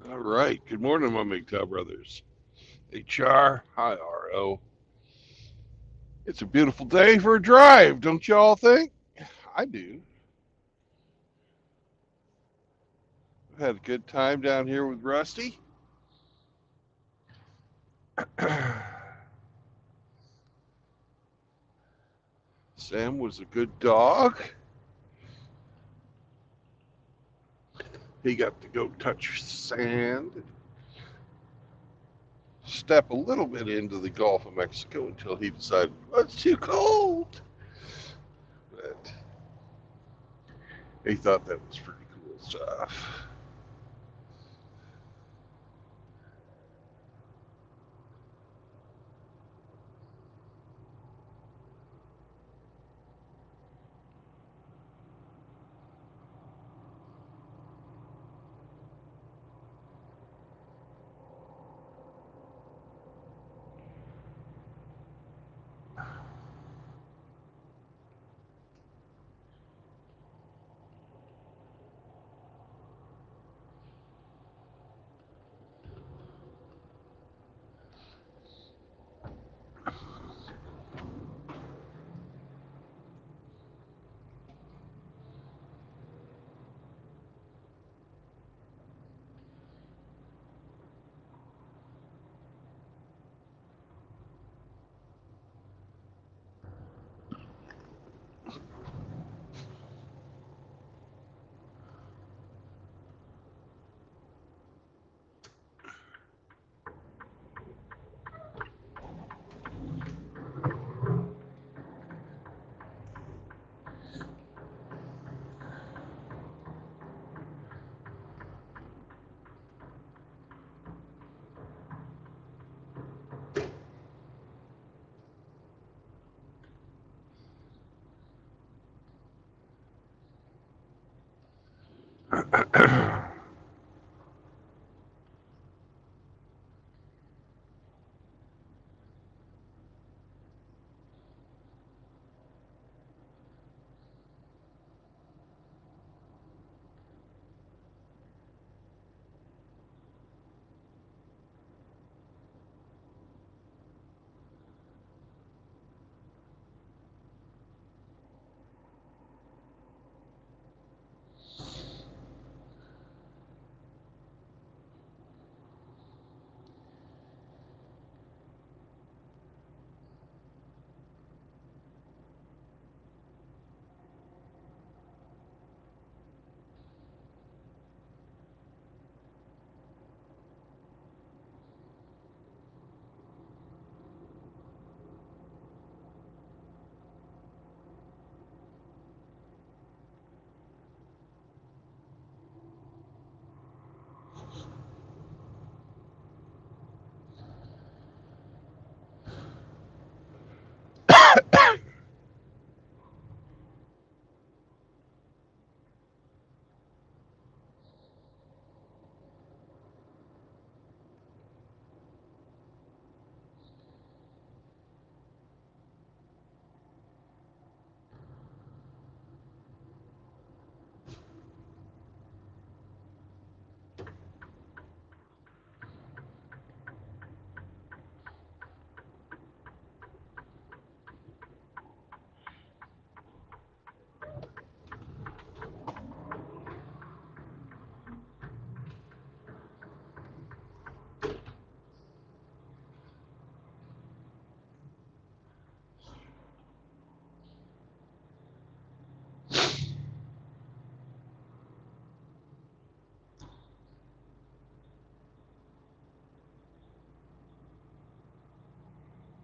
All right. Good morning, my MGTOW brothers. HR, hi RO. It's a beautiful day for a drive, don't y'all think? I do. I've had a good time down here with Rusty. Sam was a good dog. He got to go touch sand, step a little bit into the Gulf of Mexico until he decided, oh, it's too cold. But he thought that was pretty cool stuff.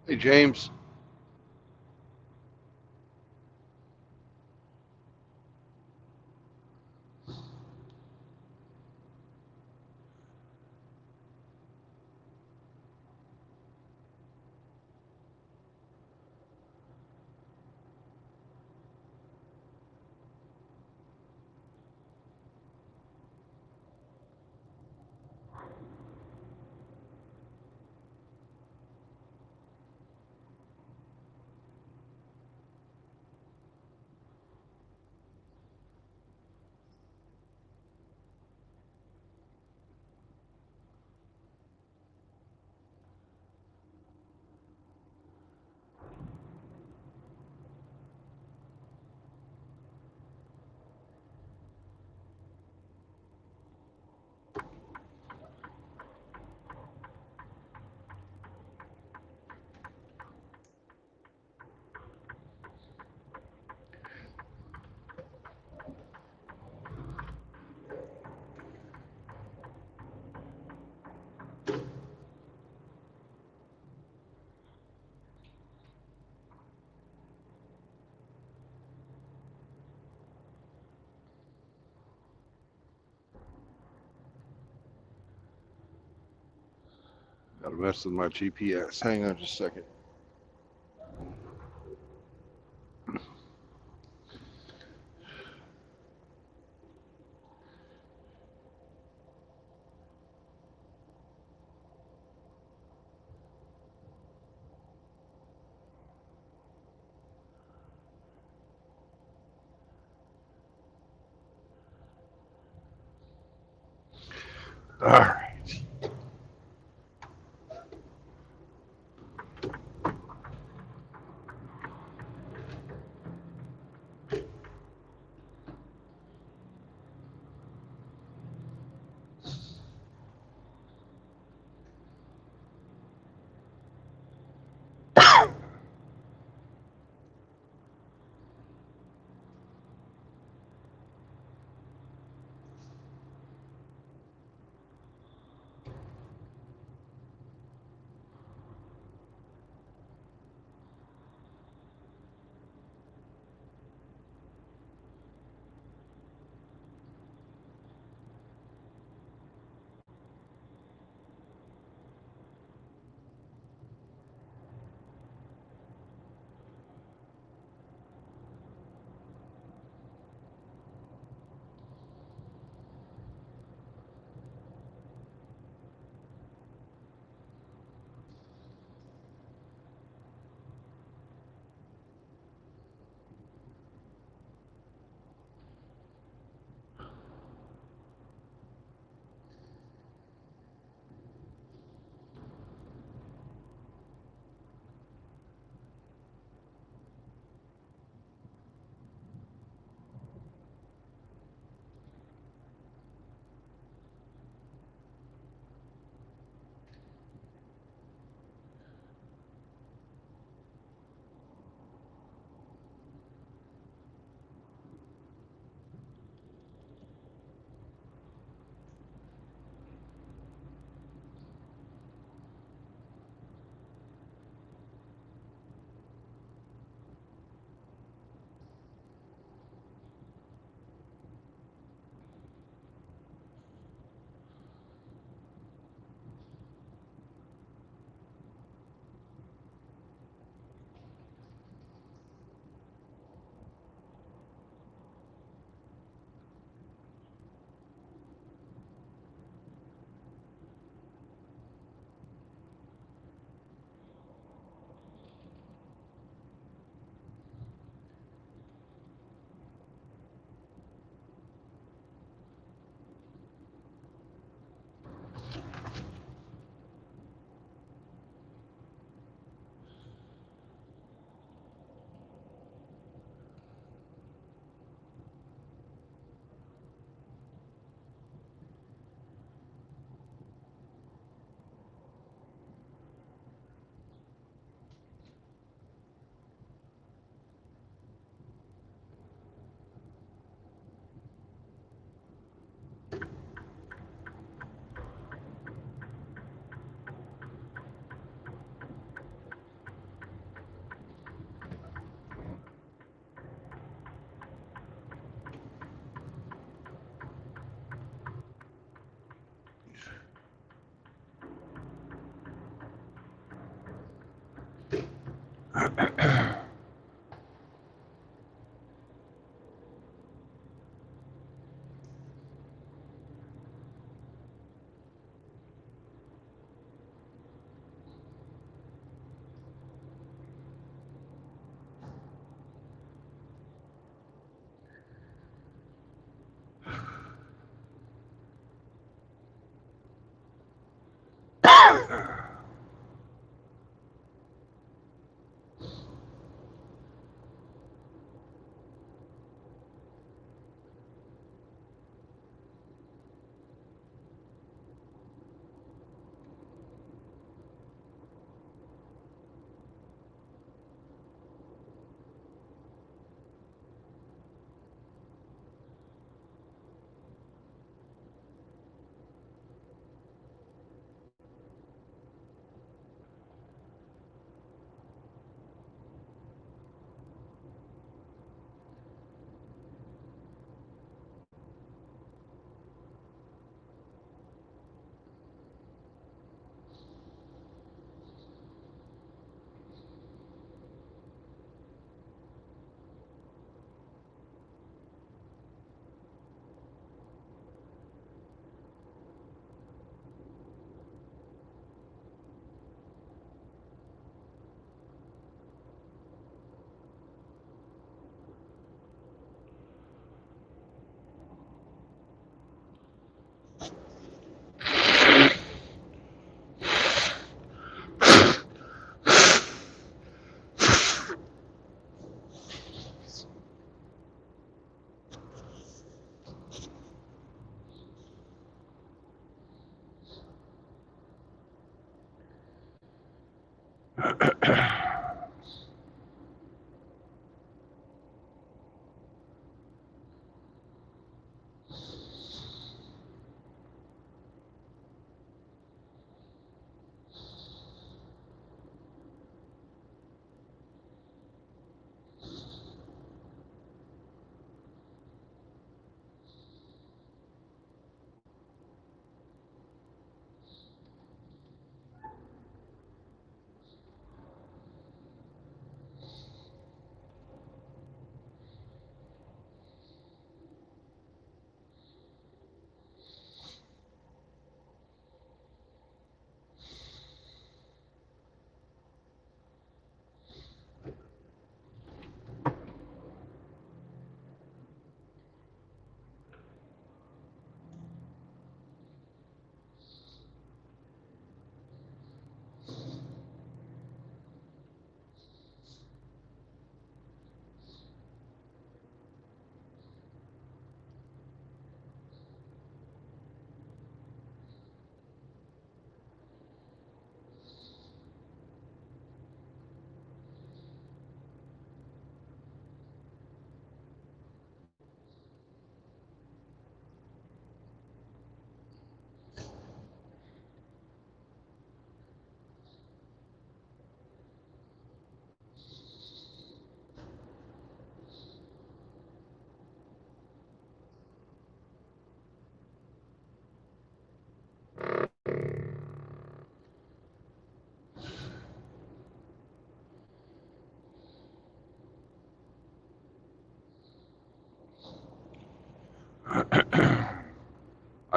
Hey, James. Got a mess with my GPS. Hang on just a second. All right.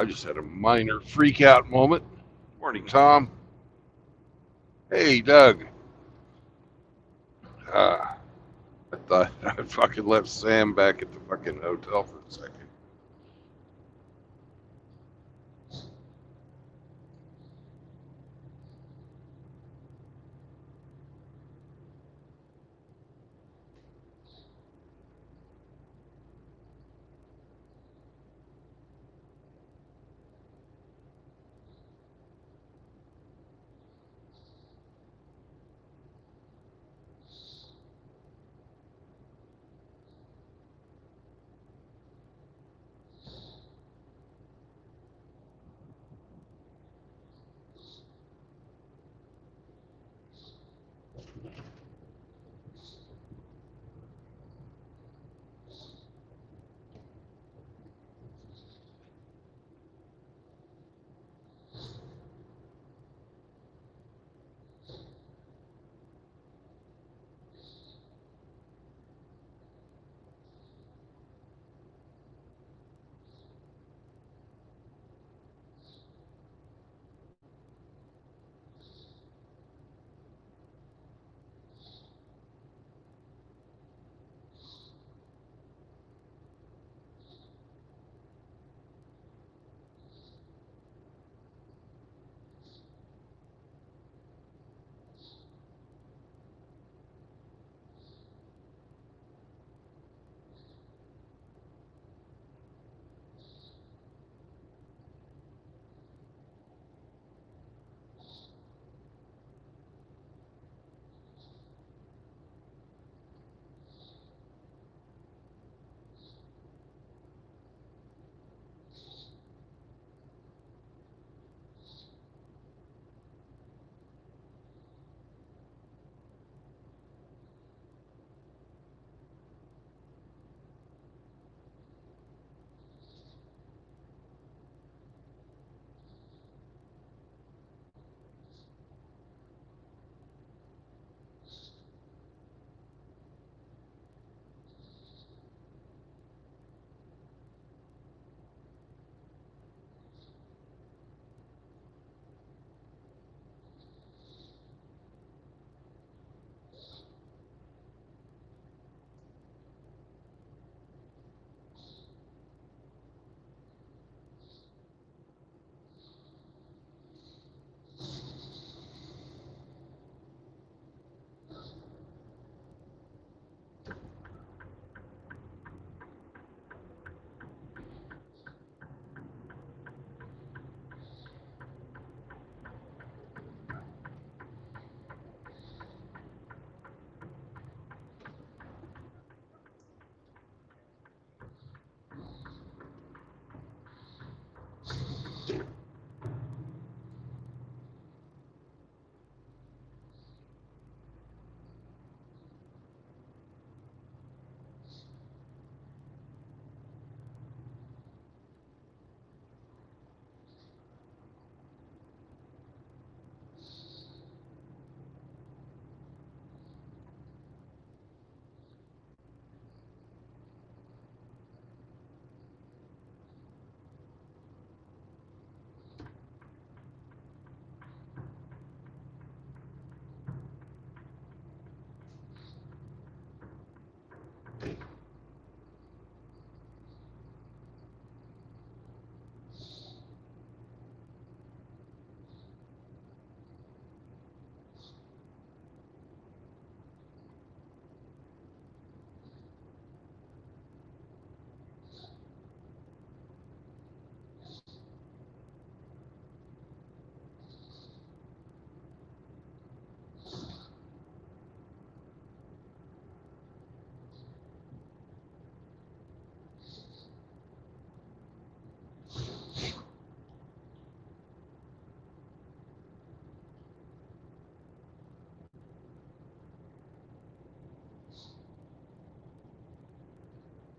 I just had a minor freak out moment. Morning, Tom. Hey, Doug. Uh, I thought I fucking left Sam back at the fucking hotel for a second.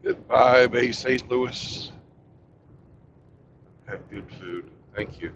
Goodbye, Bay St. Louis. Have good food. Thank you.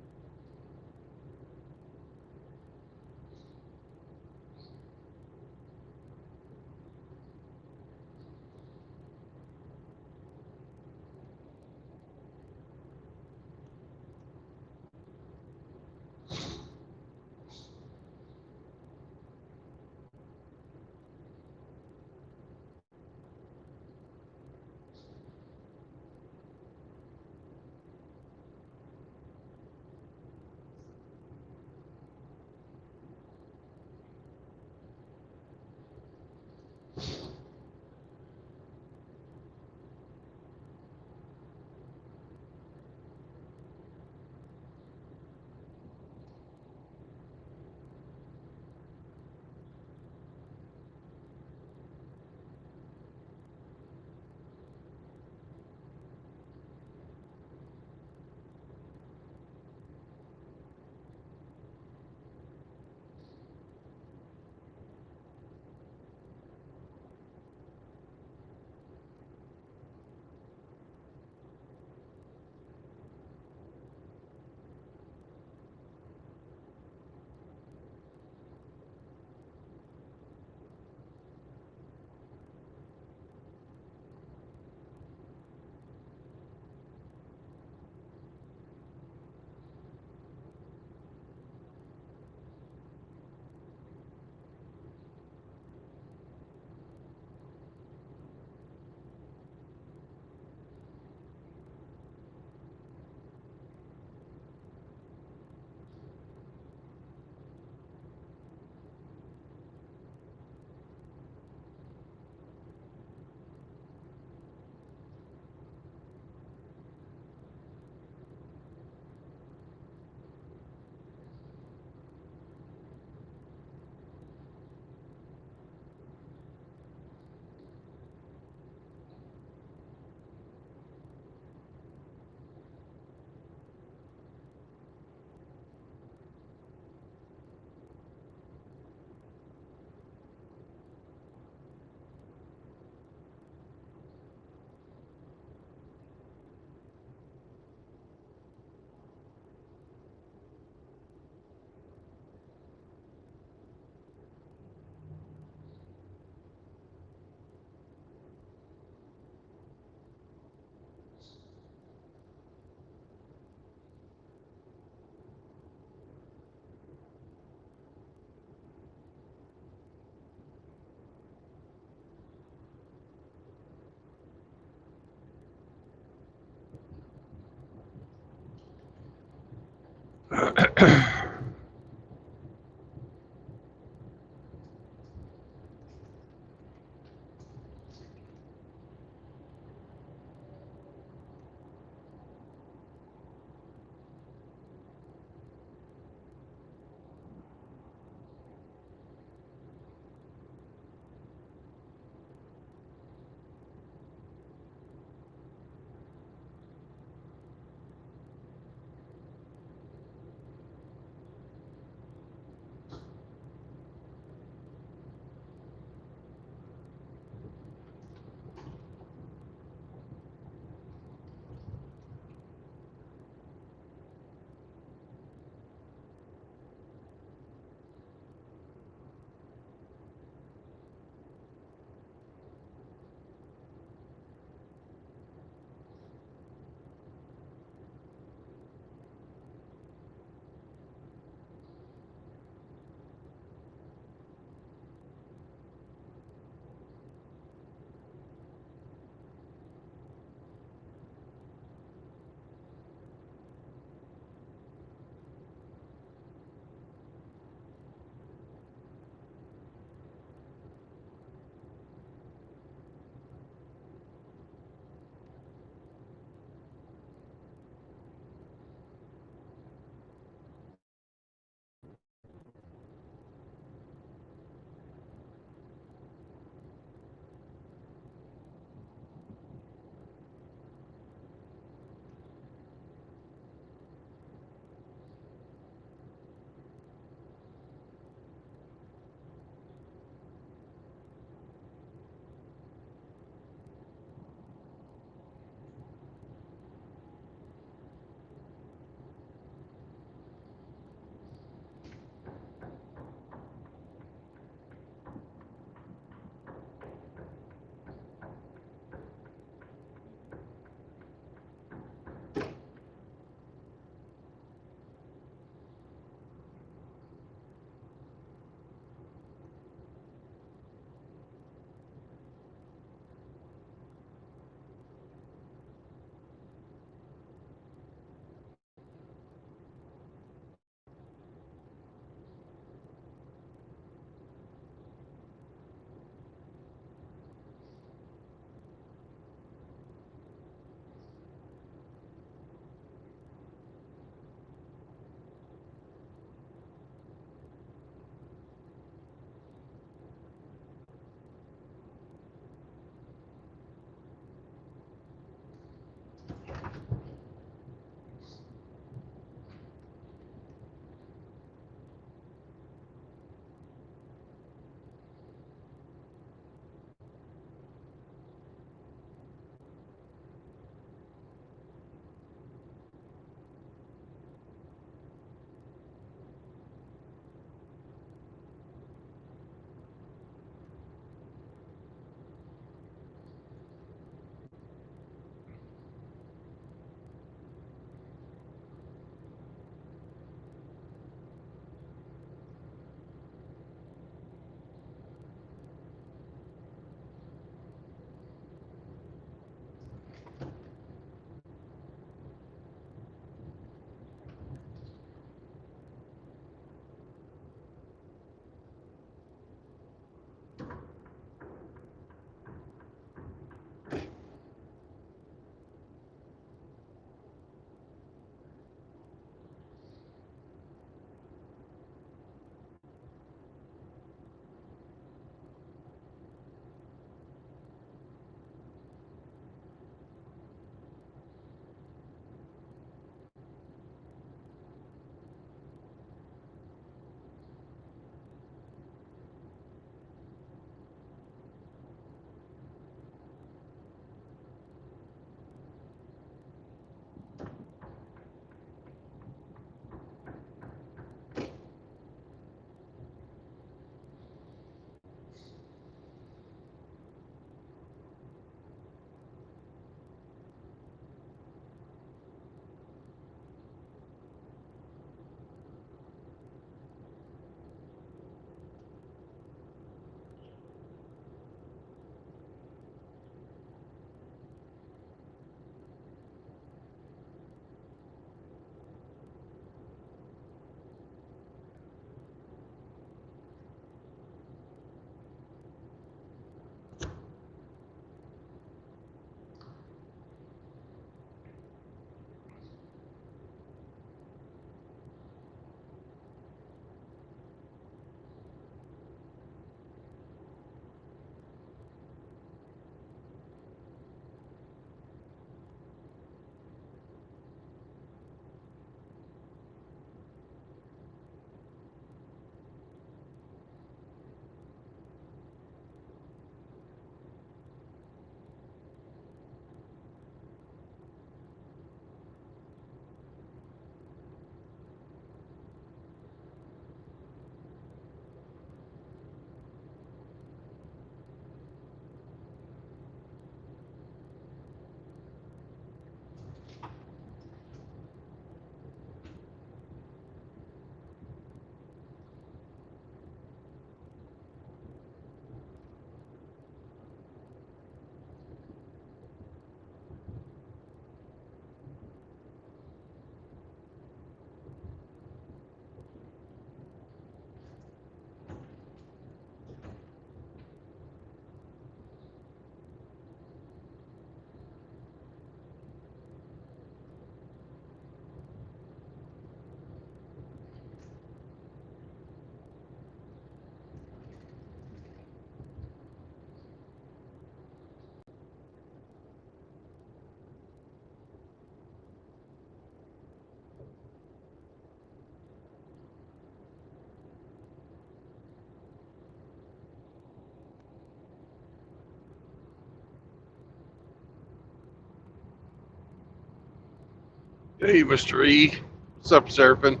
Hey, Mr. E. What's up, Seraphin?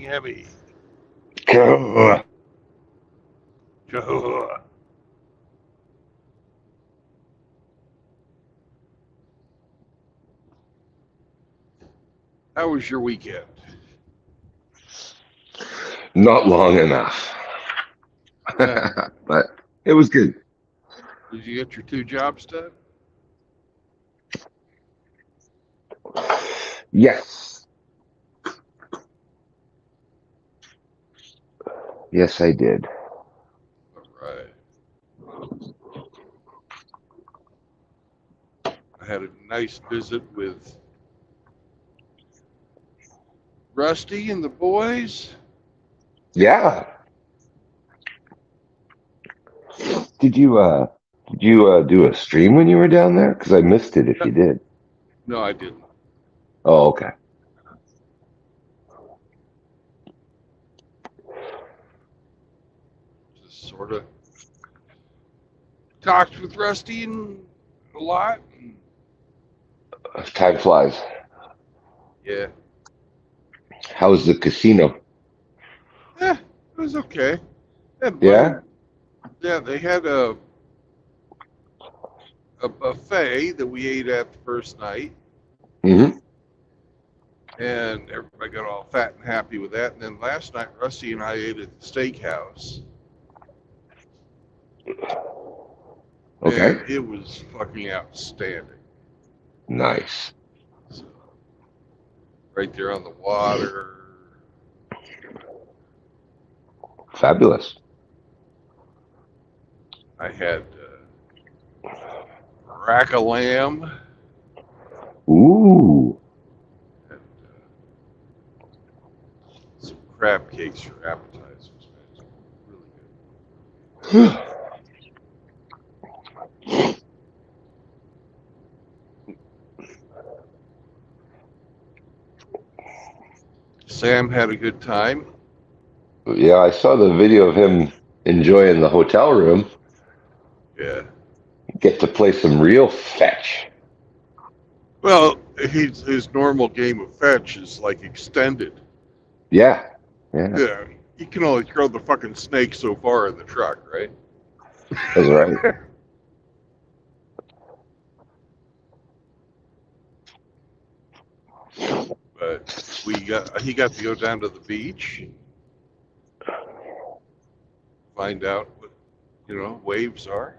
Hammy. How How was your weekend? Not long enough. But it was good. Did you get your 2 jobs done? Yes. Yes, I did. All right. I had a nice visit with Rusty and the boys. Yeah. Did you do a stream when you were down there? Because I missed it if you did. No, I didn't. Oh, okay. Just sort of talked with Rusty and a lot. And Time flies. yeah. How's the casino? It was okay. Yeah? Yeah, they had a buffet that we ate at the first night, Mm-hmm. and everybody got all fat and happy with that. And then last night, Rusty and I ate at the steakhouse, Okay. and it was fucking outstanding. Nice. So, right there on the water. Fabulous. I had rack of lamb Ooh. and some crab cakes for appetizers. Man. Really good. Sam had a good time. Yeah, I saw the video of him enjoying the hotel room. Yeah. Get to play some real fetch. Well, his normal game of fetch is like extended. Yeah. Yeah. Yeah. You can only throw the fucking snake so far in the truck, right? That's right. But he got to go down to the beach, find out what waves are.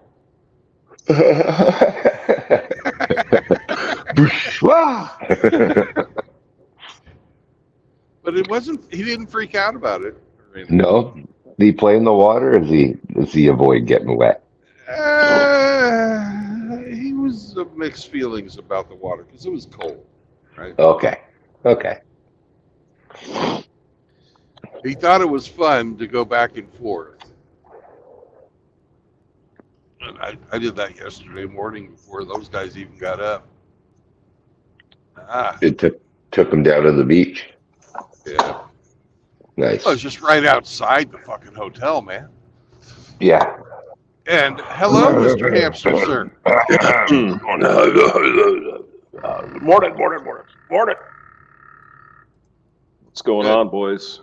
But it wasn't. He didn't freak out about it or anything. No. Did he play in the water, or does he avoid getting wet? He was of mixed feelings about the water because it was cold, right? Okay. Okay. He thought it was fun to go back and forth. And I did that yesterday morning before those guys even got up. It took him down to the beach. Yeah. Nice. I was just right outside the fucking hotel, man. Yeah. And hello, Mr. Hamster, sir. Morning. What's going Good. on, boys?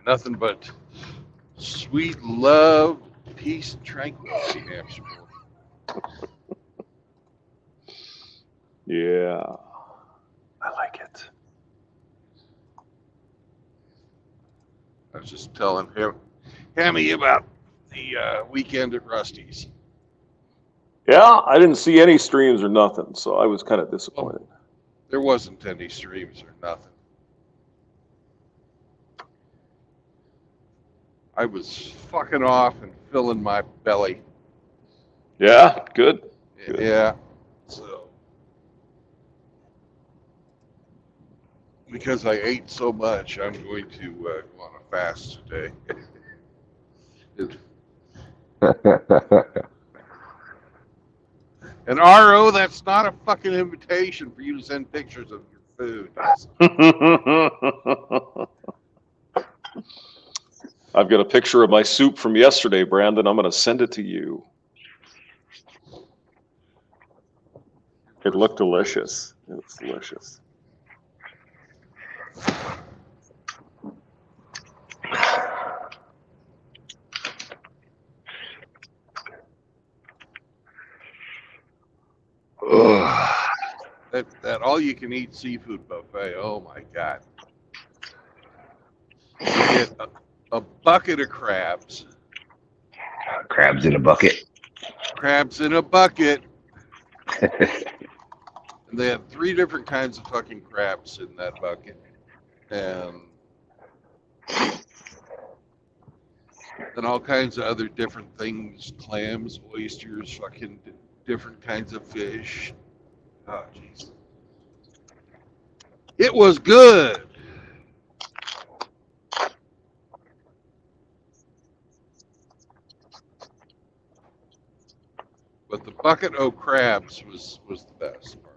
Nothing but sweet love, peace, and tranquility, Hamster boy. Yeah, I like it. I was just telling Hammy about the weekend at Rusty's. Yeah, I didn't see any streams or nothing, so I was kind of disappointed. There wasn't any streams or nothing. I was fucking off and filling my belly. Yeah, good. Yeah. So, because I ate so much, I'm going to go on a fast today. And RO, that's not a fucking invitation for you to send pictures of your food. I've got a picture of my soup from yesterday, Brandon. I'm going to send it to you. It looked delicious. It was delicious. that all-you-can-eat seafood buffet. Oh my God! You get a bucket of crabs. Crabs in a bucket. Crabs in a bucket. And they have 3 different kinds of fucking crabs in that bucket. And then all kinds of other different things, clams, oysters, fucking different kinds of fish. Oh, jeez. It was good. But the bucket of crabs was the best part.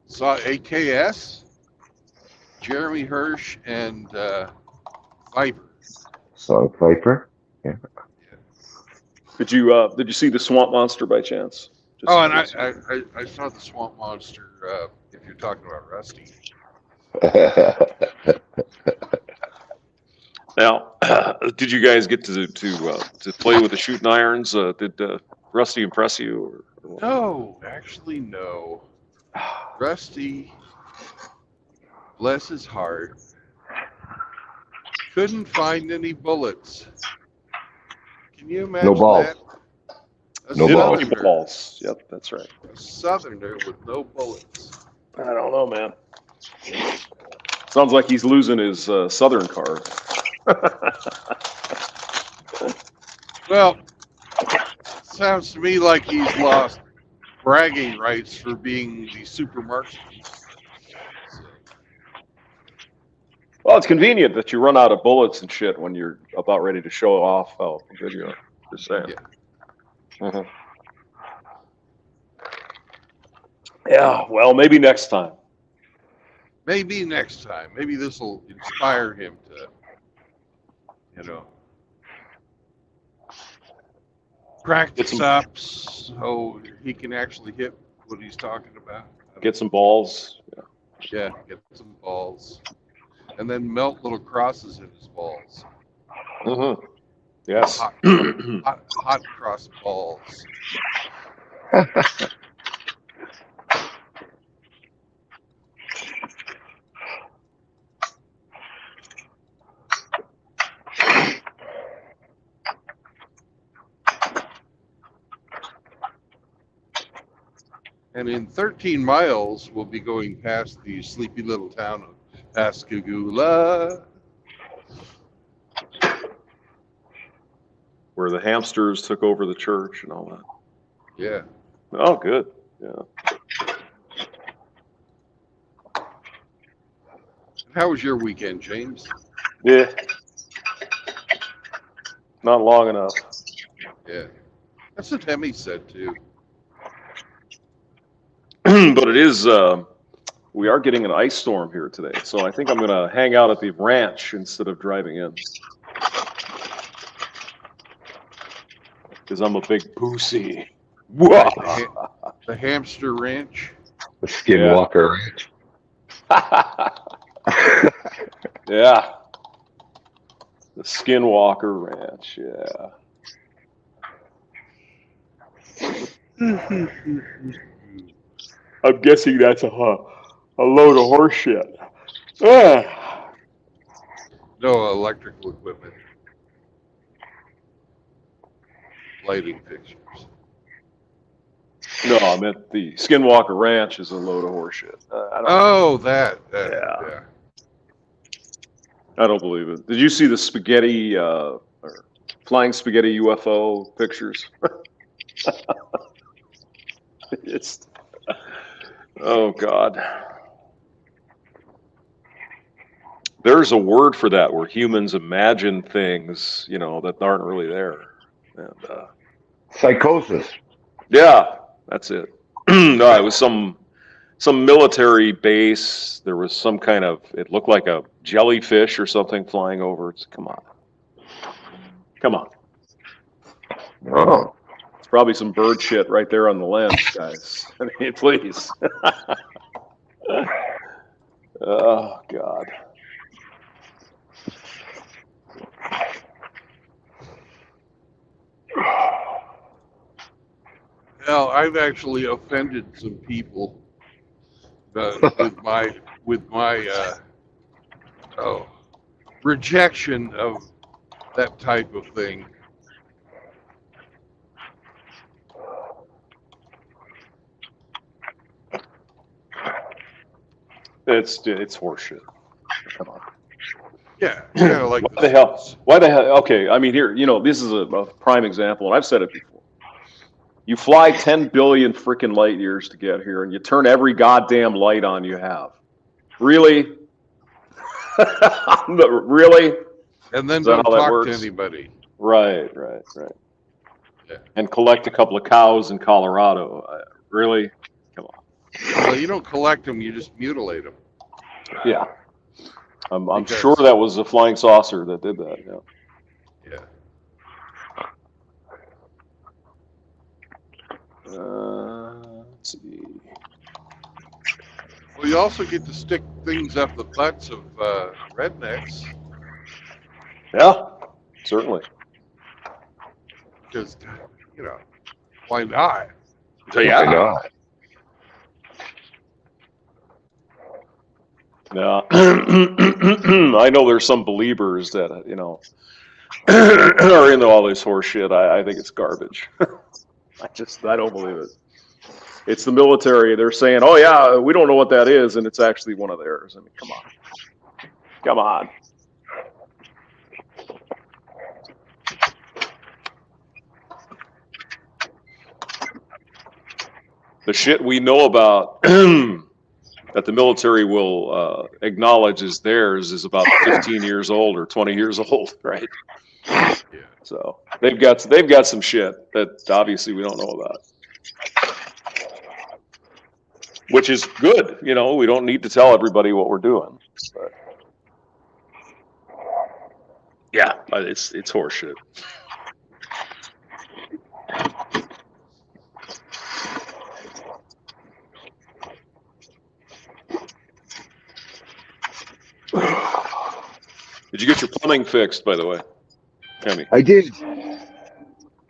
Saw AKS, Jeremy Hirsch, and Viper. Saw Viper. Yeah. Did you see the Swamp Monster by chance? Oh, and I saw the Swamp Monster. If you're talking about Rusty. Now, did you guys get to play with the shooting irons? Did Rusty impress you? Or what? No, actually, no. Rusty, bless his heart, couldn't find any bullets. Can you imagine No balls. that? No balls. Balls. Yep, that's right. A Southerner with no bullets. I don't know, man. Sounds like he's losing his Southern card. Well, sounds to me like he's lost bragging rights for being the super marksman. Well, it's convenient that you run out of bullets and shit when you're about ready to show off how good you are. Just saying. Yeah. Yeah, well, maybe next time. Maybe next time. Maybe this will inspire him to, practice up so he can actually hit what he's talking about. Get some balls. Yeah, get some balls. And then melt little crosses in his balls. Mm-hmm. Yes. Hot cross balls. And in 13 miles, we'll be going past the sleepy little town of Pascagoula. Where the hamsters took over the church and all that. Yeah. Oh, good. Yeah. How was your weekend, James? Yeah. Not long enough. Yeah. That's what Hemi said, too. But it is, we are getting an ice storm here today. So I think I'm going to hang out at the ranch instead of driving in. Because I'm a big pussy. The hamster ranch. The Skinwalker Ranch. Yeah. The Skinwalker Ranch, yeah. I'm guessing that's a load of horse shit. Ah. No electrical equipment. Lighting fixtures. No, I meant the Skinwalker Ranch is a load of horse shit. That. Yeah. I don't believe it. Did you see the spaghetti, or flying spaghetti UFO pictures? It's, oh God. There's a word for that where humans imagine things, that aren't really there. And, Psychosis. yeah, that's it. No, it was some military base. There was some kind of, it looked like a jellyfish or something flying over. Come on. Oh. It's probably some bird shit right there on the lens, guys. I mean, please. Oh, God. Well, I've actually offended some people with my rejection of that type of thing. It's horseshit. Come on. Yeah, kind of like Why the hell? Why the hell? Okay, I mean, here, this is a prime example, and I've said it before. You fly 10 billion freaking light years to get here, and you turn every goddamn light on you have. Really? Really? And then Is that don't how that talk works? to anybody. Right. Yeah. And collect a couple of cows in Colorado. Really? Come on. Well, you don't collect them; you just mutilate them. Yeah. I'm Because- sure that was a flying saucer that did that. Yeah. Yeah. Let's see. Well, you also get to stick things up the butts of rednecks Yeah, certainly. because, why not? So, yeah. Why not? Yeah. I know there's some believers that, are into all this horse shit. I think it's garbage. I don't believe it. It's the military. They're saying, oh, yeah, we don't know what that is, and it's actually one of theirs. I mean, come on. Come on. The shit we know about that the military will acknowledge as theirs is about 15 years old or 20 years old, right? Yeah. So they've got some shit that obviously we don't know about, which is good. We don't need to tell everybody what we're doing. But yeah, it's horseshit. Did you get your plumbing fixed, by the way, Kemi? I did.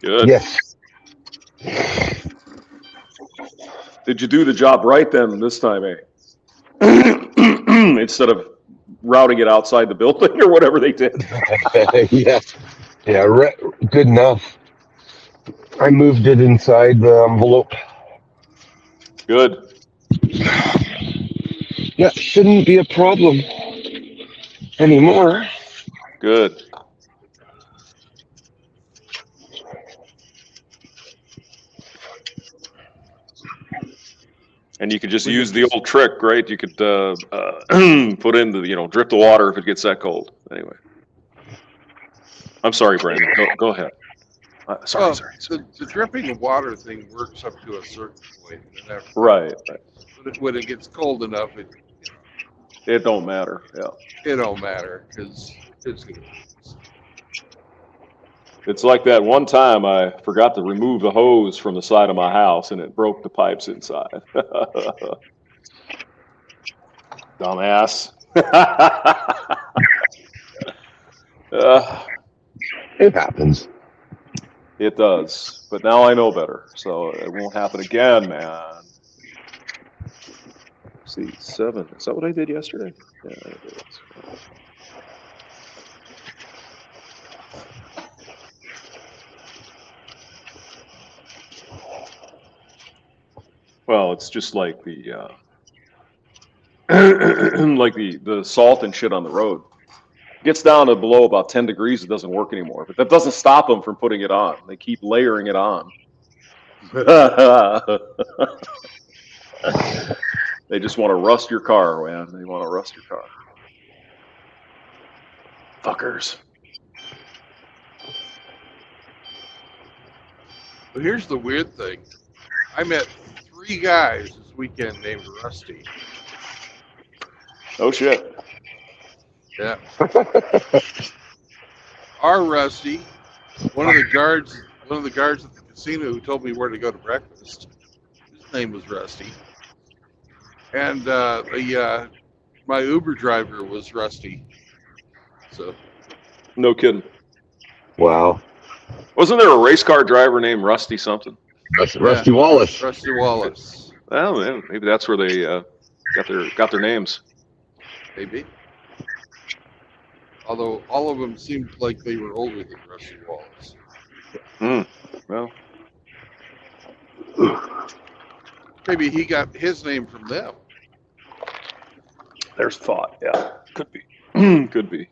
Good. Yes. Did you do the job right then this time, eh? Instead of routing it outside the building or whatever they did. Yes. Yeah, good enough. I moved it inside the envelope. Good. Yeah, shouldn't be a problem anymore. Good. And you could just use the old trick, right? You could put in the, drip the water if it gets that cold. Anyway. I'm sorry, Brandon. Go ahead. Sorry. The dripping of water thing works up to a certain point. Right. When it gets cold enough, it don't matter. Yeah. It don't matter because it's good. It's like that one time I forgot to remove the hose from the side of my house and it broke the pipes inside. Dumbass. It happens. It does. But now I know better. So it won't happen again, man. Let's see, 7. Is that what I did yesterday? Yeah, it is. Well, it's just like the the salt and shit on the road. It gets down to below about 10 degrees, it doesn't work anymore. But that doesn't stop them from putting it on. They keep layering it on. They just want to rust your car, man. They want to rust your car. Fuckers. But here's the weird thing. I met 3 guys this weekend named Rusty. Oh shit. Yeah. Our Rusty, one of the guards at the casino who told me where to go to breakfast. His name was Rusty. And the my Uber driver was Rusty. So No kidding. Wow. Wasn't there a race car driver named Rusty something? Rusty Wallace. Rusty Wallace, Well, yeah, maybe that's where they got their names. maybe. Although all of them seemed like they were older than Rusty Wallace. Well, Maybe he got his name from them. there's thought. Yeah, could be. Could be.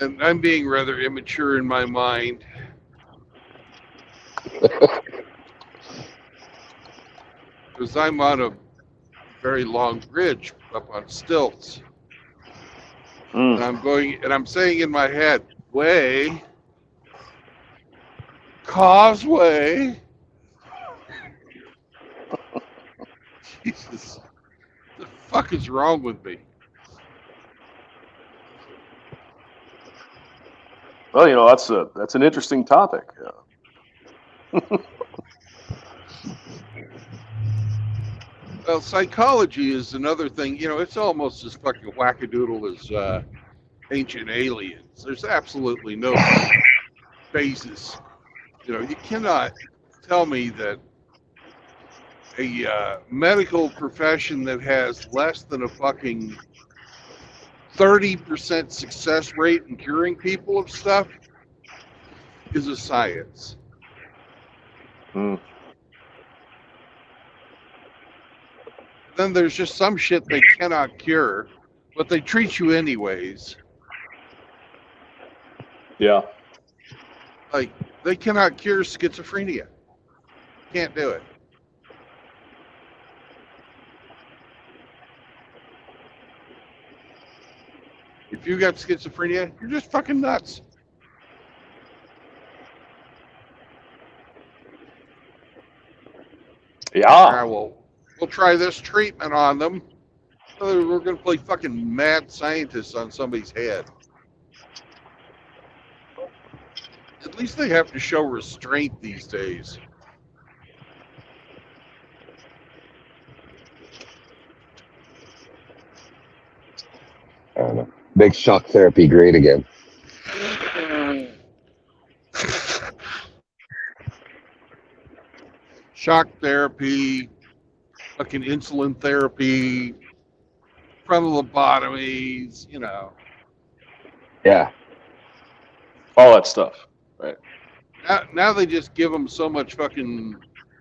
And I'm being rather immature in my mind. Because I'm on a very long bridge up on stilts. And I'm saying in my head, way, causeway. Jesus, the fuck is wrong with me? Well, that's an interesting topic. Well, psychology is another thing. It's almost as fucking wackadoodle as Ancient Aliens. There's absolutely no basis. You cannot tell me that a medical profession that has less than a fucking 30% success rate in curing people of stuff is a science. Then there's just some shit they cannot cure, but they treat you anyways. Yeah. Like, they cannot cure schizophrenia. Can't do it. If you got schizophrenia, you're just fucking nuts. Yeah. Well, we'll try this treatment on them. We're going to play fucking mad scientists on somebody's head. At least they have to show restraint these days. I don't know. Makes shock therapy great again. Shock therapy, fucking insulin therapy, frontal lobotomies, Yeah. All that stuff. Right. Now they just give them so much fucking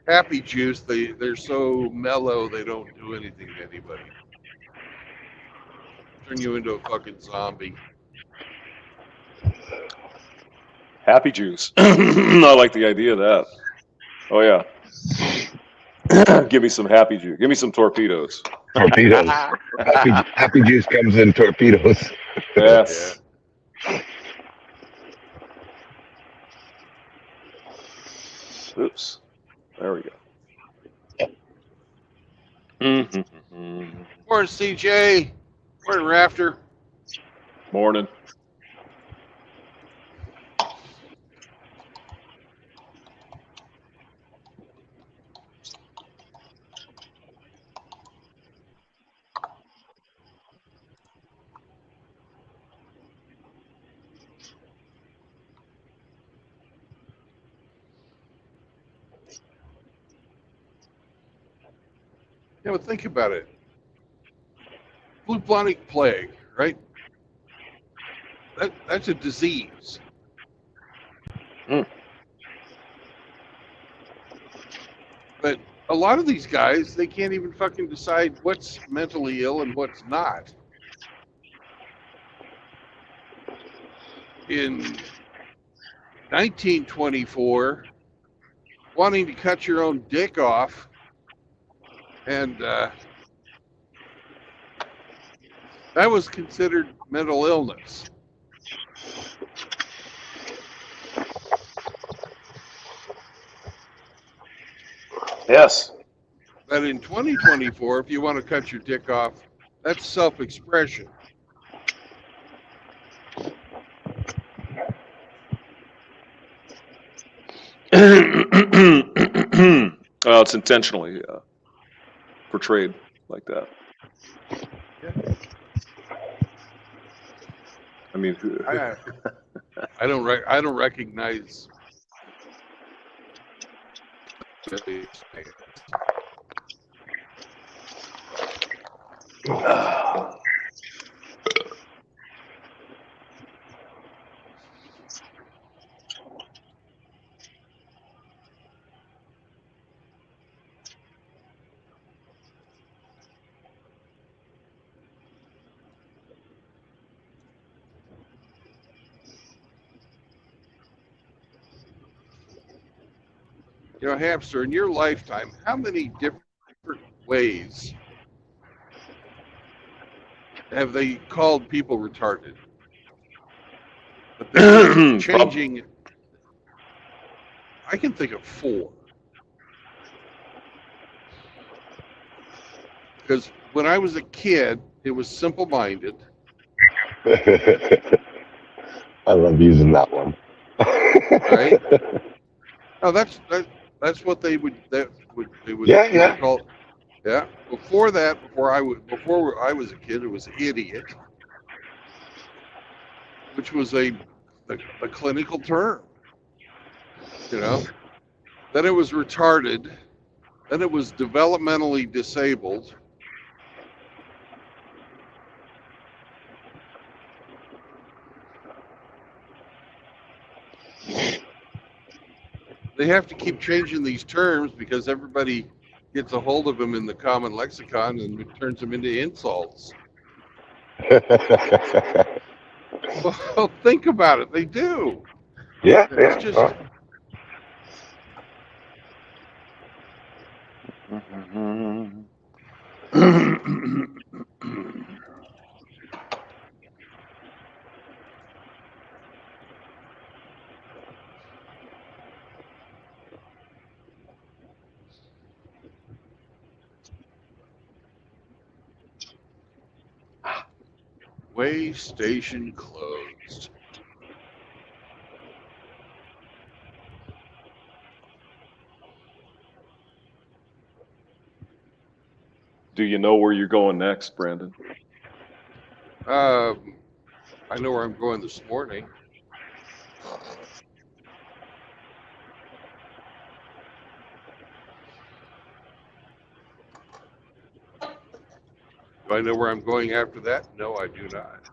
happy juice. They're so mellow they don't do anything to anybody. Turn you into a fucking zombie. Happy juice. I like the idea of that. Oh yeah. Give me some happy juice. Give me some torpedoes. Torpedoes. happy juice comes in torpedoes. Yes. Yeah. Oops. There we go. Morning, CJ. Morning, Rafter. Morning. Yeah, but think about it. Bubonic plague, right? That's a disease. But a lot of these guys, they can't even fucking decide what's mentally ill and what's not. In 1924, wanting to cut your own dick off, and that was considered mental illness. Yes. But in 2024, if you want to cut your dick off, that's self-expression. Well, it's intentionally portrayed like that. Yeah. I mean, I don't recognize. You know, Hamster, in your lifetime, how many different ways have they called people retarded? But they're changing. I can think of 4. Because when I was a kid, it was simple-minded. I love using that one. Right? Oh, that's what they would Yeah. call. Yeah. Before that, before I was a kid, it was idiot, which was a clinical term. You know. Then it was retarded. Then it was developmentally disabled. They have to keep changing these terms because everybody gets a hold of them in the common lexicon and it turns them into insults. Well, think about it. They do. Yeah. It's just. Way station closed. do you know where you're going next, Brandon? I know where I'm going this morning. Do I know where I'm going after that? No, I do not.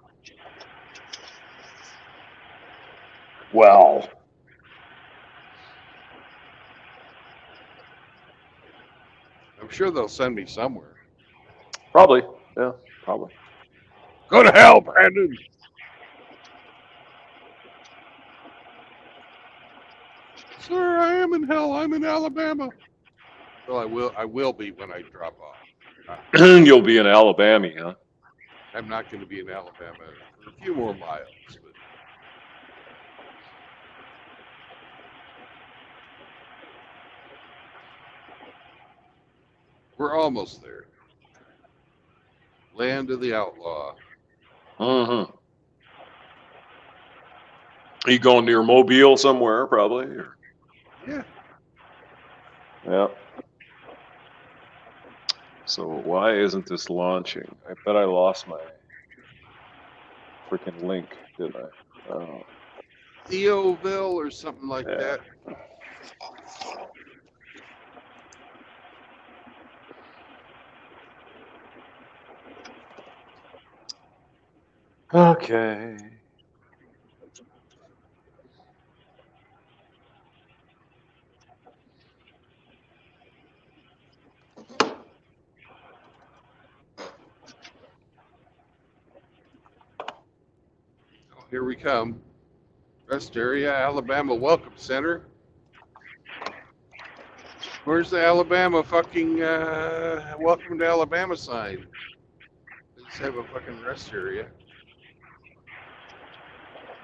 Well, I'm sure they'll send me somewhere. probably. Yeah, probably. Go to hell, Brandon. Sir, I am in hell. I'm in Alabama. Well, I will be when I drop off. You'll be in Alabama, huh? I'm not going to be in Alabama for a few more miles. But we're almost there. Land of the outlaw. Mm-hmm. Are you going near Mobile somewhere, probably? Or? Yeah. Yeah. So why isn't this launching? I bet I lost my freaking link, didn't I? Oh. Theoville or something like that. Okay. Oh, here we come. Rest area, Alabama Welcome Center. Where's the Alabama fucking welcome to Alabama sign? They just have a fucking rest area.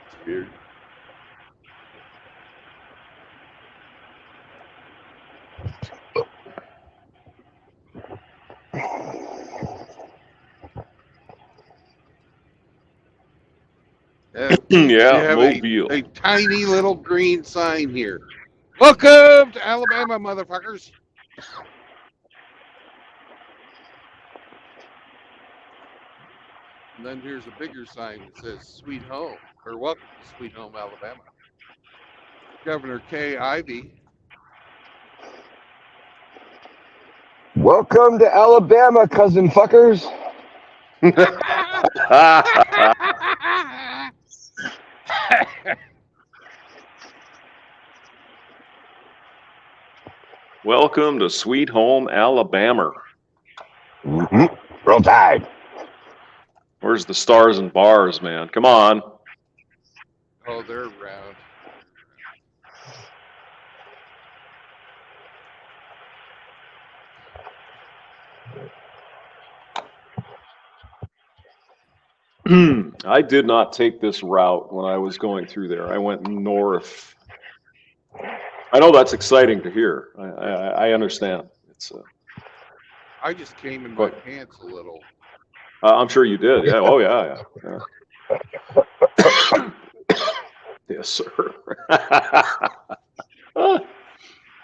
It's weird. Yeah, You have Mobile. a tiny little green sign here. Welcome to Alabama, motherfuckers. And then here's a bigger sign that says Sweet Home, or Welcome to Sweet Home, Alabama. Governor Kay Ivey. Welcome to Alabama, cousin fuckers. Welcome to Sweet Home, Alabama. Roll Tide. Where's the stars and bars, man? Come on. Oh, they're around. I did not take this route when I was going through there. I went north. I know that's exciting to hear. I understand. It's. I just came in my pants a little. I'm sure you did. Yeah. Oh yeah. Yes, sir.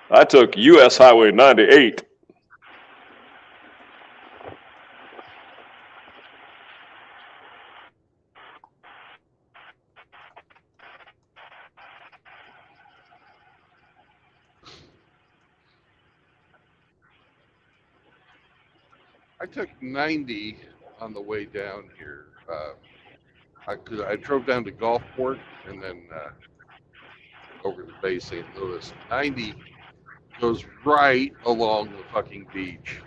I took U.S. Highway 98. I took 90 on the way down here. Cause I drove down to Gulfport and then over to Bay St. Louis. 90 goes right along the fucking beach.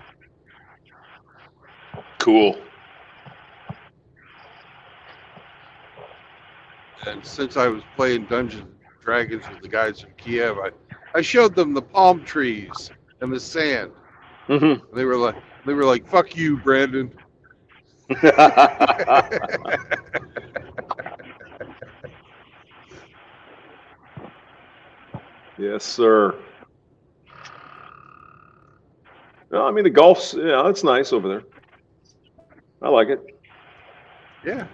Cool. And since I was playing Dungeons and Dragons with the guys from Kiev, I showed them the palm trees and the sand. Mm-hmm. They were like, "Fuck you, Brandon." Yes, sir. Well, I mean, the Gulf's, yeah, it's nice over there. I like it. Yeah.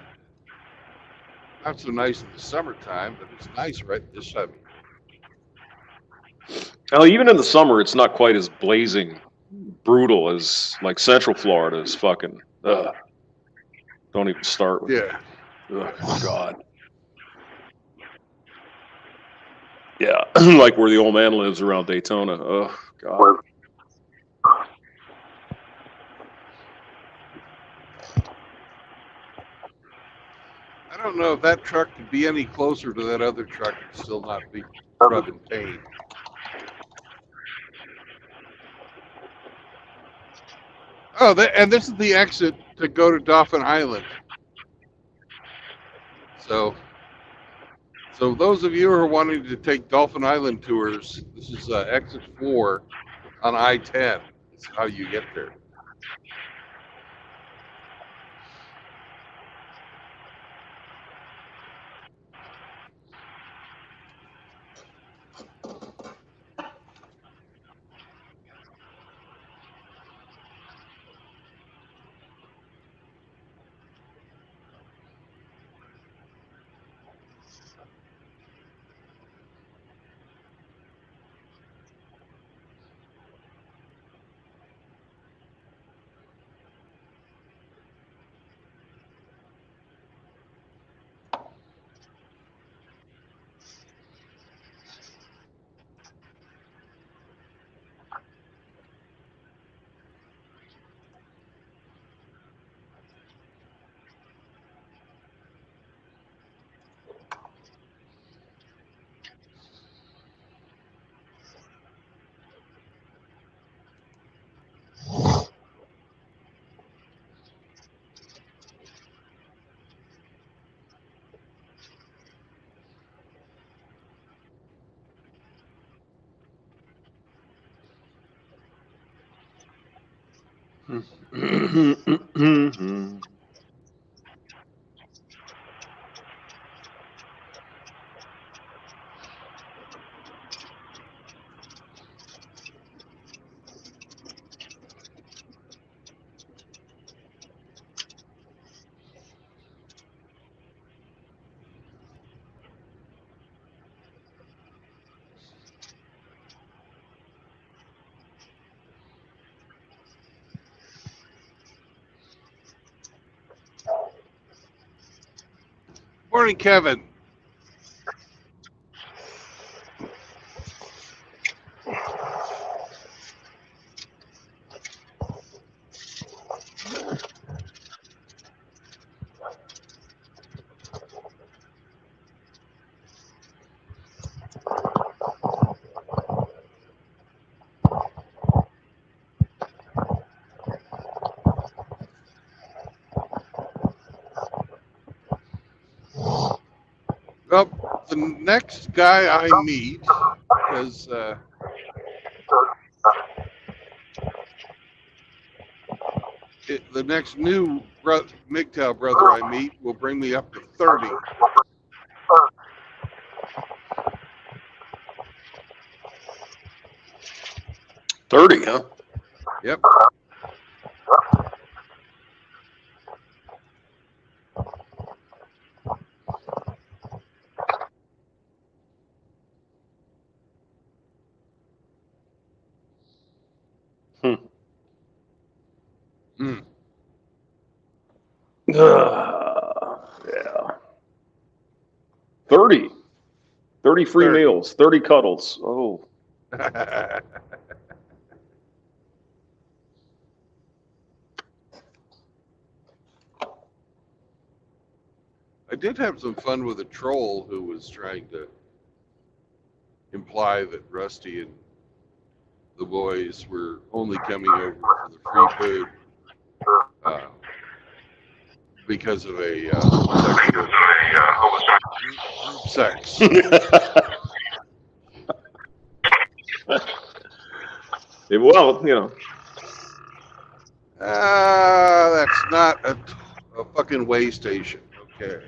Not so nice in the summertime, but it's nice right this time. Well, even in the summer, it's not quite as blazing brutal as like Central Florida is fucking. Don't even start with it. Yeah. Oh, God. Yeah, like where the old man lives around Daytona. Oh, God. I don't know if that truck could be any closer to that other truck and still not be rubbing paint. Oh, and this is the exit to go to Dauphin Island. So those of you who are wanting to take Dauphin Island tours, this is exit 4 on I-10. It's how you get there. Morning, Kevin. Well, the next guy I meet, because the next new MGTOW brother I meet will bring me up to 30. 30, huh? Yep. Hmm. Yeah. 30. 30 free 30. meals, 30 cuddles. Oh. I did have some fun with a troll who was trying to imply that Rusty and the boys were only coming over for the free food because of a homosexual group sex. Well, you know. That's not a fucking way station. Okay.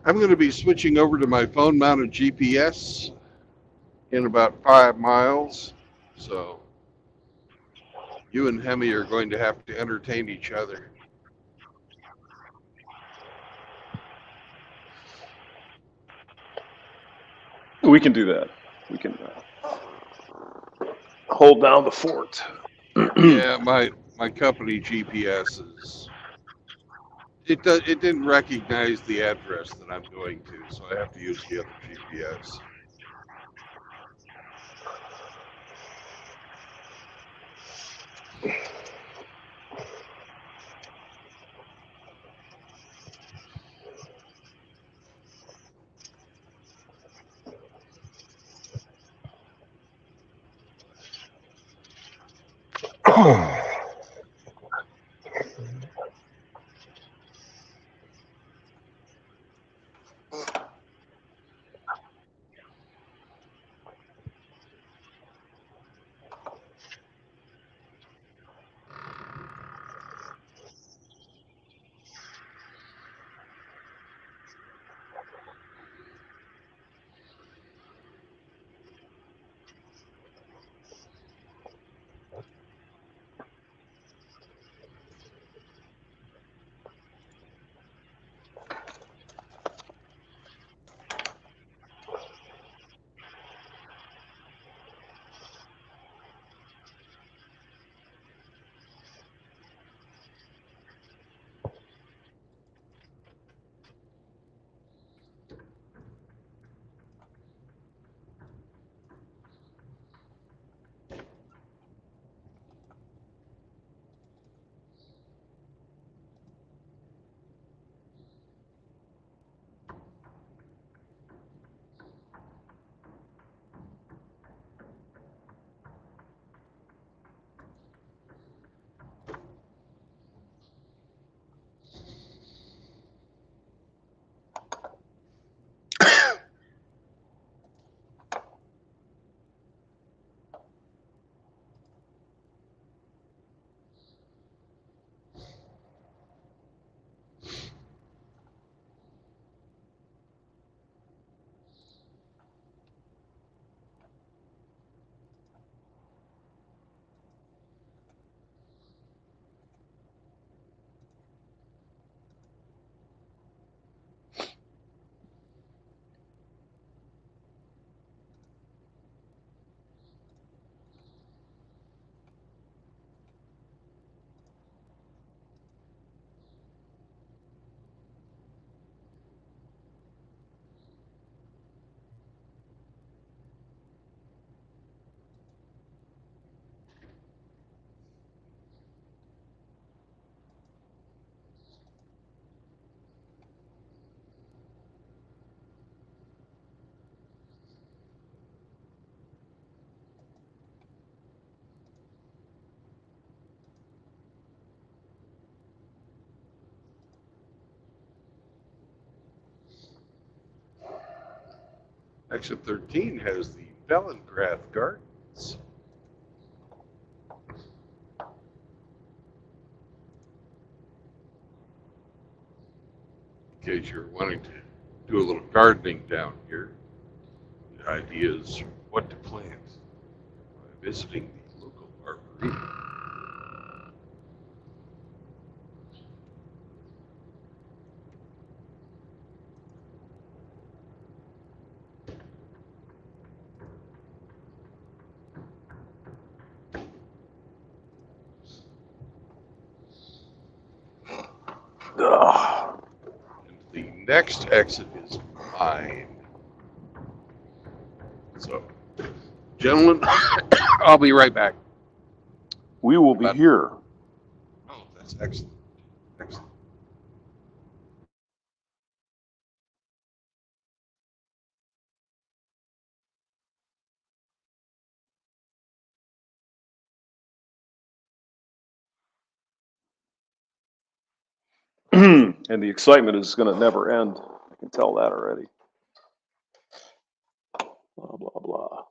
I'm going to be switching over to my phone mounted GPS in about 5 miles. So you and Hemi are going to have to entertain each other. We can do that. We can hold down the fort. Yeah, my company GPS it didn't recognize the address that I'm going to, so I have to use the other GPS. Exit 13 has the Bellengrath Gardens. In case you're wanting to do a little gardening down here, the idea is what to plant by visiting the local arboretum. Ugh. And the next exit is mine. So, gentlemen, I'll be right back. We will be here. Oh, that's excellent. Excellent. And the excitement is going to never end. I can tell that already. Blah, blah, blah.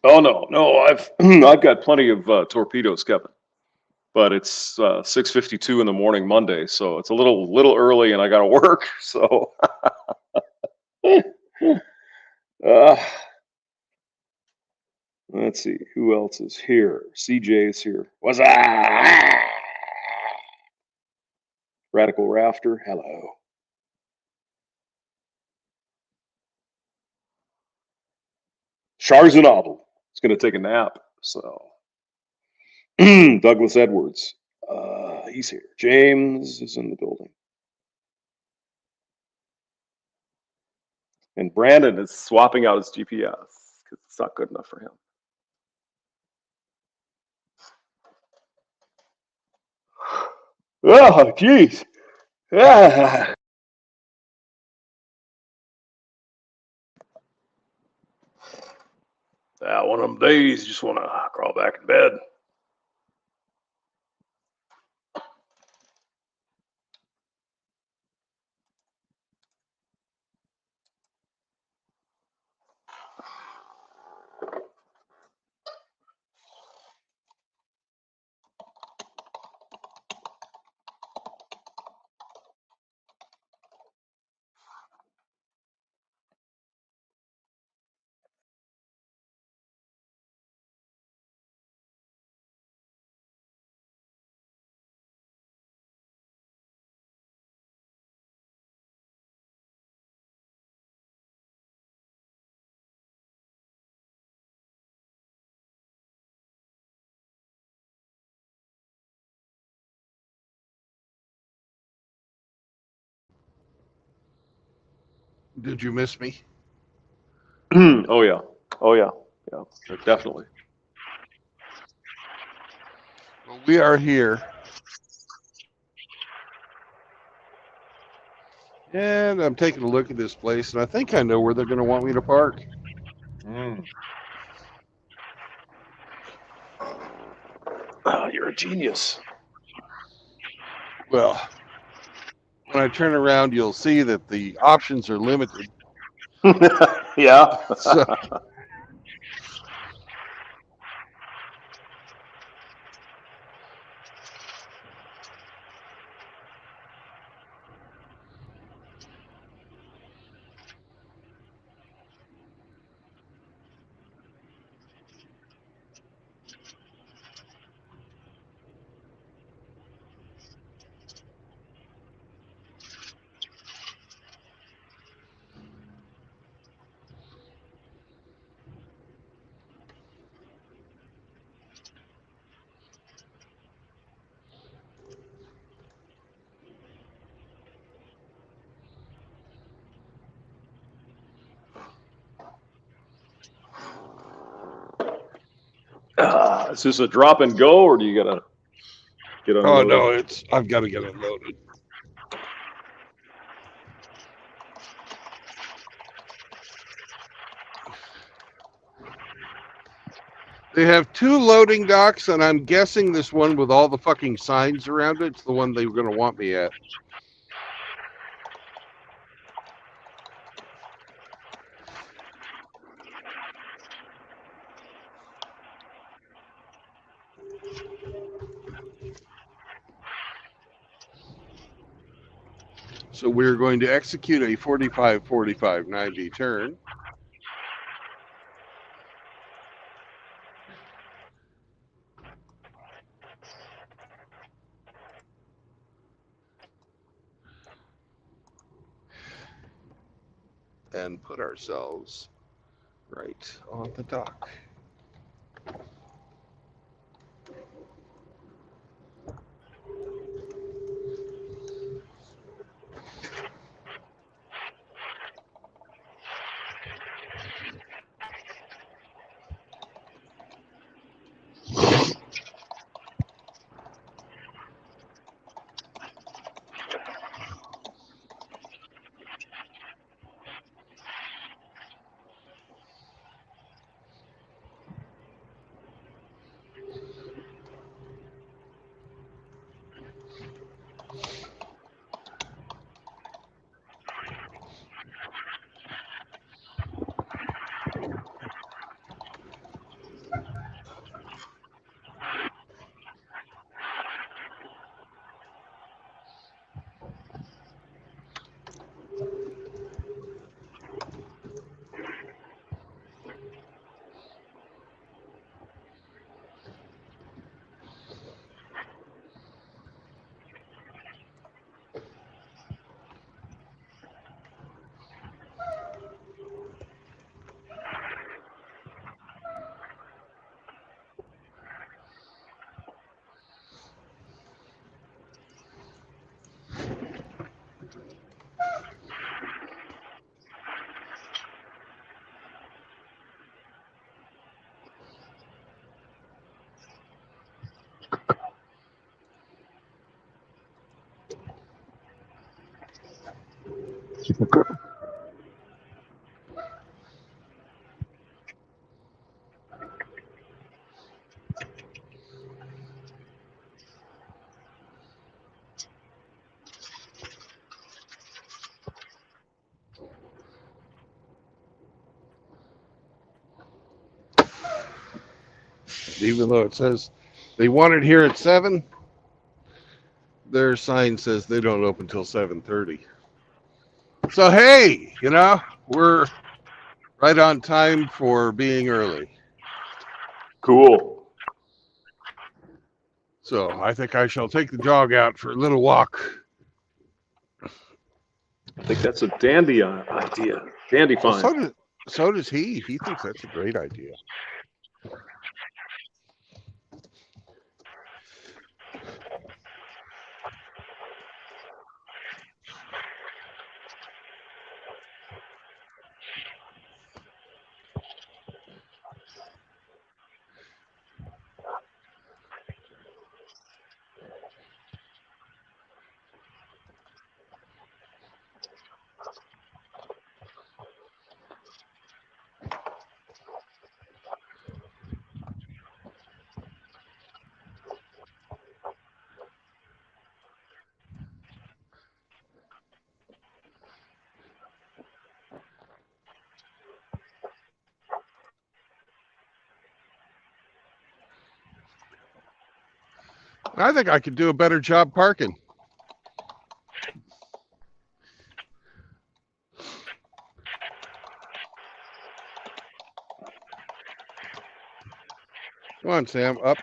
Oh no, I've I've got plenty of torpedoes, Kevin. But it's 6:52 in the morning Monday, so it's a little early, and I got to work. So, uh, let's see who else is here. CJ is here. What's that? Radical Rafter. Hello. Sharzanobble is going to take a nap. So, Douglas Edwards. He's here. James is in the building. And Brandon is swapping out his GPS because it's not good enough for him. Oh, jeez. Ah. One of them days, you just want to crawl back in bed. Did you miss me? Oh yeah, yeah, definitely. Well, we are here. And I'm taking a look at this place, and I think I know where they're going to want me to park. Oh, you're a genius. Well, when I turn around, you'll see that the options are limited. Yeah. So, Is this a drop and go, or do you gotta get unloaded? oh no, I've got to get unloaded. They have 2 loading docks, and I'm guessing this one with all the fucking signs around it's the one they were going to want me at. So we're going to execute a 45-45-90 turn. And put ourselves right on the dock. Even though it says they want it here at 7, their sign says they don't open till 7:30. So hey, we're right on time for being early. Cool. So I think I shall take the dog out for a little walk. I think that's a dandy idea. Dandy Well, fine. so does he. He thinks that's a great idea. I think I could do a better job parking. Come on, Sam, up.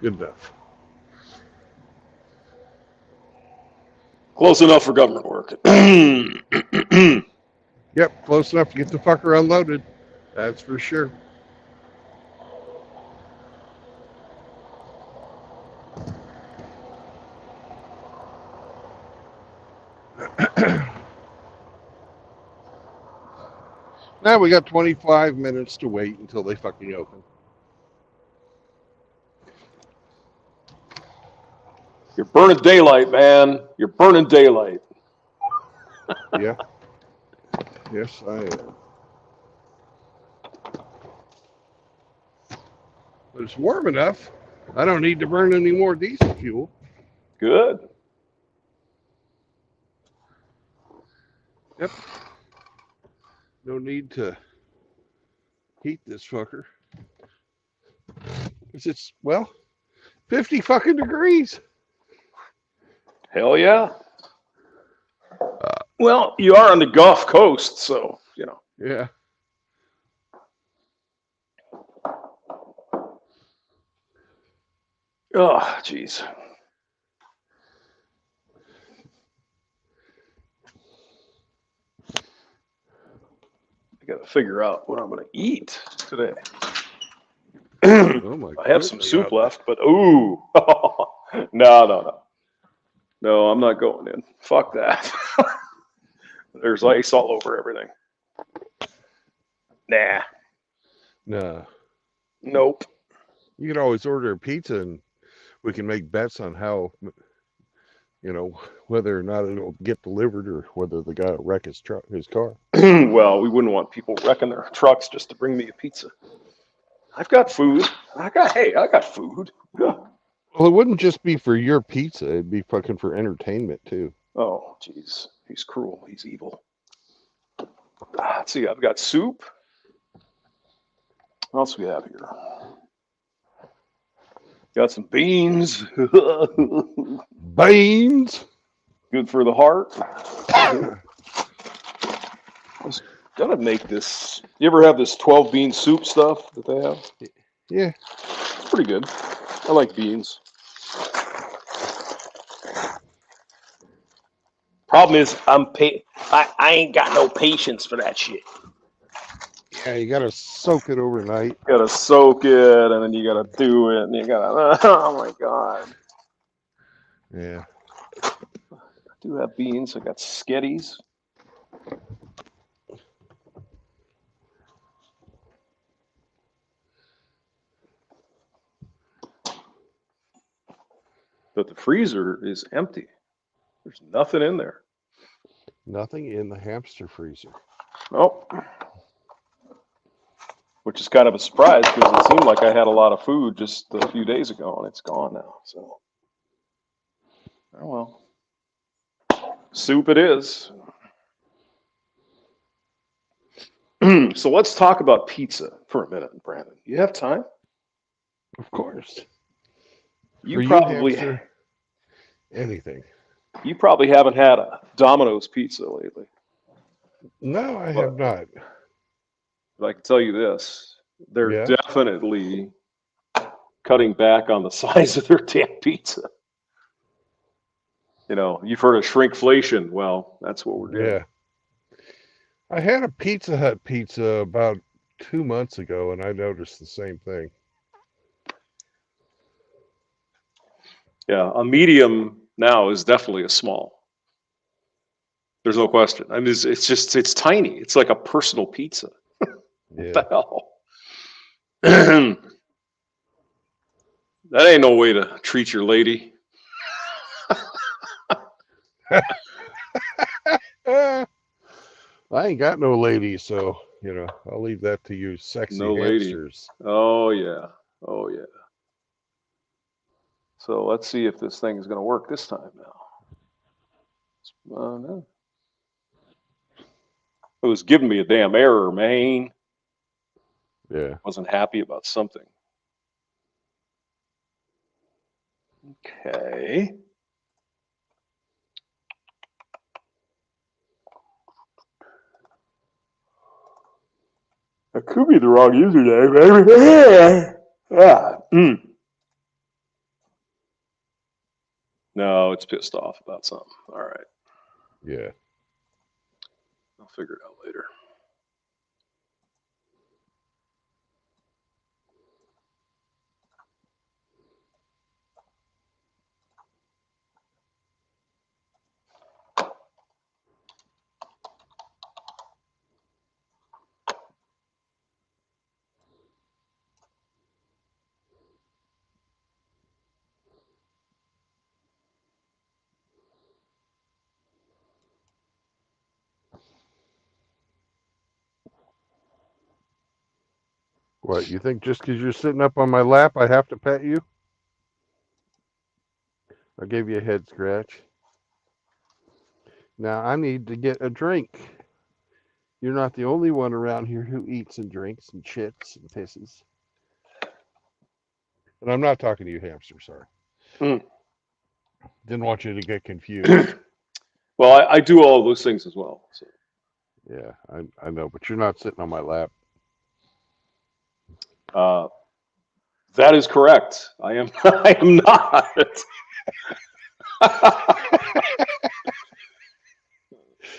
Good enough. Close enough for government work. Yep, close enough to get the fucker unloaded. That's for sure. Now we got 25 minutes to wait until they fucking open. You're burning daylight, man. You're burning daylight. Yeah. Yes, I am. But it's warm enough. I don't need to burn any more diesel fuel. Good. Yep. No need to heat this fucker. It's, well, 50 fucking degrees. Hell yeah. Well, you are on the Gulf Coast, so, you know. Yeah. Oh, jeez. I got to figure out what I'm going to eat today. Oh my I have some goodness. soup left, but ooh. No. No, I'm not going in. Fuck that. There's ice all over everything. Nah. No. Nope. You can always order a pizza and we can make bets on how, whether or not it'll get delivered or whether the guy will wreck his car. Well, we wouldn't want people wrecking their trucks just to bring me a pizza. I've got food. I got food. Well, it wouldn't just be for your pizza. It'd be fucking for entertainment, too. Oh, jeez. He's cruel. He's evil. Let's see. I've got soup. What else we have here? Got some beans. Beans! Good for the heart. I was gonna make this. You ever have this 12 bean soup stuff that they have? Yeah. It's pretty good. I like beans. Problem is, I ain't got no patience for that shit. Yeah, you gotta soak it overnight. You gotta soak it, and then you gotta do it, and you gotta. Oh my god. Yeah. I do have beans. I got sketties. But the freezer is empty. There's nothing in there. Nothing in the hamster freezer. Nope. Which is kind of a surprise because it seemed like I had a lot of food just a few days ago and it's gone now. So, oh well. Soup it is. So let's talk about pizza for a minute, Brandon. You have time? Of course. You For probably hamster, anything. You probably haven't had a Domino's pizza lately. No, I have not. But I can tell you this, they're definitely cutting back on the size of their damn pizza. You know, you've heard of shrinkflation. Well, that's what we're doing. Yeah. I had a Pizza Hut pizza about 2 months ago, and I noticed the same thing. Yeah, a medium now is definitely a small. There's no question. I mean, it's tiny. It's like a personal pizza. Yeah. What the hell? That ain't no way to treat your lady. I ain't got no lady, so, I'll leave that to you sexy hamsters. Oh, yeah. Oh, yeah. So let's see if this thing is going to work this time now. No. It was giving me a damn error, man. Yeah. Wasn't happy about something. Okay. That could be the wrong username, maybe. Yeah. No, it's pissed off about something. All right. Yeah. I'll figure it out later. What, you think just because you're sitting up on my lap, I have to pet you? I gave you a head scratch. Now I need to get a drink. You're not the only one around here who eats and drinks and shits and pisses. And I'm not talking to you, hamster, sorry. Didn't want you to get confused. Well, I do all those things as well. So. Yeah, I know, but you're not sitting on my lap. That is correct. I am. I am not.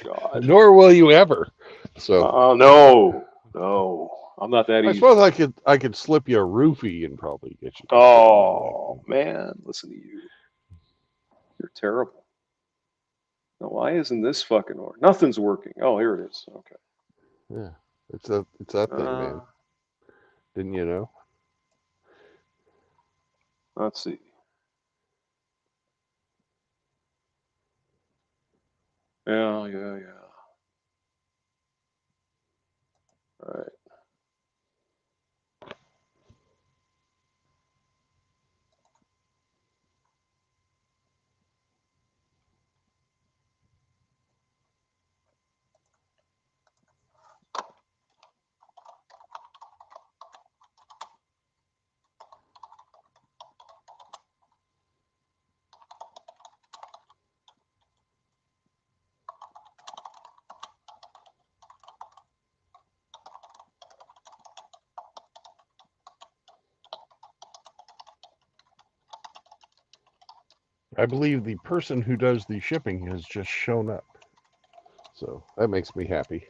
God. Nor will you ever. So. No. I'm not that I easy. suppose I could slip you a roofie and probably get you. Oh man, listen to you. You're terrible. Now, why isn't this fucking working? Nothing's working. Oh, here it is. Okay. Yeah, it's that thing, man. Didn't you know? Let's see. Yeah. All right. I believe the person who does the shipping has just shown up. So that makes me happy.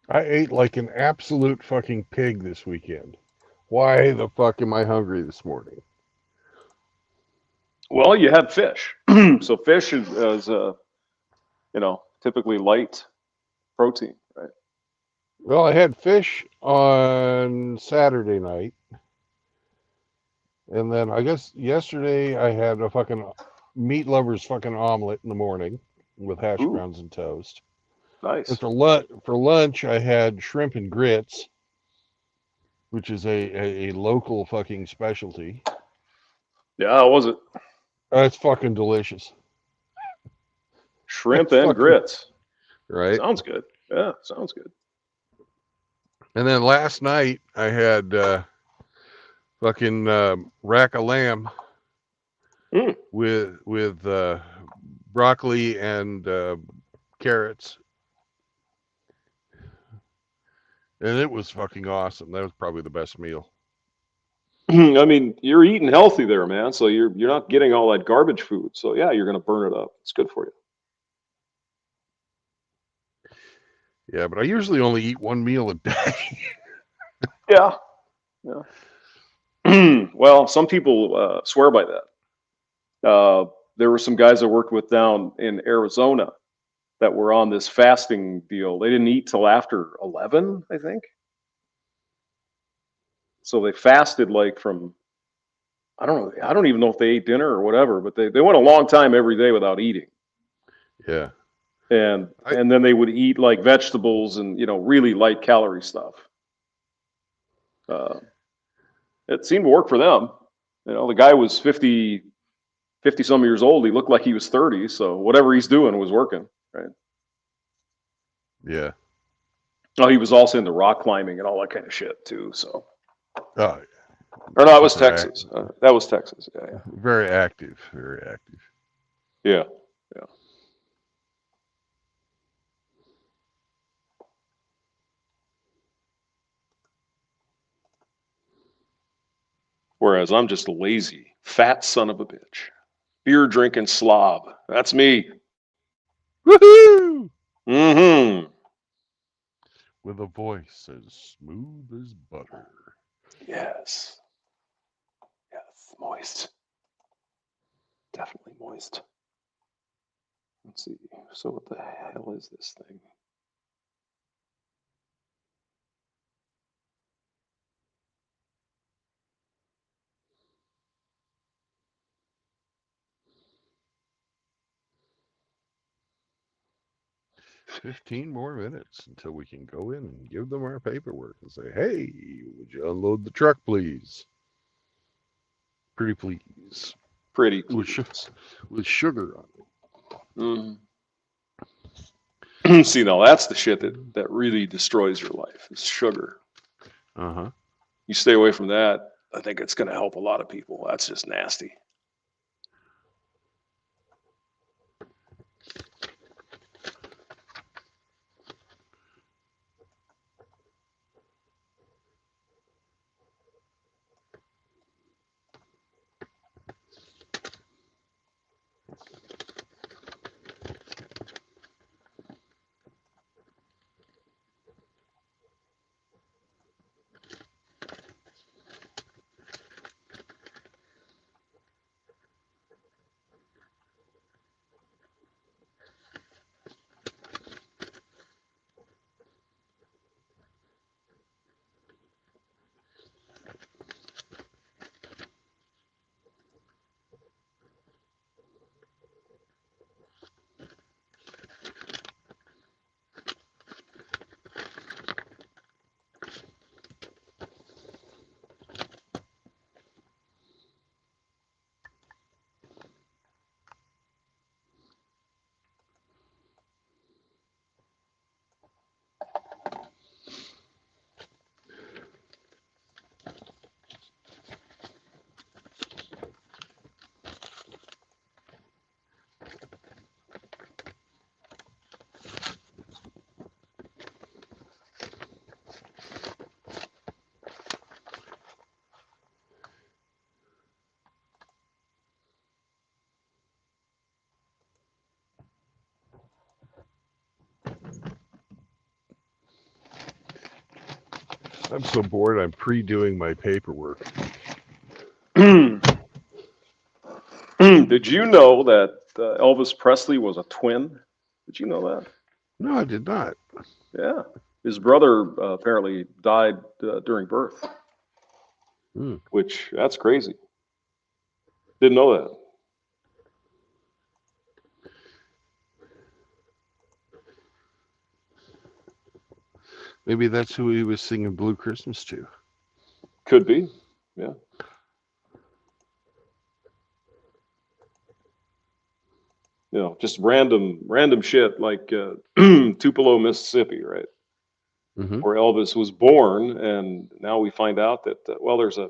I ate like an absolute fucking pig this weekend. Why the fuck am I hungry this morning? Well, you had fish. So fish is typically light protein, right? Well, I had fish on Saturday night. And then I guess yesterday I had a fucking meat lover's fucking omelet in the morning with hash browns and toast. Nice. And for lunch I had shrimp and grits, which is a local fucking specialty. Yeah, how was it? It's fucking delicious. Shrimp and grits. Right. Sounds good. Yeah, sounds good. And then last night I had fucking rack of lamb with broccoli and carrots. And it was fucking awesome. That was probably the best meal. I mean, you're eating healthy there, man. So you're not getting all that garbage food. So yeah, you're gonna burn it up. It's good for you. Yeah, but I usually only eat one meal a day. Yeah. Well, some people swear by that. There were some guys I worked with down in Arizona that were on this fasting deal. They didn't eat till after 11, I think. So they fasted like from, I don't know, I don't even know if they ate dinner or whatever, but they went a long time every day without eating. Yeah. And then they would eat like vegetables and, really light calorie stuff. It seemed to work for them. The guy was 50 some years old. He looked like he was 30. So whatever he's doing was working, right? Yeah. Oh, he was also into rock climbing and all that kind of shit too. So, Oh, or no, it was super Texas. That was Texas. Yeah. very active. Very active. Yeah. Whereas I'm just a lazy, fat son of a bitch. Beer drinking slob. That's me. Woohoo! Mm-hmm. With a voice as smooth as butter. Yes. Yes. Moist. Definitely moist. Let's see. So what the hell is this thing? $15 more minutes until we can go in and give them our paperwork and say, hey, would you unload the truck, please? Pretty please. Pretty With, please. with sugar on it. Mm-hmm. See, now that's the shit that really destroys your life is sugar. Uh-huh. You stay away from that, I think it's going to help a lot of people. That's just nasty. I'm so bored, I'm pre-doing my paperwork. Did you know that Elvis Presley was a twin? Did you know that? No, I did not. Yeah. His brother apparently died during birth, which that's crazy. Didn't know that. Maybe that's who he was singing Blue Christmas to. Could be. Yeah. Just random shit like Tupelo, Mississippi, right? Mm-hmm. Where Elvis was born, and now we find out that there's a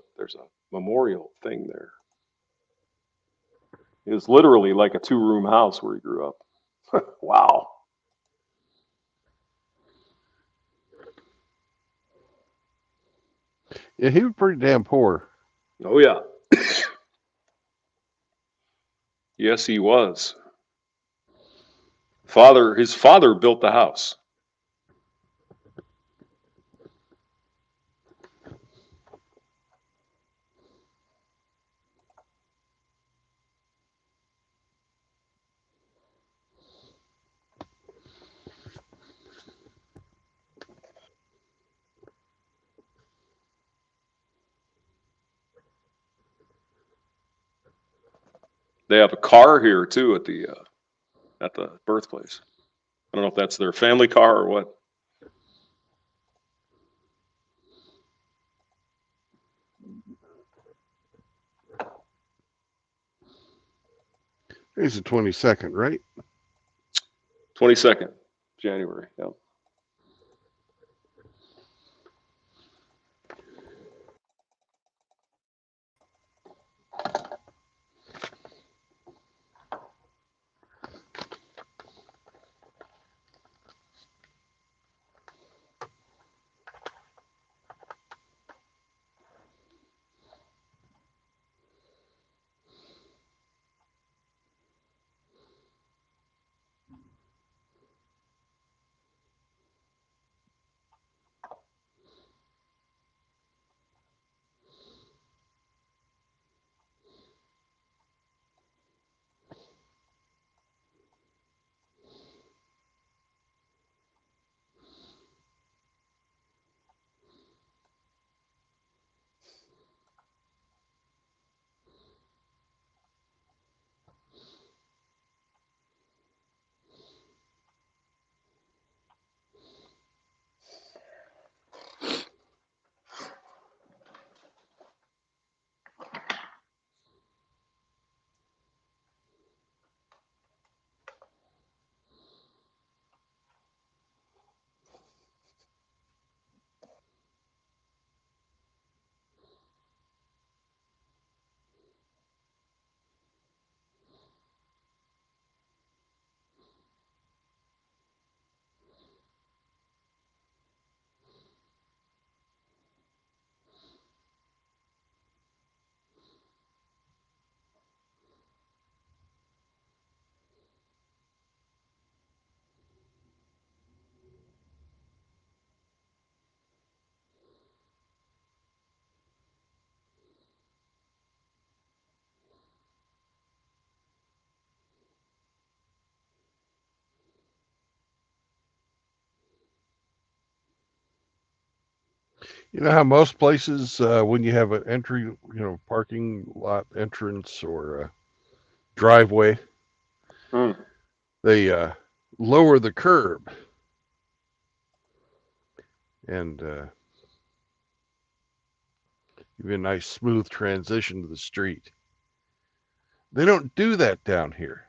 memorial thing there. It was literally like a 2-room house where he grew up. Wow. Yeah, he was pretty damn poor. Oh yeah. Yes, he was. His father built the house. They have a car here too at the birthplace. I don't know if that's their family car or what. It's the 22nd, right? 22nd January. Yeah. You know how most places, when you have an entry, parking lot entrance or a driveway, they lower the curb and give you a nice smooth transition to the street. They don't do that down here.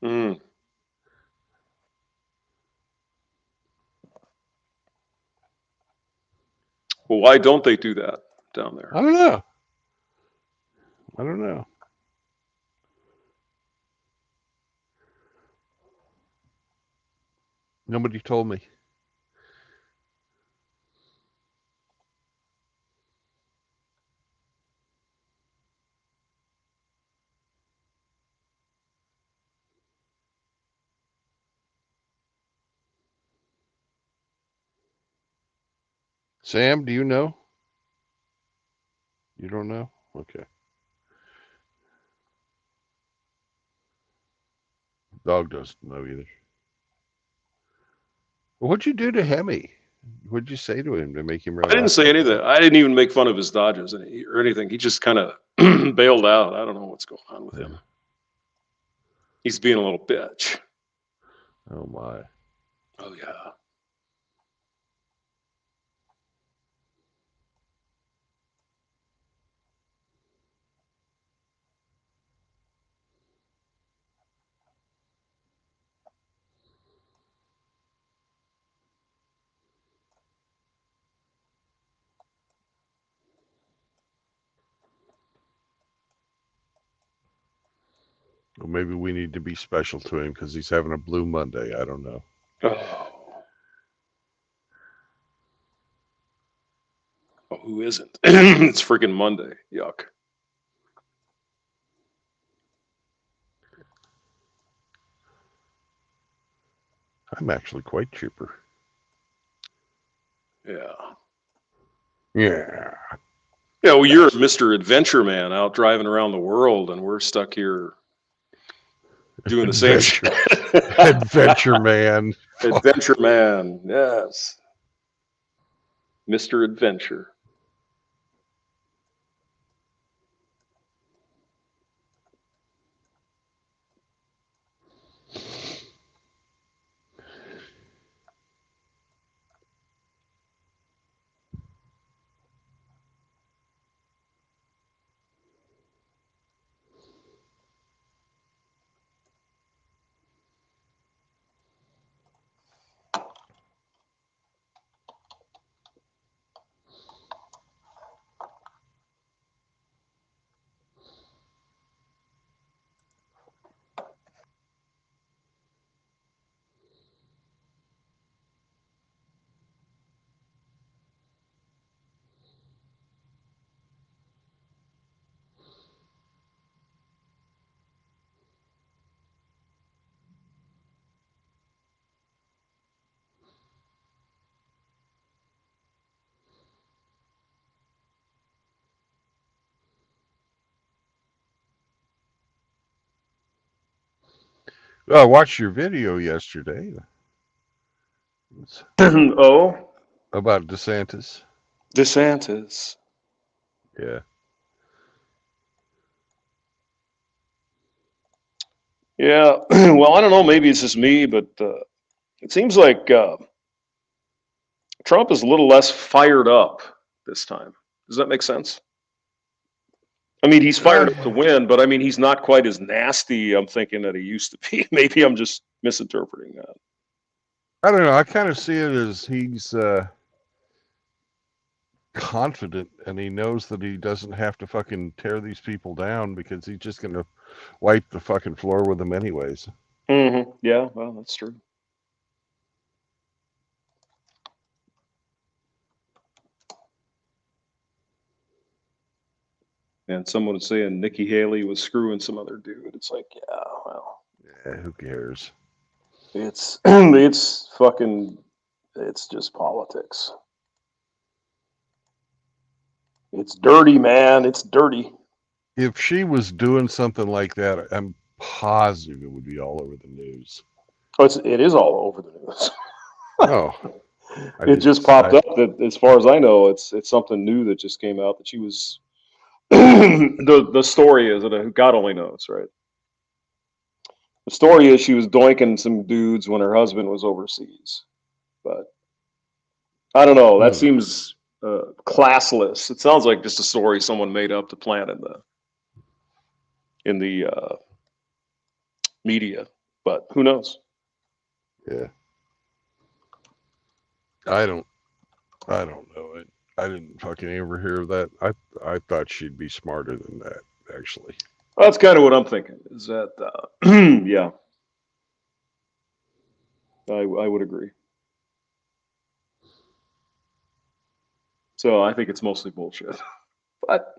Mm. Well, why don't they do that down there? I don't know. I don't know. Nobody told me. Sam, do you know? You don't know? Okay. Dog doesn't know either. Well, what'd you do to Hemi? What'd you say to him to make him run I didn't off say like anything. that? I didn't even make fun of his Dodgers or anything. He just kind of bailed out. I don't know what's going on with him. He's being a little bitch. Oh my. Oh yeah. Well, maybe we need to be special to him because he's having a blue Monday. I don't know. Oh, who isn't? It's freaking Monday. Yuck. I'm actually quite chipper. Yeah. Yeah. Yeah, well, you're Mr. Adventure Man out driving around the world, and we're stuck here doing the same shit. Adventure man. Adventure Man, yes. Mr. Adventure. Well, I watched your video yesterday. It's Oh, about DeSantis. DeSantis. Yeah. Yeah. Well, I don't know. Maybe it's just me, but it seems like Trump is a little less fired up this time. Does that make sense? I mean, he's fired up to win, but I mean, he's not quite as nasty, I'm thinking, that he used to be. Maybe I'm just misinterpreting that. I don't know. I kind of see it as he's confident and he knows that he doesn't have to fucking tear these people down because he's just going to wipe the fucking floor with them anyways. Mm-hmm. Yeah, well, that's true. And someone was saying Nikki Haley was screwing some other dude. It's like, yeah, well, Yeah, who cares? it's it's fucking, it's just politics. It's dirty, man. It's dirty. If she was doing something like that, I'm positive it would be all over the news. Oh, it is all over the news. Oh, It just popped up that, as far as I know, it's something new that just came out that she was. The story is that God only knows, right? The story is she was doinking some dudes when her husband was overseas, but I don't know. That seems classless. It sounds like just a story someone made up to plant in the media, but who knows? Yeah. I don't know it. I didn't fucking ever hear of that. I thought she'd be smarter than that, actually. Well, that's kind of what I'm thinking. Is that yeah? I would agree. So I think it's mostly bullshit, but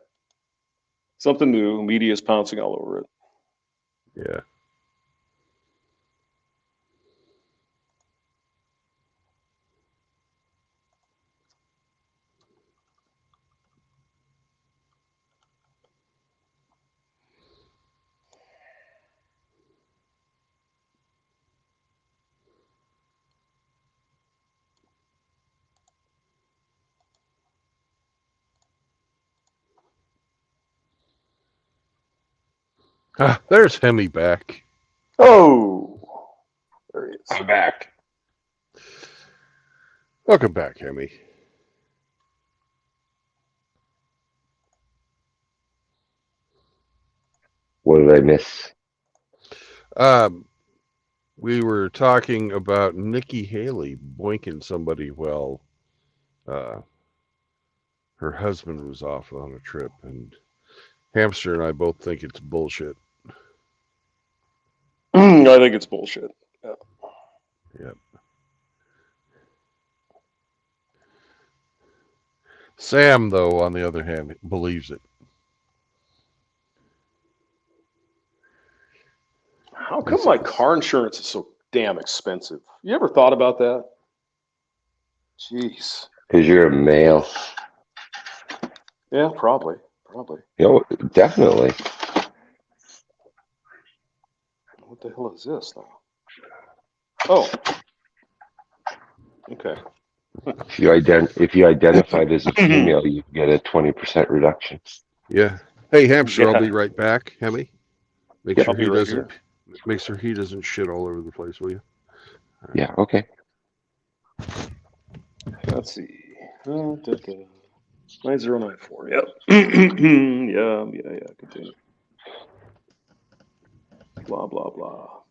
something new. Media's pouncing all over it. Yeah. Ah, there's Hemi back. Oh, there he is. I'm back. Welcome back, Hemi. What did I miss? We were talking about Nikki Haley boinking somebody while her husband was off on a trip, and Hamster and I both think it's bullshit. I think it's bullshit. Yeah. Yep. Sam, though, on the other hand, believes it. How come my car insurance is so damn expensive? You ever thought about that? Jeez. Because you're a male. Yeah, probably. You know, definitely. What the hell is this now? Oh. Okay. If you identified as a female, you get a 20% reduction. Yeah. Hey, Hamster, Yeah. I'll be right back. Hemi, make Yep. sure I'll be he right doesn't. here. Make sure he doesn't shit all over the place, will you? Yeah, okay. Let's see. 9094. Yep. Yeah. Continue. Blah, blah, blah.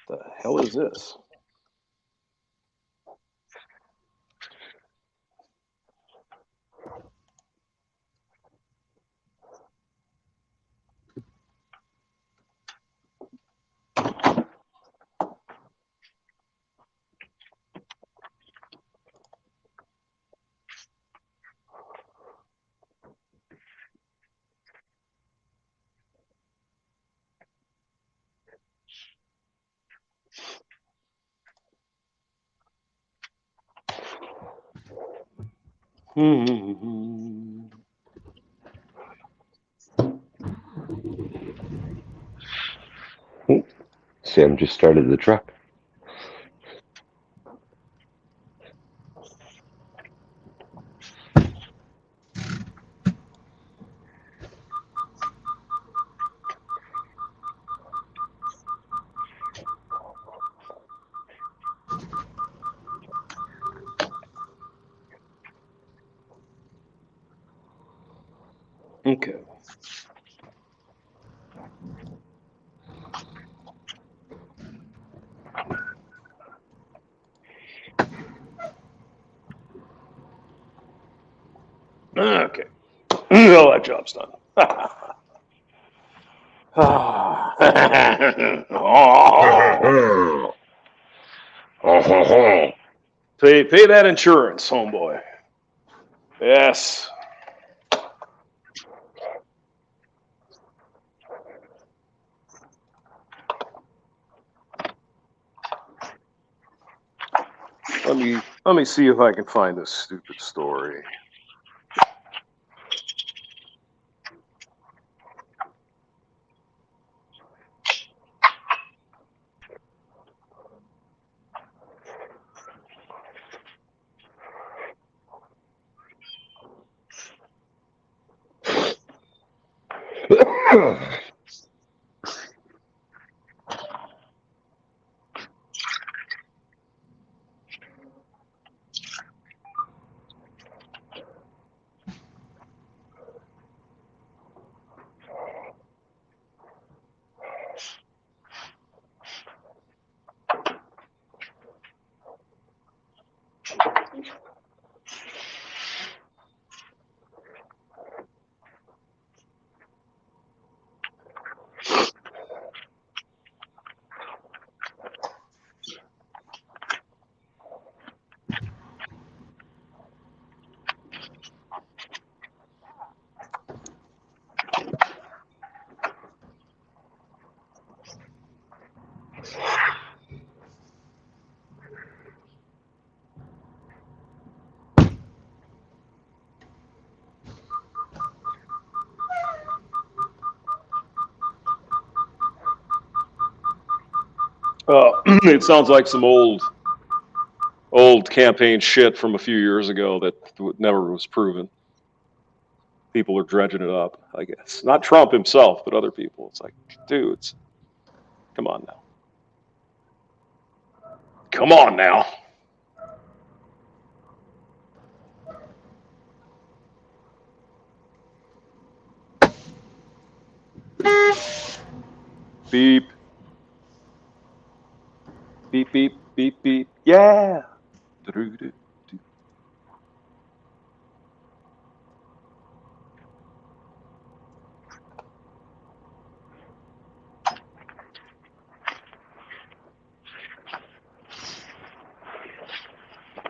What the hell is this? Sam just started the truck. Okay. Okay. Well, that job's done. Oh. Pay that insurance, homeboy. Yes. Let me see if I can find this stupid story. It sounds like some old campaign shit from a few years ago that never was proven. People are dredging it up, I guess. Not Trump himself, but other people. It's like, dudes, come on now. Come on now. Beep. Beep, beep, beep, beep. Yeah.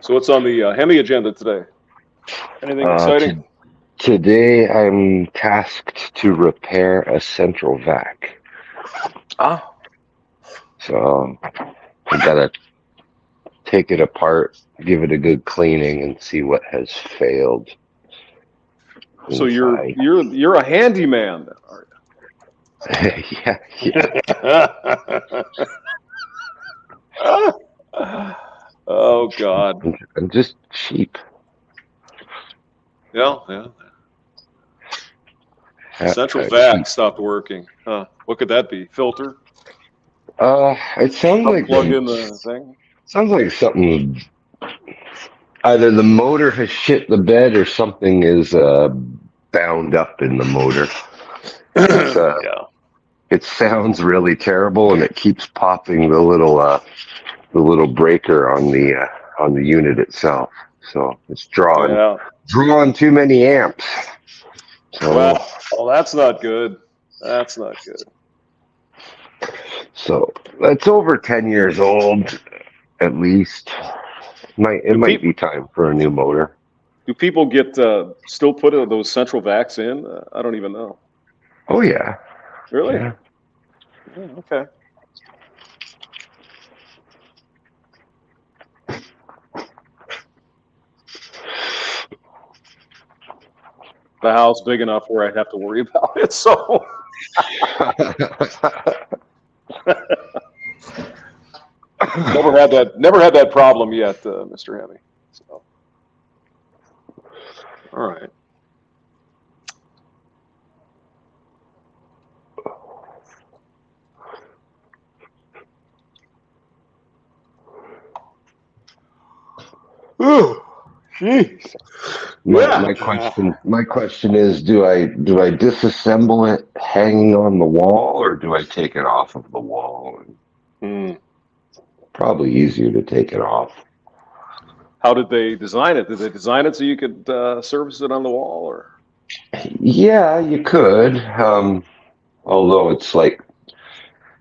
So what's on the Hemi agenda today? Anything exciting? Today, I'm tasked to repair a central vac. Ah. So I gotta take it apart, give it a good cleaning, and see what has failed. So inside. you're a handyman, then, are yeah. you? Oh God. I'm just cheap. Yeah. Central vac stopped working. Huh. What could that be? Filter? It sounds like Plug in the thing. Sounds like something. Either the motor has shit the bed or something is bound up in the motor. Yeah. It sounds really terrible, and it keeps popping the little breaker on the unit itself. So it's drawing too many amps. So, well, that's not good. That's not good. So that's over 10 years old, at least. It might be time for a new motor. Do people get still put those central vacs in? I don't even know. Oh yeah. Really? Yeah. Okay. the house big enough where I'd have to worry about it. So never had that problem yet, Mr. Hemi. So, all right. Oh, jeez. My question is, do I disassemble it hanging on the wall, or do I take it off of the wall? Probably easier to take it off. How did they design it? Did they design it so you could service it on the wall, or? Yeah, you could. Although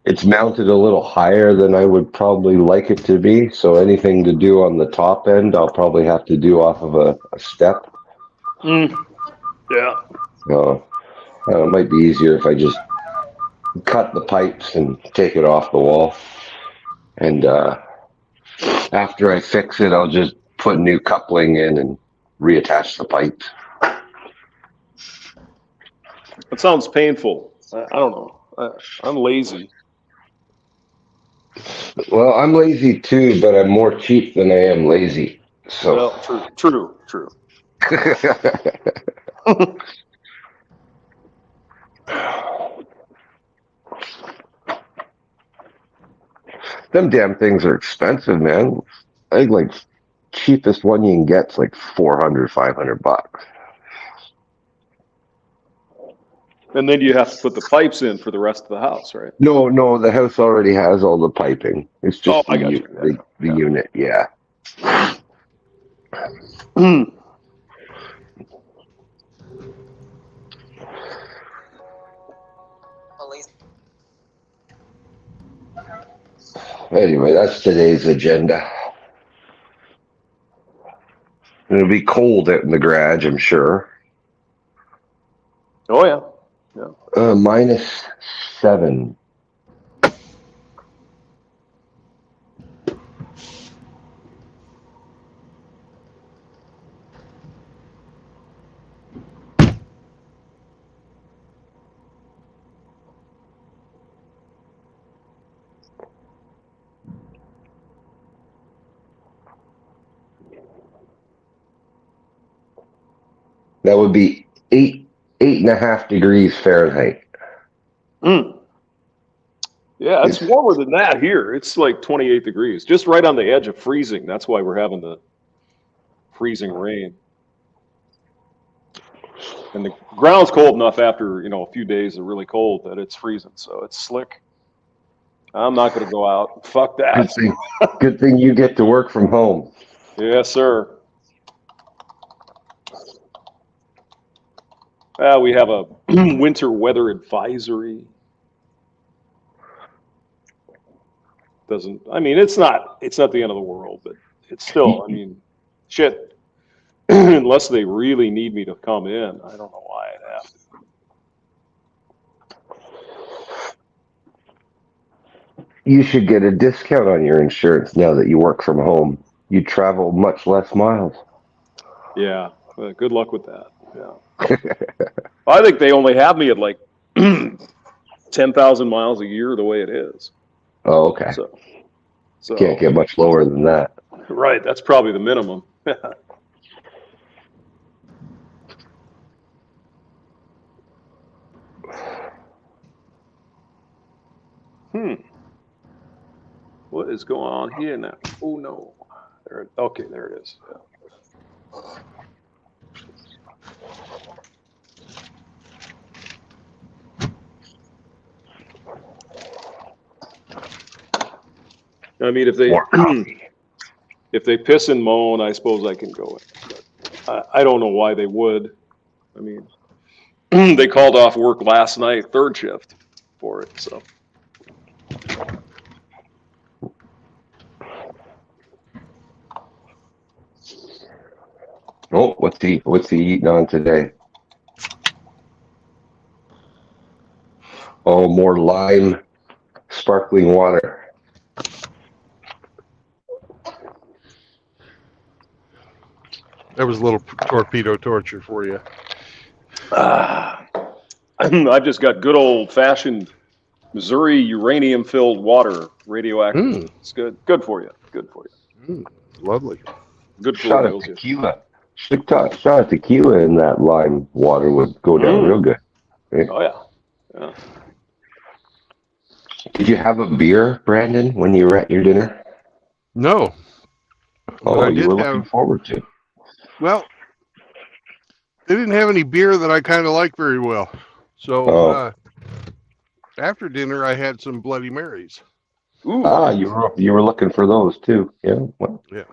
it's mounted a little higher than I would probably like it to be. So anything to do on the top end, I'll probably have to do off of a step. Yeah. So it might be easier if I just cut the pipes and take it off the wall. And after I fix it, I'll just put new coupling in and reattach the pipes. That sounds painful. I don't know. I'm lazy. Well, I'm lazy too, but I'm more cheap than I am lazy. So. Well, true. Them damn things are expensive, man. I think cheapest one you can get's like $400, $500. And then you have to put the pipes in for the rest of the house, right? No, the house already has all the piping. It's just the unit, yeah. Anyway, that's today's agenda. It'll be cold out in the garage, I'm sure. Oh, yeah. -7. That would be 8.5 degrees Fahrenheit. Yeah, it's warmer than that here. It's like 28 degrees, just right on the edge of freezing. That's why we're having the freezing rain. And the ground's cold enough after, a few days of really cold that it's freezing. So it's slick. I'm not going to go out. Fuck that. Good thing you get to work from home. Yes, sir. We have a winter weather advisory. It's not the end of the world, but it's still, shit. Unless they really need me to come in, I don't know why I'd have to. You should get a discount on your insurance now that you work from home. You travel much less miles. Yeah, good luck with that. Yeah. I think they only have me at like 10,000 miles a year the way it is. Oh, okay. So can't get much lower than that. Right, that's probably the minimum. What is going on here now? Oh no. There it is. Yeah. If they piss and moan, I suppose I can go in. But I don't know why they would. They called off work last night, third shift for it. So. Oh, what's he eating on today? Oh, more lime sparkling water. That was a little torpedo torture for you. I've just got good old-fashioned Missouri uranium-filled water, radioactive. It's good. Good for you. Good for you. Lovely. Good for Shot what of ails you. tequila. Shot of tequila in that lime water would go down real good. Right? Oh, yeah. Did you have a beer, Brandon, when you were at your dinner? No. Oh, I you did were have, looking forward to. well, they didn't have any beer that I kind of like very well. So after dinner, I had some Bloody Marys. Ooh. You were looking for those too. Yeah. Well, Yeah.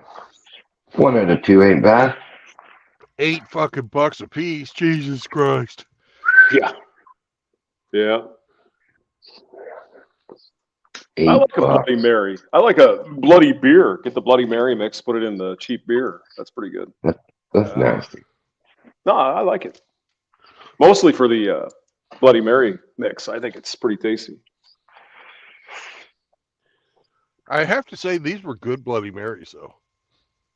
1 out of 2 ain't bad. $8 a piece. Jesus Christ. Yeah. Yeah. $8. I like a Bloody Mary. I like a Bloody beer. Get the Bloody Mary mix, put it in the cheap beer. That's pretty good. That's nasty. No, I like it. Mostly for the Bloody Mary mix. I think it's pretty tasty. I have to say, these were good Bloody Marys, though.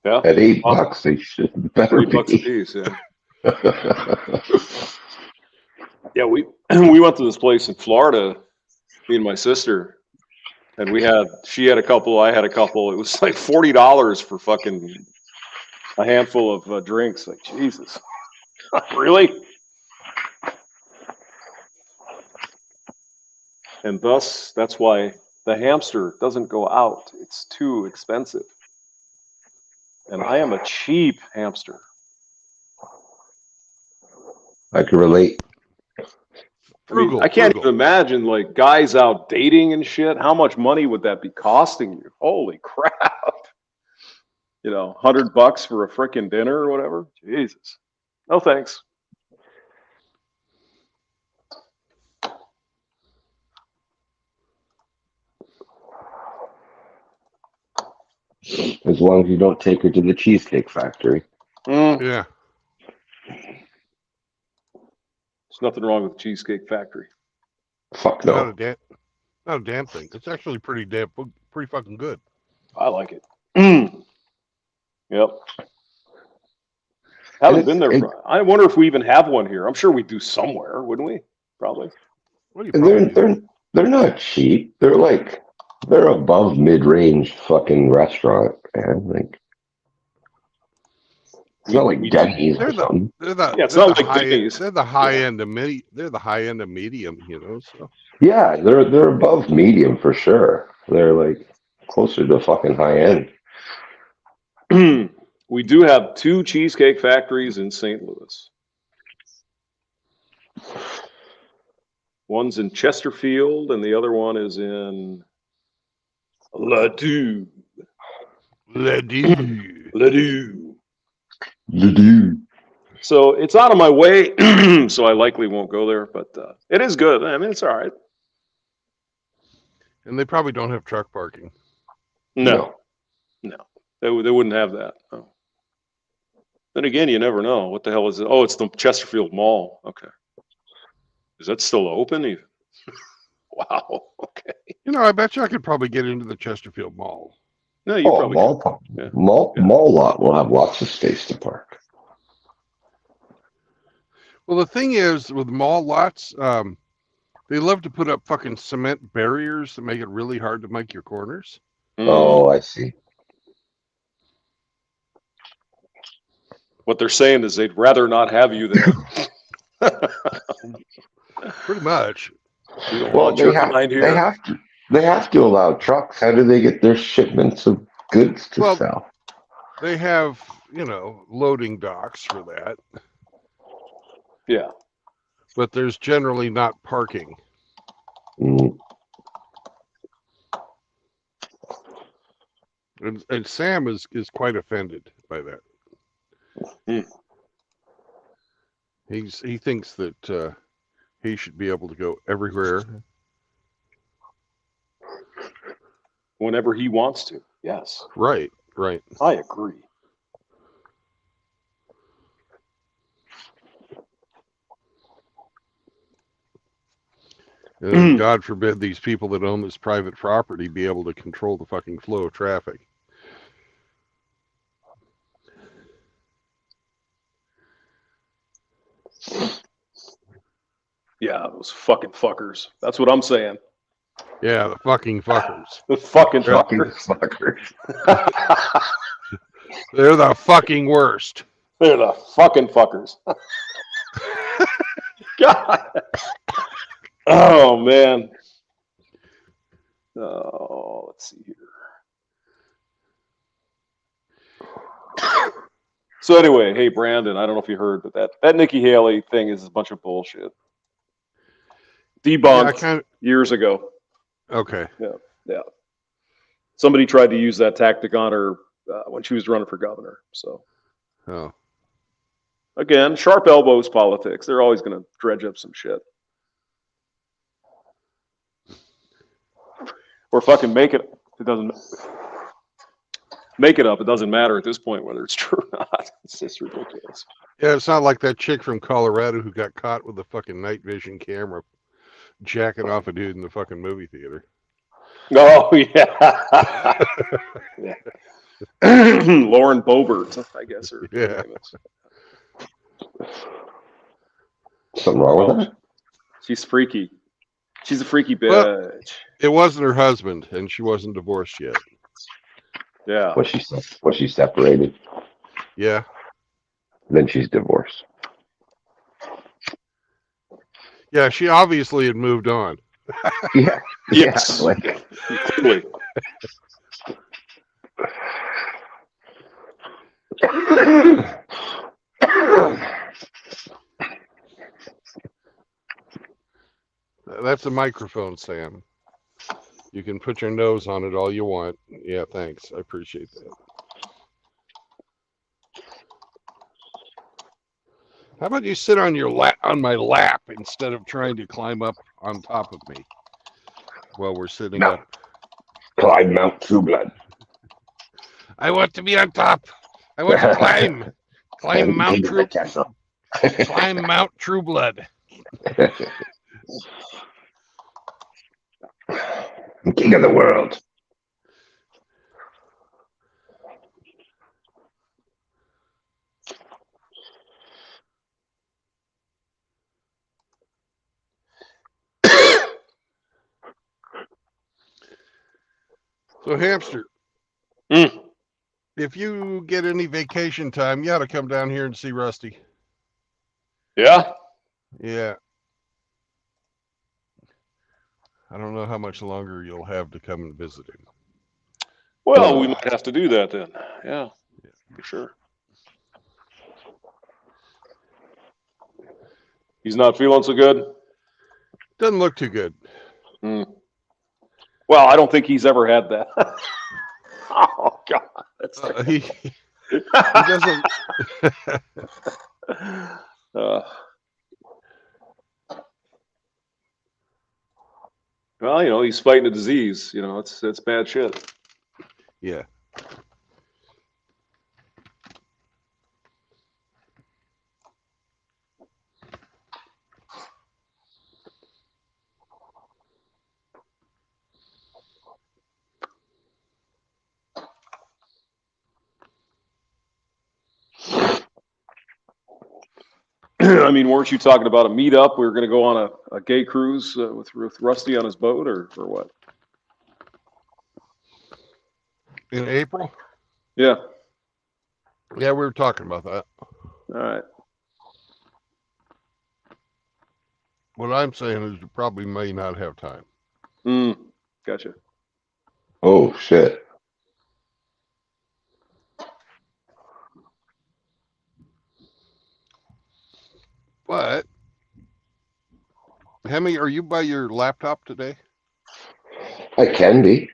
Yeah. At $8, they should better $3 be. a piece, yeah. Yeah, we went to this place in Florida, me and my sister, and she had a couple, I had a couple. It was like $40 for fucking a handful of drinks. Like, Jesus. Really? And thus, that's why the hamster doesn't go out. It's too expensive. And I am a cheap hamster. I can relate. Frugal. I can't even imagine, like, guys out dating and shit. How much money would that be costing you? Holy crap. You know, $100 for a frickin' dinner or whatever? Jesus. No thanks. As long as you don't take her to the Cheesecake Factory. Yeah. There's nothing wrong with the Cheesecake Factory. Fuck no. Not a damn thing. It's actually pretty fucking good. I like it. Yep. Haven't been there. I wonder if we even have one here. I'm sure we do somewhere, wouldn't we? Probably. They're not cheap. They're above mid-range fucking restaurant, man. Like, it's not like Denny's or something. It's not like Denny's. They're the high end of medium, you know. So yeah, they're above medium for sure. They're like closer to fucking high end. We do have 2 Cheesecake Factories in St. Louis. One's in Chesterfield, and the other one is in Ladue. So it's out of my way, so I likely won't go there, but it is good. I mean, it's all right. And they probably don't have truck parking. No. They wouldn't have that. No. Then again, you never know. What the hell is it? Oh, it's the Chesterfield Mall. Okay. Is that still open even? Wow. Okay. You know, I bet you I could probably get into the Chesterfield Mall. No, you probably mall lot will have lots of space to park. Well, the thing is, with mall lots, they love to put up fucking cement barriers to make it really hard to make your corners. Oh, I see. What they're saying is they'd rather not have you there. Pretty much. Well, they have to allow trucks. How do they get their shipments of goods to sell? They have, loading docks for that. Yeah. But there's generally not parking. And Sam is quite offended by that. He thinks that he should be able to go everywhere. Whenever he wants to. Yes. Right. I agree. And God forbid these people that own this private property be able to control the fucking flow of traffic. Yeah, those fucking fuckers. That's what I'm saying. Yeah, the fucking fuckers. The fucking Fucking fuckers. fuckers. They're the fucking worst. They're the fucking fuckers. God. Oh, man. Oh, let's see here. So anyway, hey, Brandon, I don't know if you heard, but that Nikki Haley thing is a bunch of bullshit. Debunked years ago. Okay. Yeah. Somebody tried to use that tactic on her when she was running for governor. So, again, sharp elbows politics. They're always going to dredge up some shit. Or fucking make it. It doesn't make it up. It doesn't matter at this point whether it's true or not. It's just ridiculous. Yeah, it's not like that chick from Colorado who got caught with a fucking night vision camera jacking off a dude in the fucking movie theater. Oh, yeah. Yeah. Lauren Boebert, I guess. Her Yeah. name is. Something wrong with that? She's freaky. She's a freaky bitch. Well, it wasn't her husband, and she wasn't divorced yet. Yeah. Was she separated? Yeah. Then she's divorced. Yeah, she obviously had moved on. Yeah. Yes. Yeah, Clearly. That's a microphone, Sam. You can put your nose on it all you want. Yeah, thanks. I appreciate that. How about you sit on your on my lap instead of trying to climb up on top of me while we're sitting up? Climb Mount True Blood. I want to be on top. I want to climb. Climb Mount True. Climb Mount True Blood. I'm king of the world. So, Hamster, Mm. if you get any vacation time, you ought to come down here and see Rusty. Yeah? Yeah. I don't know how much longer you'll have to come and visit him. Well, we might have to do that then. Yeah, for sure. He's not feeling so good? Doesn't look too good. Mm. Well, I don't think he's ever had that. Oh, God. That's He doesn't. Well, you know, he's fighting a disease. You know, it's bad shit. Yeah. I mean, weren't you talking about a meetup? We were going to go on a gay cruise with Rusty on his boat, or what? In April? Yeah. Yeah, we were talking about that. All right. What I'm saying is you probably may not have time. Gotcha. Oh, shit. But, Hemi, are you by your laptop today? I can be.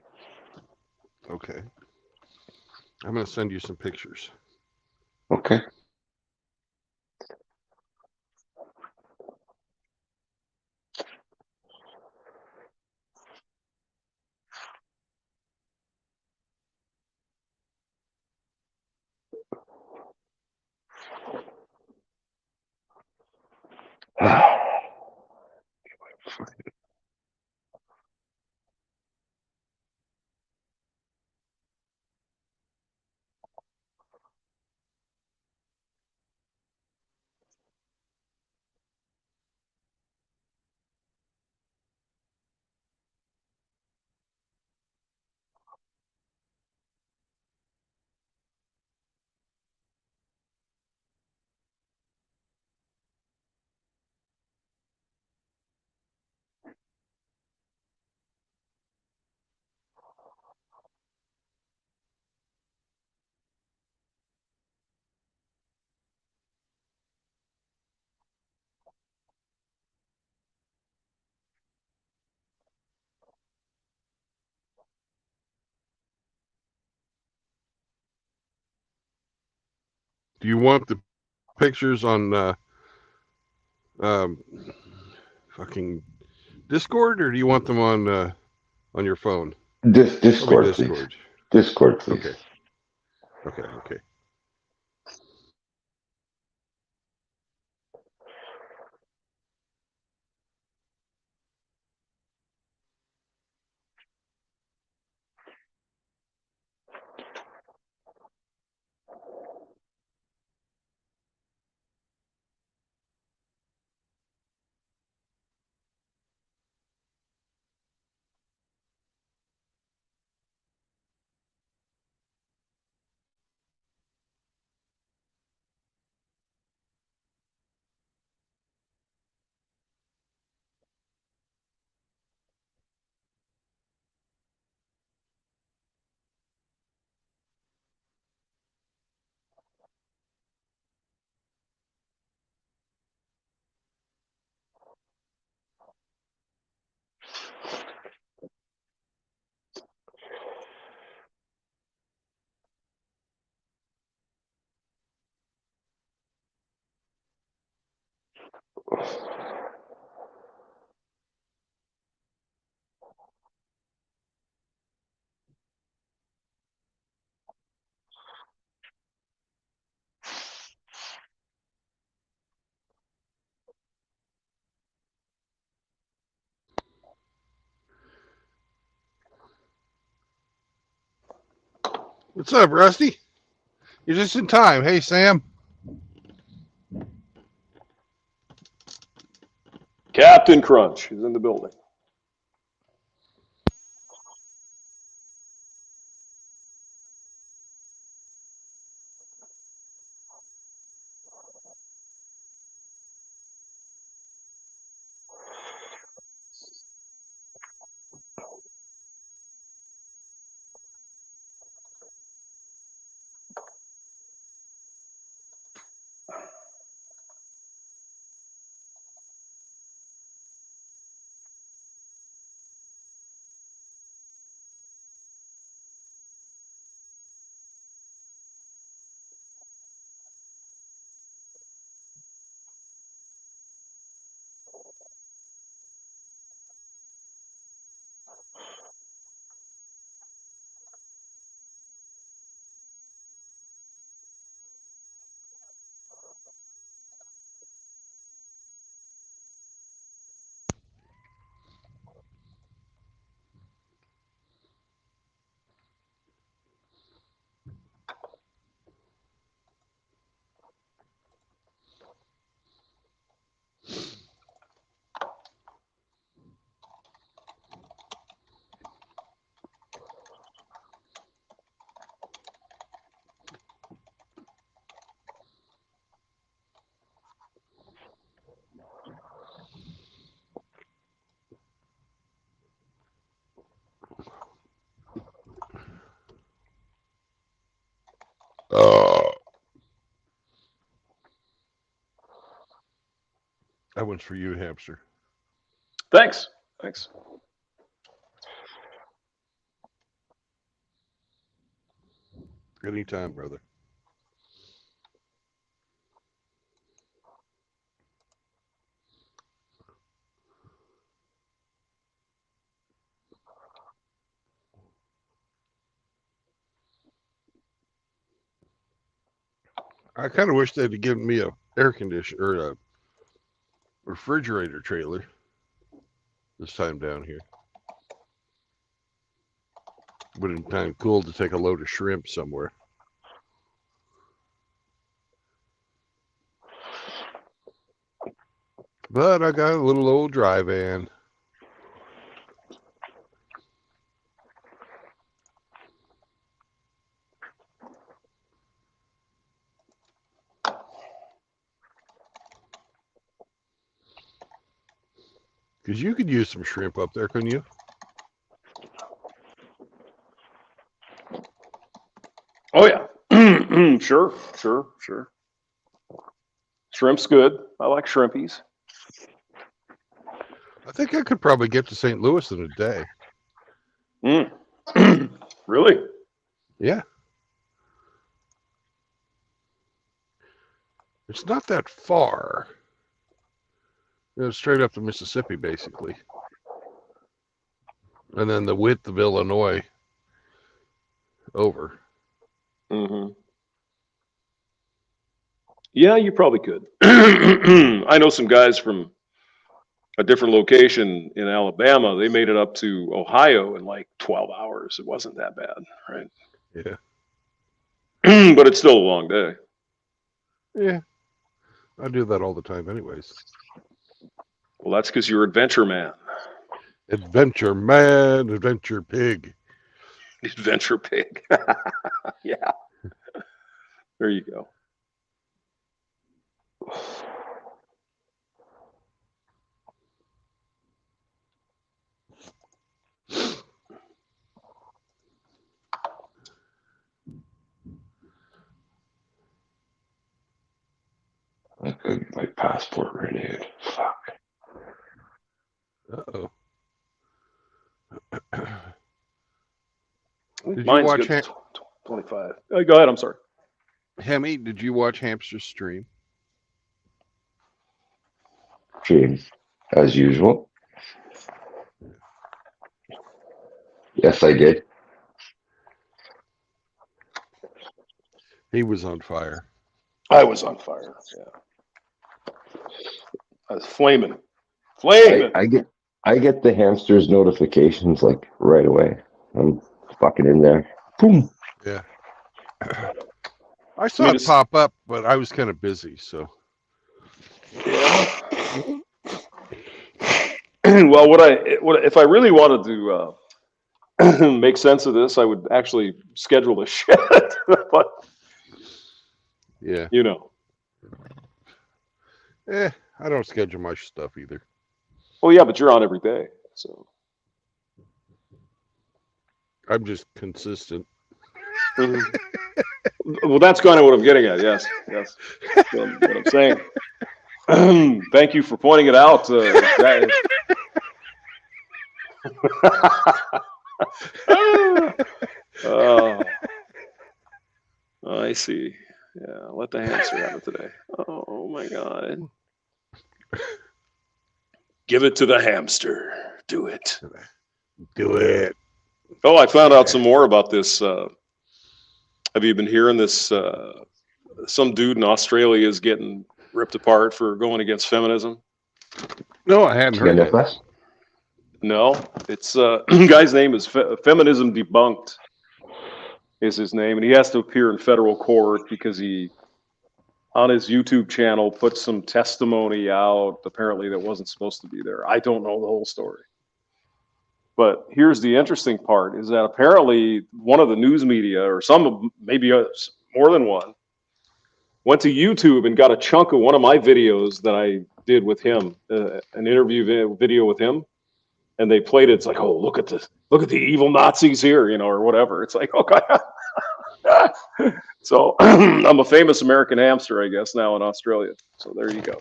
Okay. I'm going to send you some pictures. Okay. Do you want the pictures on fucking Discord, or do you want them on your phone? Discord, Discord. please. Discord, please. Okay. What's up, Rusty? You're just in time. Hey, Sam. Captain Crunch is in the building. That one's for you, hamster. Thanks. Anytime, brother. I kind of wish they'd given me a air conditioner or a refrigerator trailer this time down here. Would have been kind of cool to take a load of shrimp somewhere. But I got a little old dry van. Because you could use some shrimp up there, couldn't you? Oh yeah. Sure. Shrimp's good. I like shrimpies. I think I could probably get to St. Louis in a day. Really? Yeah. It's not that far. Straight up to Mississippi, basically. And then the width of Illinois over. Mm-hmm. Yeah, you probably could. I know some guys from a different location in Alabama. They made it up to Ohio in like 12 hours. It wasn't that bad, right? Yeah. But it's still a long day. Yeah. I do that all the time anyways. Well, that's because you're adventure man. Adventure man, adventure pig. Adventure pig. Yeah. There you go. I couldn't get my passport renewed. Fuck. Uh-oh. Mine's good. 25. Oh, go ahead. I'm sorry. Hemi, did you watch Hamster Stream? Stream, as usual. Yes, I did. He was on fire. I was on fire. Yeah. I was flaming. Flaming. I get the hamsters notifications like right away. I'm fucking in there. Boom. Yeah. I saw it pop up, but I was kind of busy, so. Yeah. Well, if I really wanted to make sense of this, I would actually schedule the shit. But yeah, you know. I don't schedule my stuff either. Well, yeah, but you're on every day, so. I'm just consistent. Well, that's kind of what I'm getting at. Yes. That's what I'm saying. Thank you for pointing it out. Oh, I see. Yeah, let the hamster have it today. Oh my God. Give it to the hamster. Do it. Do it. Oh, I found out some more about this. Have you been hearing this? Some dude in Australia is getting ripped apart for going against feminism. No, I hadn't heard that. No, it's guy's name is Feminism Debunked is his name, and he has to appear in federal court because he, on his YouTube channel, put some testimony out apparently that wasn't supposed to be there. I don't know the whole story. But here's the interesting part is that apparently one of the news media, or some, maybe more than one, went to YouTube and got a chunk of one of my videos that I did with him, an interview video with him. And they played it. It's like, oh, look at this. Look at the evil Nazis here, or whatever. It's like, okay. So I'm a famous American hamster, I guess, now in Australia. So there you go.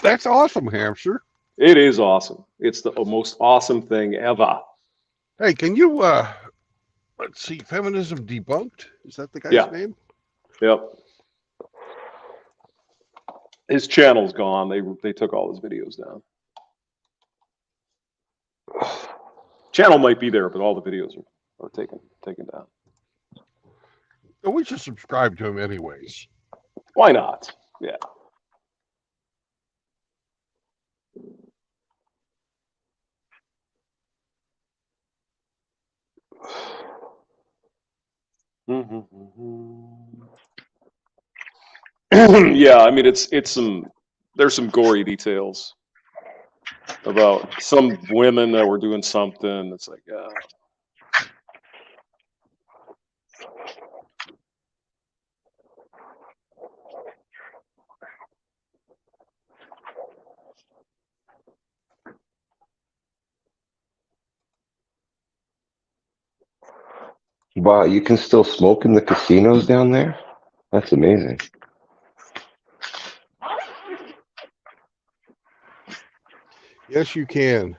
That's awesome, hamster. It is awesome. It's the most awesome thing ever. Hey, can you, let's see, Feminism Debunked? Is that the guy's name? Yep. His channel's gone. They took all his videos down. Channel might be there, but all the videos are taken down. Well, we should subscribe to him anyways. Why not? Yeah. Yeah, I mean there's some gory details about some women that were doing something. It's like, Wow, you can still smoke in the casinos down there? That's amazing. Yes, you can.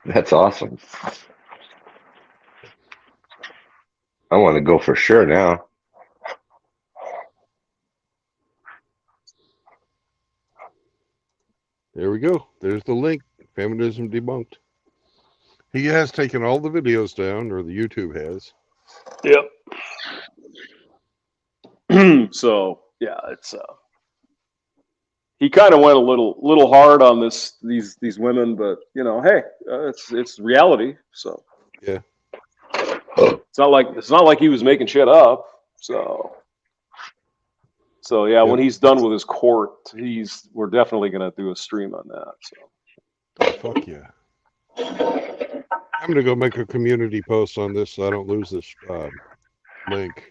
That's awesome. I want to go for sure now. There we go. There's the link. Feminism debunked. He has taken all the videos down, or the YouTube has. Yep. So yeah, it's he kind of went a little hard on these women, but you know, hey, it's reality. So Yeah. it's not like he was making shit up. So yeah, Yep. when he's done with his court, we're definitely gonna do a stream on that. So Oh, fuck yeah. I'm gonna go make a community post on this so I don't lose this link.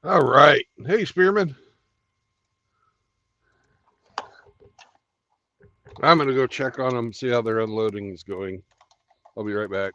All right. Hey, Spearman. I'm going to go check on them, see how their unloading is going. I'll be right back.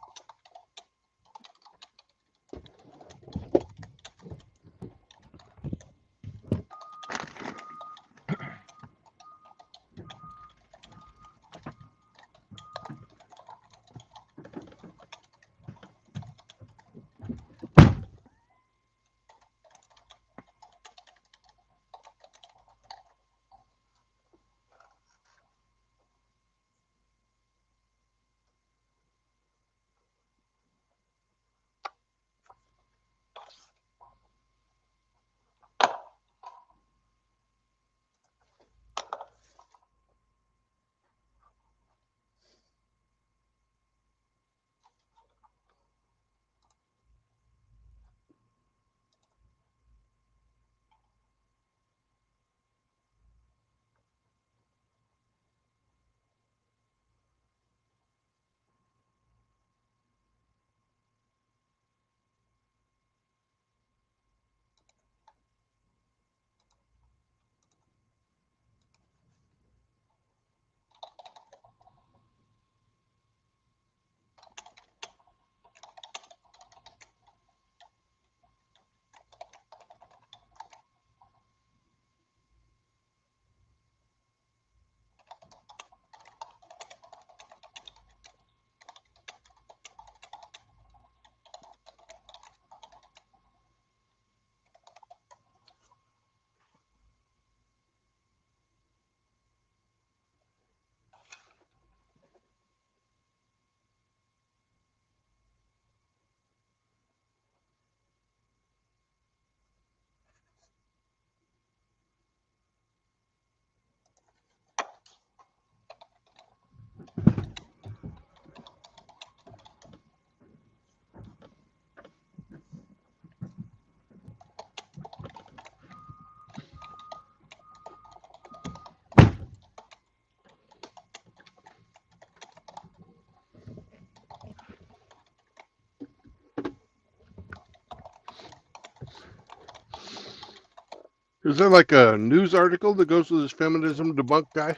Is there like a news article that goes with this feminism debunk guy?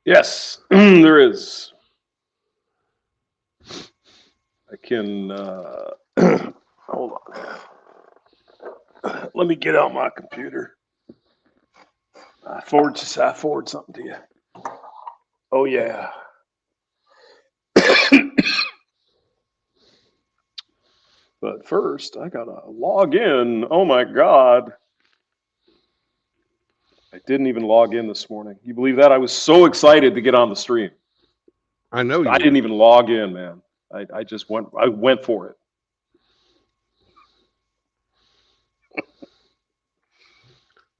Yes, there is. I can hold on. Let me get out my computer. I forward something to you. Oh yeah. But first, I gotta log in. Oh my God. I didn't even log in this morning. You believe that? I was so excited to get on the stream. I know you. I didn't even log in, man. I just went. I went for it.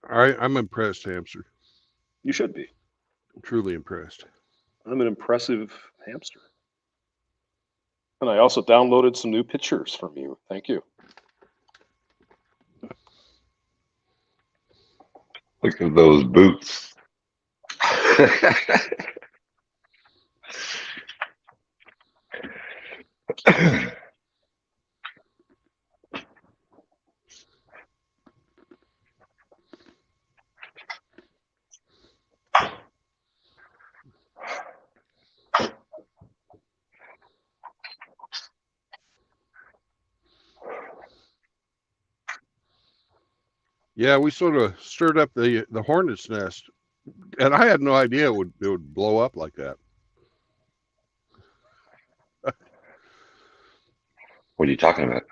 I'm impressed, Hamster. You should be. I'm truly impressed. I'm an impressive hamster. And I also downloaded some new pictures from you. Thank you. Look at those boots. Yeah, we sort of stirred up the hornet's nest, and I had no idea it would blow up like that. What are you talking about?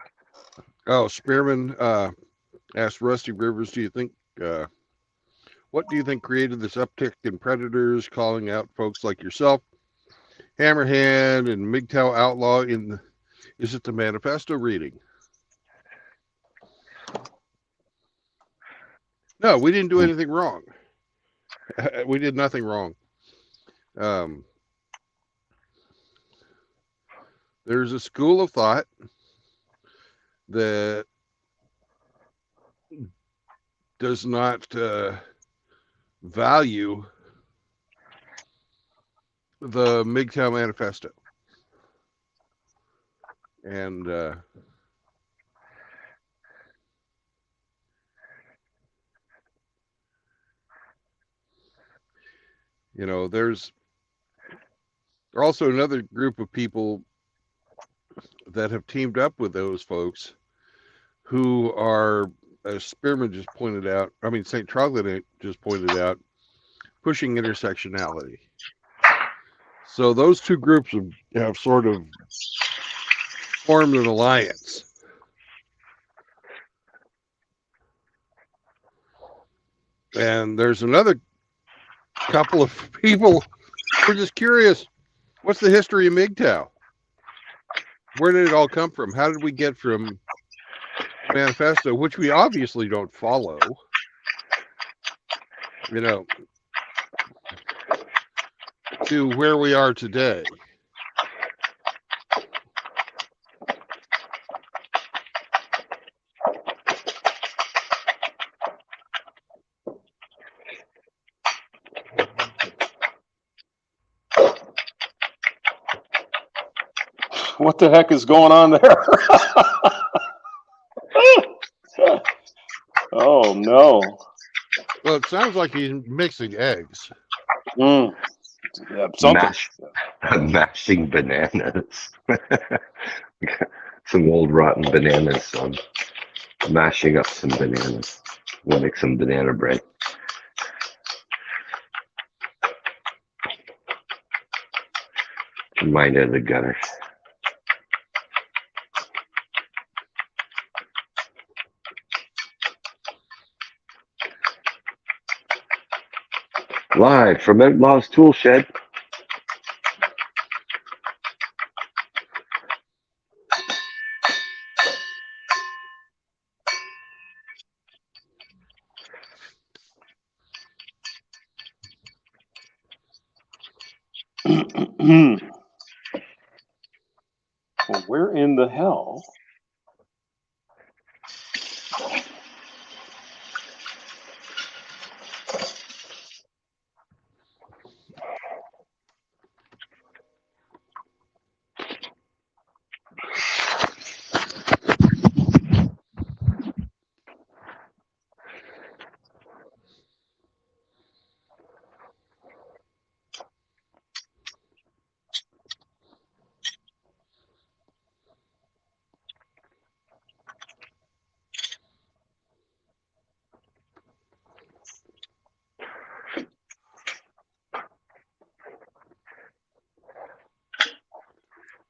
Oh, Spearman asked Rusty Rivers, what do you think created this uptick in predators calling out folks like yourself, Hammerhand and MGTOW Outlaw? Is it the manifesto reading? No, we didn't do anything wrong. We did nothing wrong. There's a school of thought that does not value the MGTOW manifesto. And there's also another group of people that have teamed up with those folks who are, as Spearman just pointed out, St. Troglodyte just pointed out, pushing intersectionality. So those two groups have sort of formed an alliance. And there's another couple of people who are just curious, what's the history of MGTOW? Where did it all come from? How did we get from manifesto, which we obviously don't follow, to where we are today? What the heck is going on there? Oh no. Well, it sounds like he's mixing eggs. Yeah, something. Mashing bananas. Some old rotten bananas. So I'm mashing up some bananas. We'll make some banana bread. Mine out of the gutter. Live from Outlaw's Tool Shed. Well, where in the hell?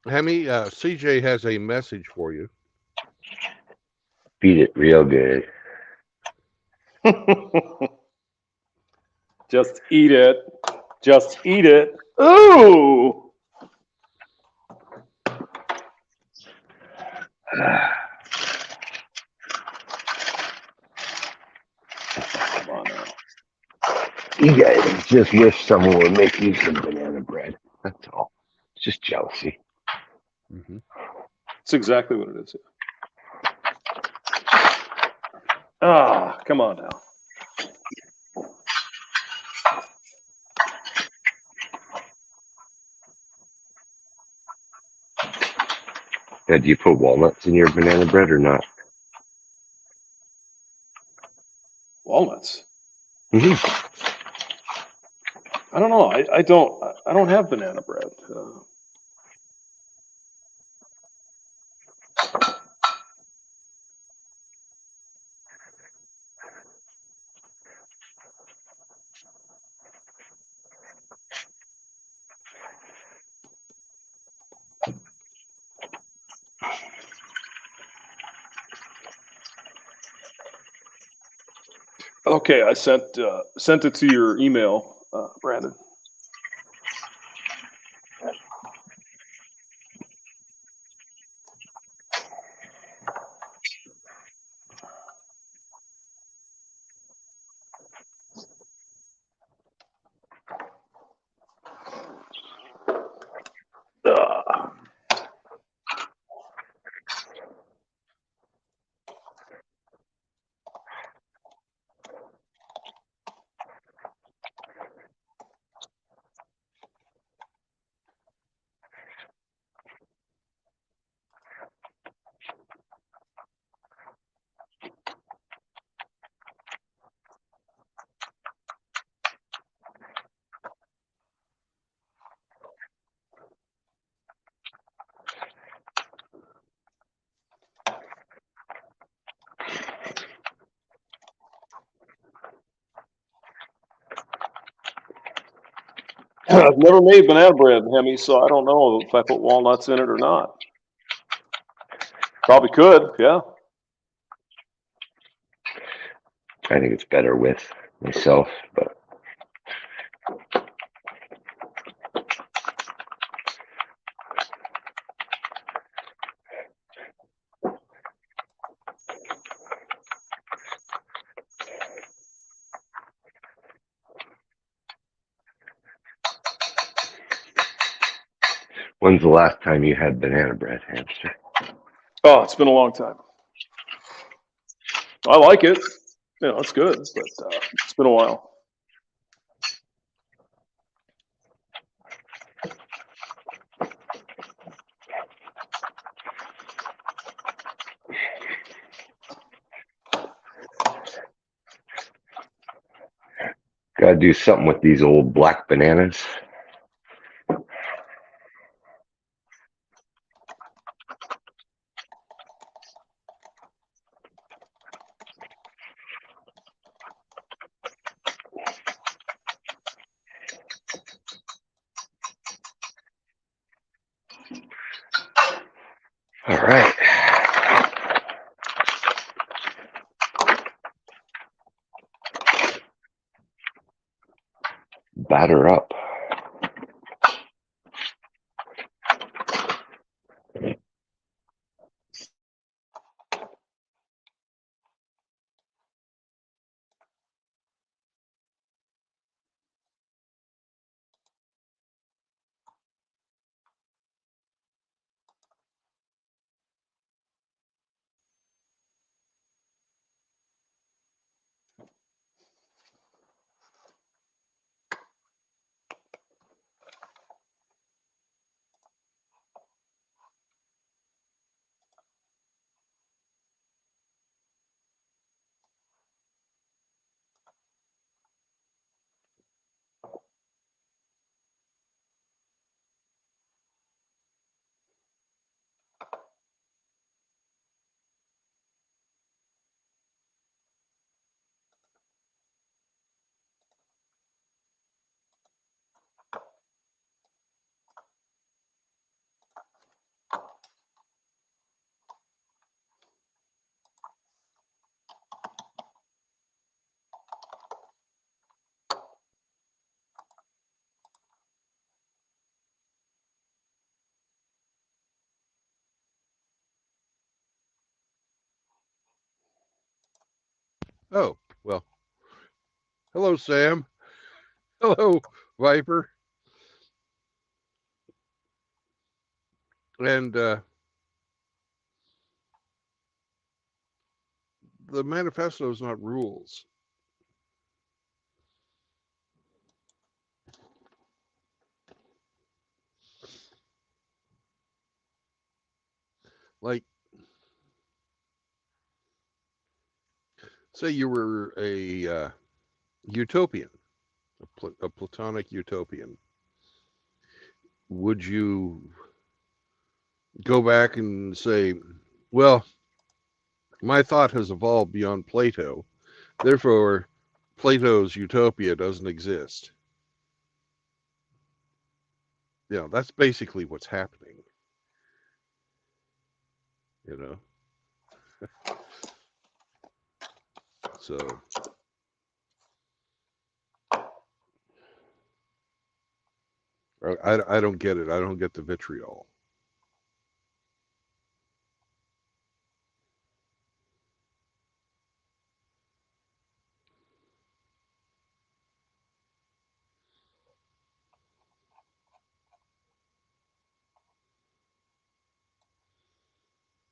Hemi, CJ has a message for you. Beat it real good. Just eat it. Just eat it. Ooh. Come on now. You guys just wish someone would make you some banana bread. That's all. It's just jealousy. Mm-hmm. That's exactly what it is. Ah, come on now. Do you put walnuts in your banana bread or not? Walnuts. Mm-hmm. I don't know. I don't have banana bread. Okay, I sent it to your email, Brandon. I've never made banana bread, Hemi, so I don't know if I put walnuts in it or not. Probably could, yeah. I think it's better with myself, but when's the last time you had banana bread, hamster? Oh, it's been a long time. I like it. You know, it's good, but it's been a while. Gotta do something with these old black bananas. All right. Batter up. Oh, well. Hello, Sam. Hello, Viper. And the manifesto is not rules. Like, say you were a utopian, a platonic utopian. Would you go back and say, well, my thought has evolved beyond Plato, therefore Plato's utopia doesn't exist? You know, that's basically what's happening. You know, so I don't get it. I don't get the vitriol.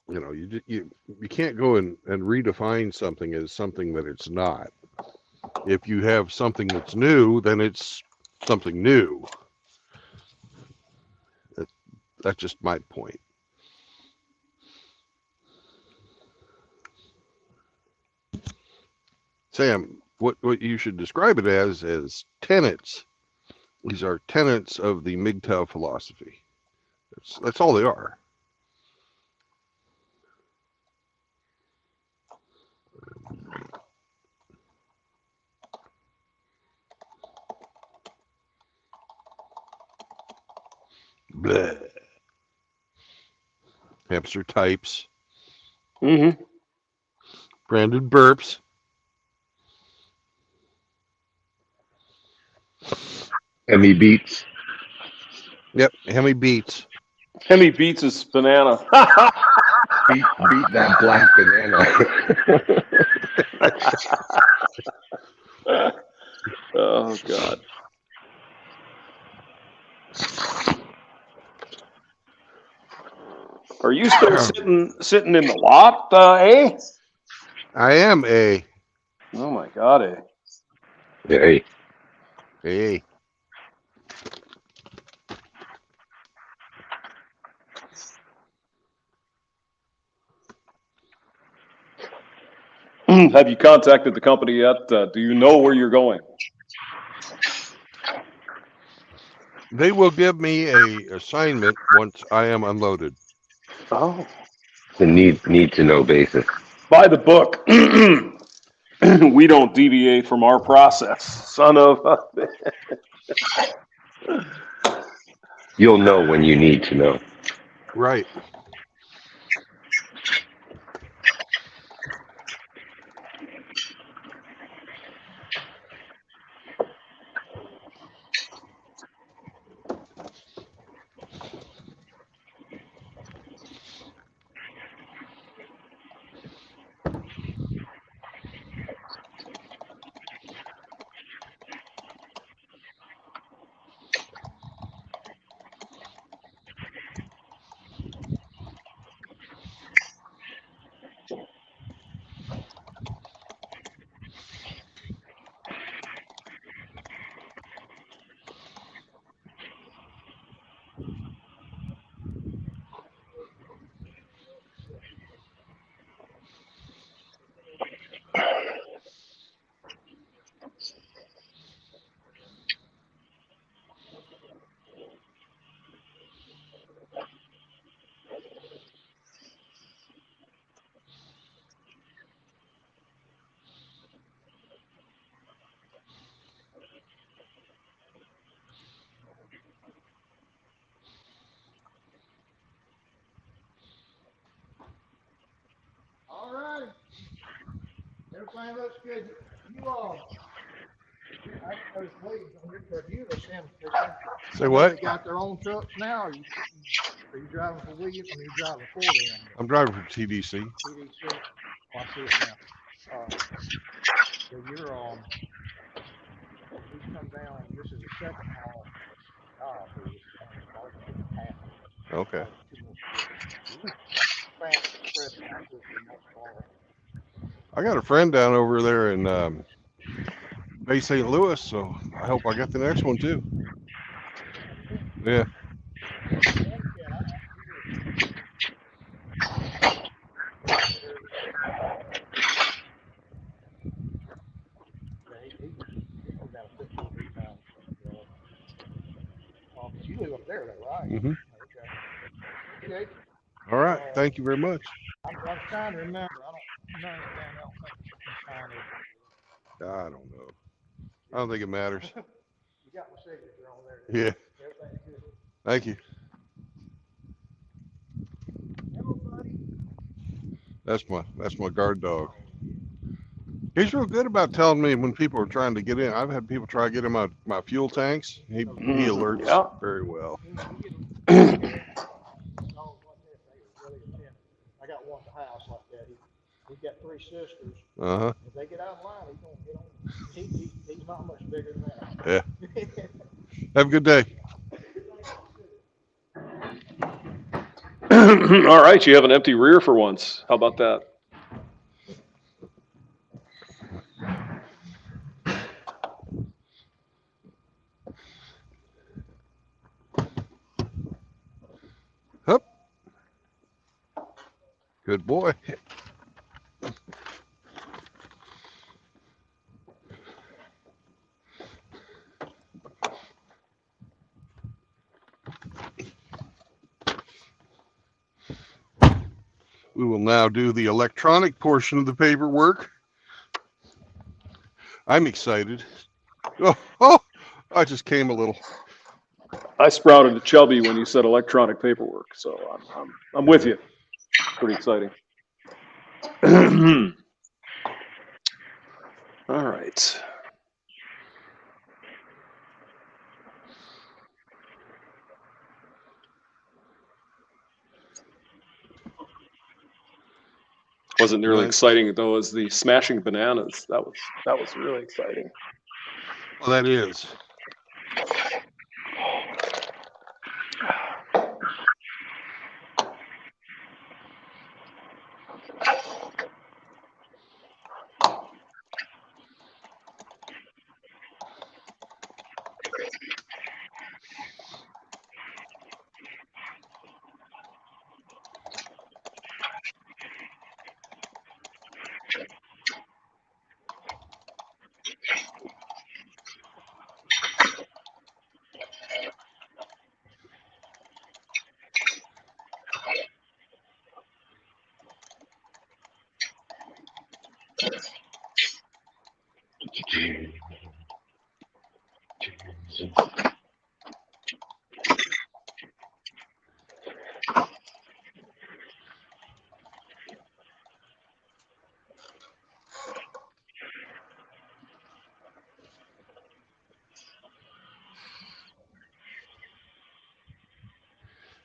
You know, you can't go and redefine something as something that it's not. If you have something that's new, then it's something new. That's just my point. Sam, what you should describe it as tenets. These are tenets of the MGTOW philosophy. That's all they are. Bleh. Hamster types. Mm-hmm. Branded burps. Hemi beats. Yep, Hemi beats. Hemi beats his banana. Beat that black banana. Oh God. Are you still sitting in the lot, eh? I am a. Oh my God, eh? Hey. Hey. Have you contacted the company yet? Do you know where you're going? They will give me a assignment once I am unloaded. Oh. The need to know basis. By the book. We don't deviate from our process, son of a... You'll know when you need to know. Right. All right. Everything looks good. You all, I was waiting on your truck. You the Sam. Say what? They got their own trucks now. Are you driving for William? I mean, you driving for them? I'm driving for TDC. TDC. Oh, I see it now. So you're he's come down. This is the second haul. For this half. Okay. Fast express passes from that far. I got a friend down over there in Bay St. Louis, so I hope I get the next one too. Yeah. You live up there, though, right? Mm-hmm. Okay. All right. Thank you very much. I'm trying to remember. I don't think I don't know. I don't think it matters. you got my signature on there. Yeah. Everything's good. Thank you. Hello, buddy. That's my guard dog. He's real good about telling me when people are trying to get in. I've had people try to get in my fuel tanks. He alerts very well. I got one at the house like that. He's got 3 sisters. Uh-huh. If they get out of line, he's gonna get on. He's not much bigger than that. Yeah. Have a good day. All right, you have an empty rear for once. How about that? Hup. Good boy. We will now do the electronic portion of the paperwork. I'm excited. Oh, I just came a little. I sprouted a chubby when you said electronic paperwork, so I'm with you. Pretty exciting. All right. Wasn't nearly exciting though as the smashing bananas. That was really exciting. Well, that is.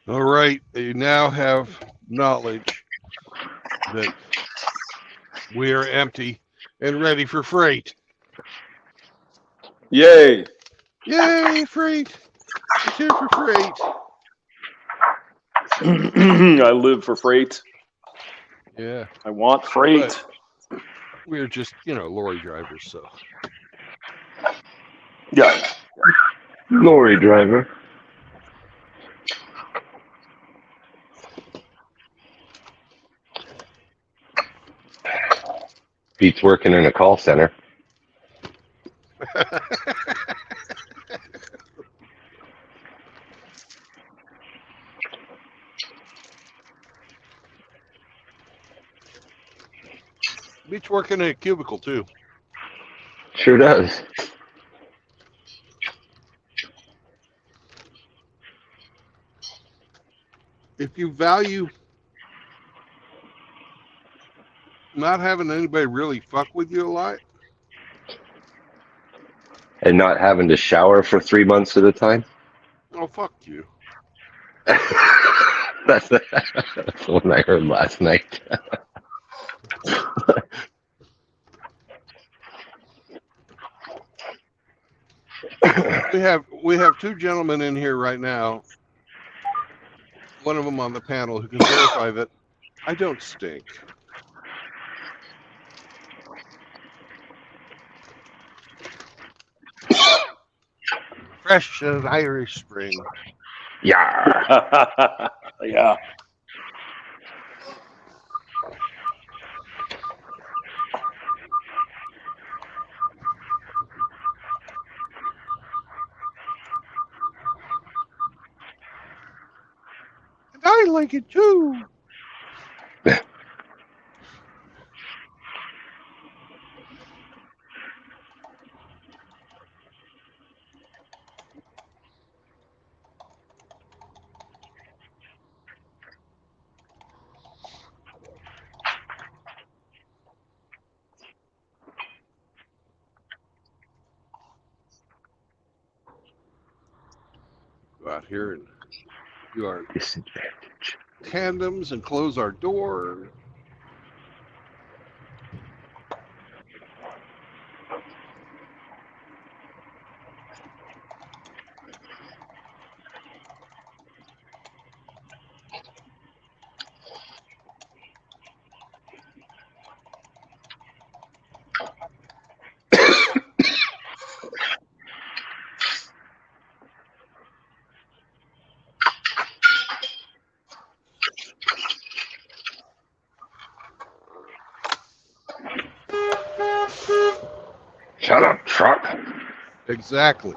All right, you now have knowledge that we are empty and ready for freight. Yay! Yay, freight! It's here for freight. I live for freight. Yeah. I want freight. But we're just, lorry drivers, so. Yeah. Lorry driver. Beats working in a call center. Beats working in a cubicle, too. Sure does. If you value not having anybody really fuck with you a lot. And not having to shower for 3 months at a time. Oh, fuck you. That's the one I heard last night. We have two gentlemen in here right now. One of them on the panel who can verify that I don't stink. Fresh as Irish spring. Yeah. Yeah. And I like it too. Go out here and do our Disadvantage. tandems and close our door. Shut up, truck. Exactly.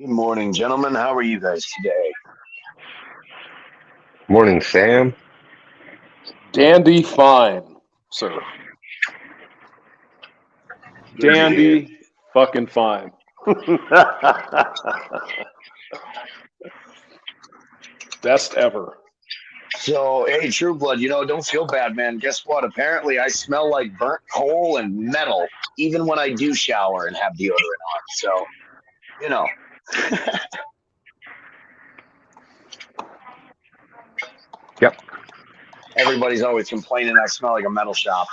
Good morning, gentlemen. How are you guys today? Morning, Sam. Dandy fine, sir. Good to hear. Dandy fucking fine. Best ever. So, hey, True Blood, don't feel bad, man. Guess what? Apparently, I smell like burnt coal and metal, even when I do shower and have deodorant on. So, you know. Yep. Everybody's always complaining I smell like a metal shop.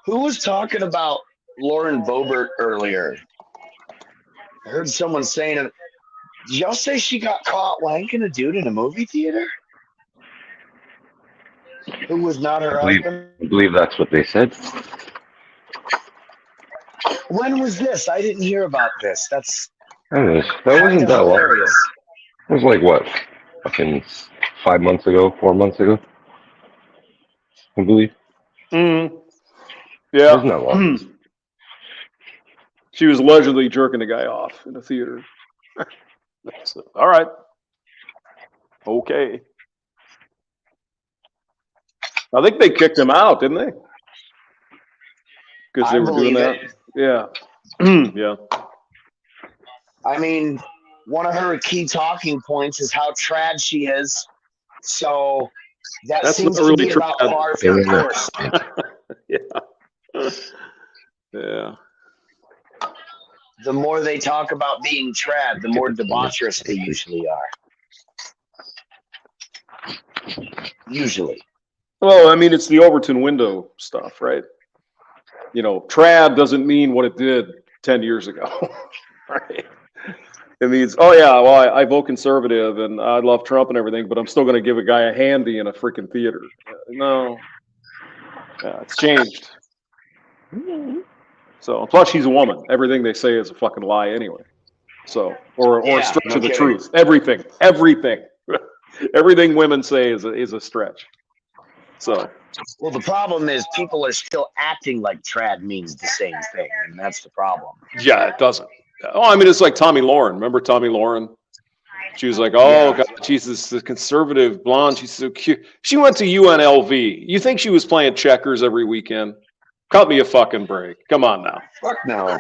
Who was talking about Lauren Boebert earlier? I heard someone saying it. Did y'all say she got caught wanking a dude in a movie theater? Who was not her husband? I believe that's what they said. When was this? I didn't hear about this. That's That kind wasn't of that long. hilarious. It was like what? Fucking 5 months ago, 4 months ago. I believe. Mm. It Yeah. wasn't that long. She was allegedly jerking the guy off in a theater. So, all right. Okay. I think they kicked him out, didn't they? Because they were doing that. Yeah. Yeah. I mean, one of her key talking points is how trad she is. So that's seems not really to be about trad. par for the course. Yeah. Yeah. The more they talk about being trad, the more debaucherous they usually are. Usually. Well, I mean, it's the Overton window stuff, right? You know, trad doesn't mean what it did 10 years ago, right? It means, oh yeah, well, I vote conservative and I love Trump and everything, but I'm still going to give a guy a handy in a freaking theater. No, it's changed. So, plus she's a woman. Everything they say is a fucking lie anyway. So, or a stretch of the truth. Everything, everything women say is a stretch. So. Well, the problem is people are still acting like trad means the same thing, and that's the problem. Yeah, it doesn't. Oh, I mean, it's like Tommy Lauren. Remember Tommy Lauren? She was like, oh, God, she's this conservative blonde. She's so cute. She went to UNLV. You think she was playing checkers every weekend? Cut me a fucking break. Come on now. Fuck no.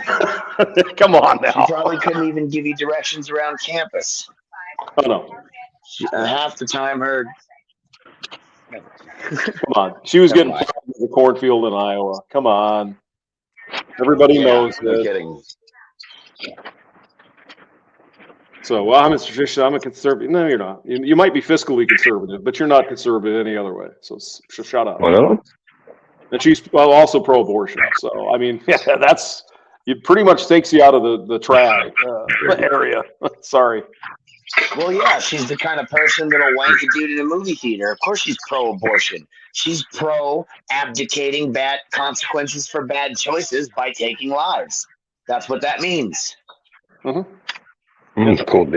Come on now. She probably couldn't even give you directions around campus. Oh, no. Half the time her... Come on. She was getting in the cornfield in Iowa. Come on. Everybody knows no this. Kidding. So, well, I'm a conservative. No, you're not. You might be fiscally conservative, but you're not conservative any other way. So shut up. Why not? And she's also pro-abortion. So, I mean, yeah, it pretty much takes you out of the trad area. Sorry. Well, yeah, she's the kind of person that'll wank a dude in a movie theater. Of course she's pro-abortion. She's pro-abdicating bad consequences for bad choices by taking lives. That's what that means. Mm-hmm. Cold.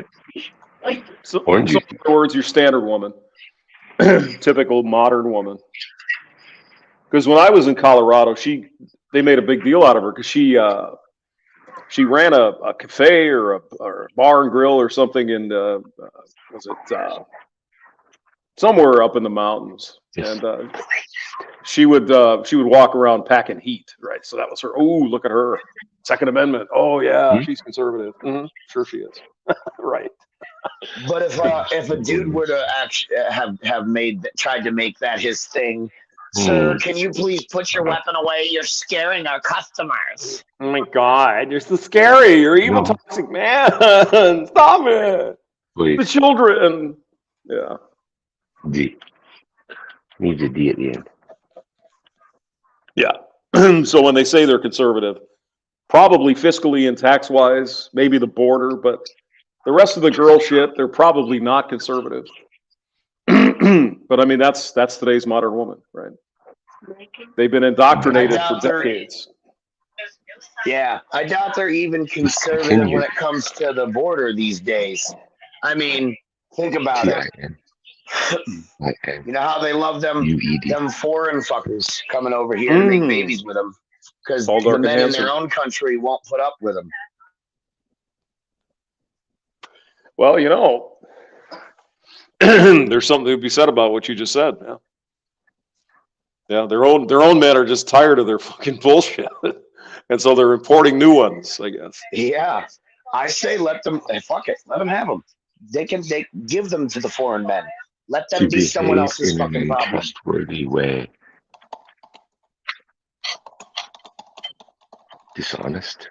So, in other words, your standard woman. Typical modern woman. Because when I was in Colorado, they made a big deal out of her because she ran a cafe or a bar and grill or something in somewhere up in the mountains, and she would walk around packing heat, right? So that was her. Oh, look at her, Second Amendment. Oh yeah, she's conservative. Mm-hmm. Sure she is. Right. But if a dude were to actually have tried to make that his thing. Sir, can you please put your weapon away? You're scaring our customers. Oh my God, you're so scary. You're evil, toxic man. Stop it. Please. The children. Yeah. D. Needs a D at the end. Yeah. So when they say they're conservative, probably fiscally and tax-wise, maybe the border, but the rest of the girl shit, they're probably not conservative. But I mean, that's today's modern woman, right? They've been indoctrinated for decades. Yeah, I doubt they're even conservative when it comes to the border these days. I mean, think about it. You know how they love them foreign fuckers coming over here to make babies with them because the men in their own country won't put up with them. Well, you know, there's something to be said about what you just said. Yeah. Yeah, their own men are just tired of their fucking bullshit, and so they're importing new ones, I guess. Yeah, I say let them. Fuck it, let them have them. They give them to the foreign men. Let them be someone else's fucking problem. Trustworthy way. Dishonest.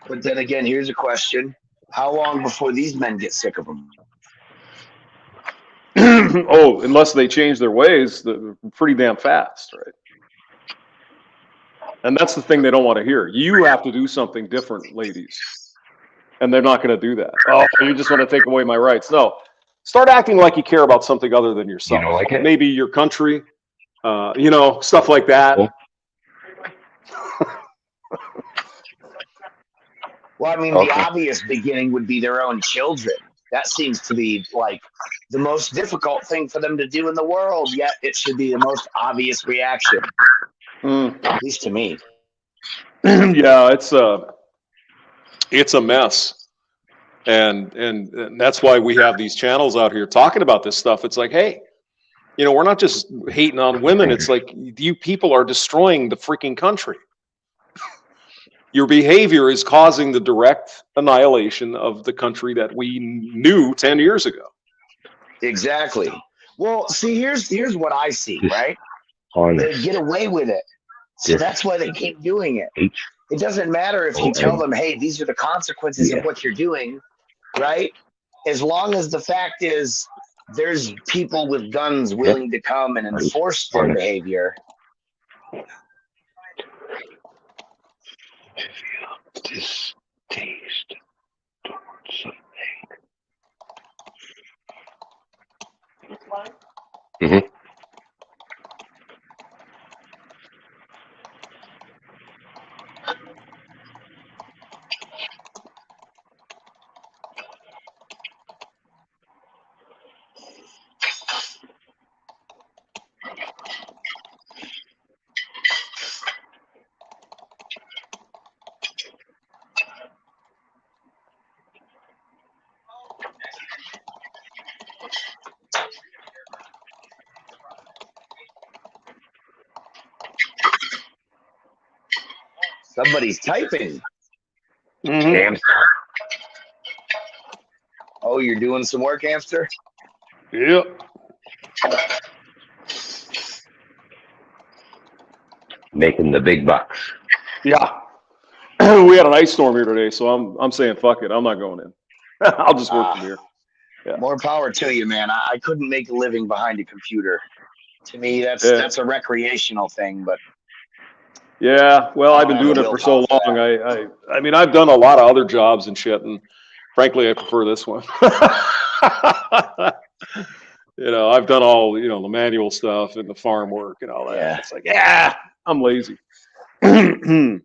But then again, here's a question: how long before these men get sick of them? Oh, unless they change their ways, pretty damn fast, right? And that's the thing they don't want to hear. You have to do something different, ladies. And they're not going to do that. Oh, you just want to take away my rights. No. Start acting like you care about something other than yourself. You don't like it? Maybe your country, stuff like that. Cool. Well, I mean, the obvious beginning would be their own children. That seems to be like the most difficult thing for them to do in the world, yet it should be the most obvious reaction. At least to me. Yeah, it's a mess. And that's why we have these channels out here talking about this stuff. It's like, hey, we're not just hating on women. It's like you people are destroying the freaking country. Your behavior is causing the direct annihilation of the country that we knew 10 years ago. Exactly. Well, see, here's what I see, right? They get away with it. So that's why they keep doing it. It doesn't matter if you tell them, hey, these are the consequences of what you're doing, right? As long as the fact is there's people with guns willing to come and enforce their behavior. Distaste towards something. Mm-hmm. Somebody's typing. Mm-hmm. Oh, you're doing some work, Hamster? Yep. Making the big bucks. Yeah. We had an ice storm here today, so I'm saying fuck it. I'm not going in. I'll just work from here. Yeah. More power to you, man. I couldn't make a living behind a computer. To me, that's a recreational thing, but yeah, well, I've been doing it for so long. I mean, I've done a lot of other jobs and shit, and frankly, I prefer this one. I've done all the manual stuff and the farm work and all that. Yeah. It's like, I'm lazy. I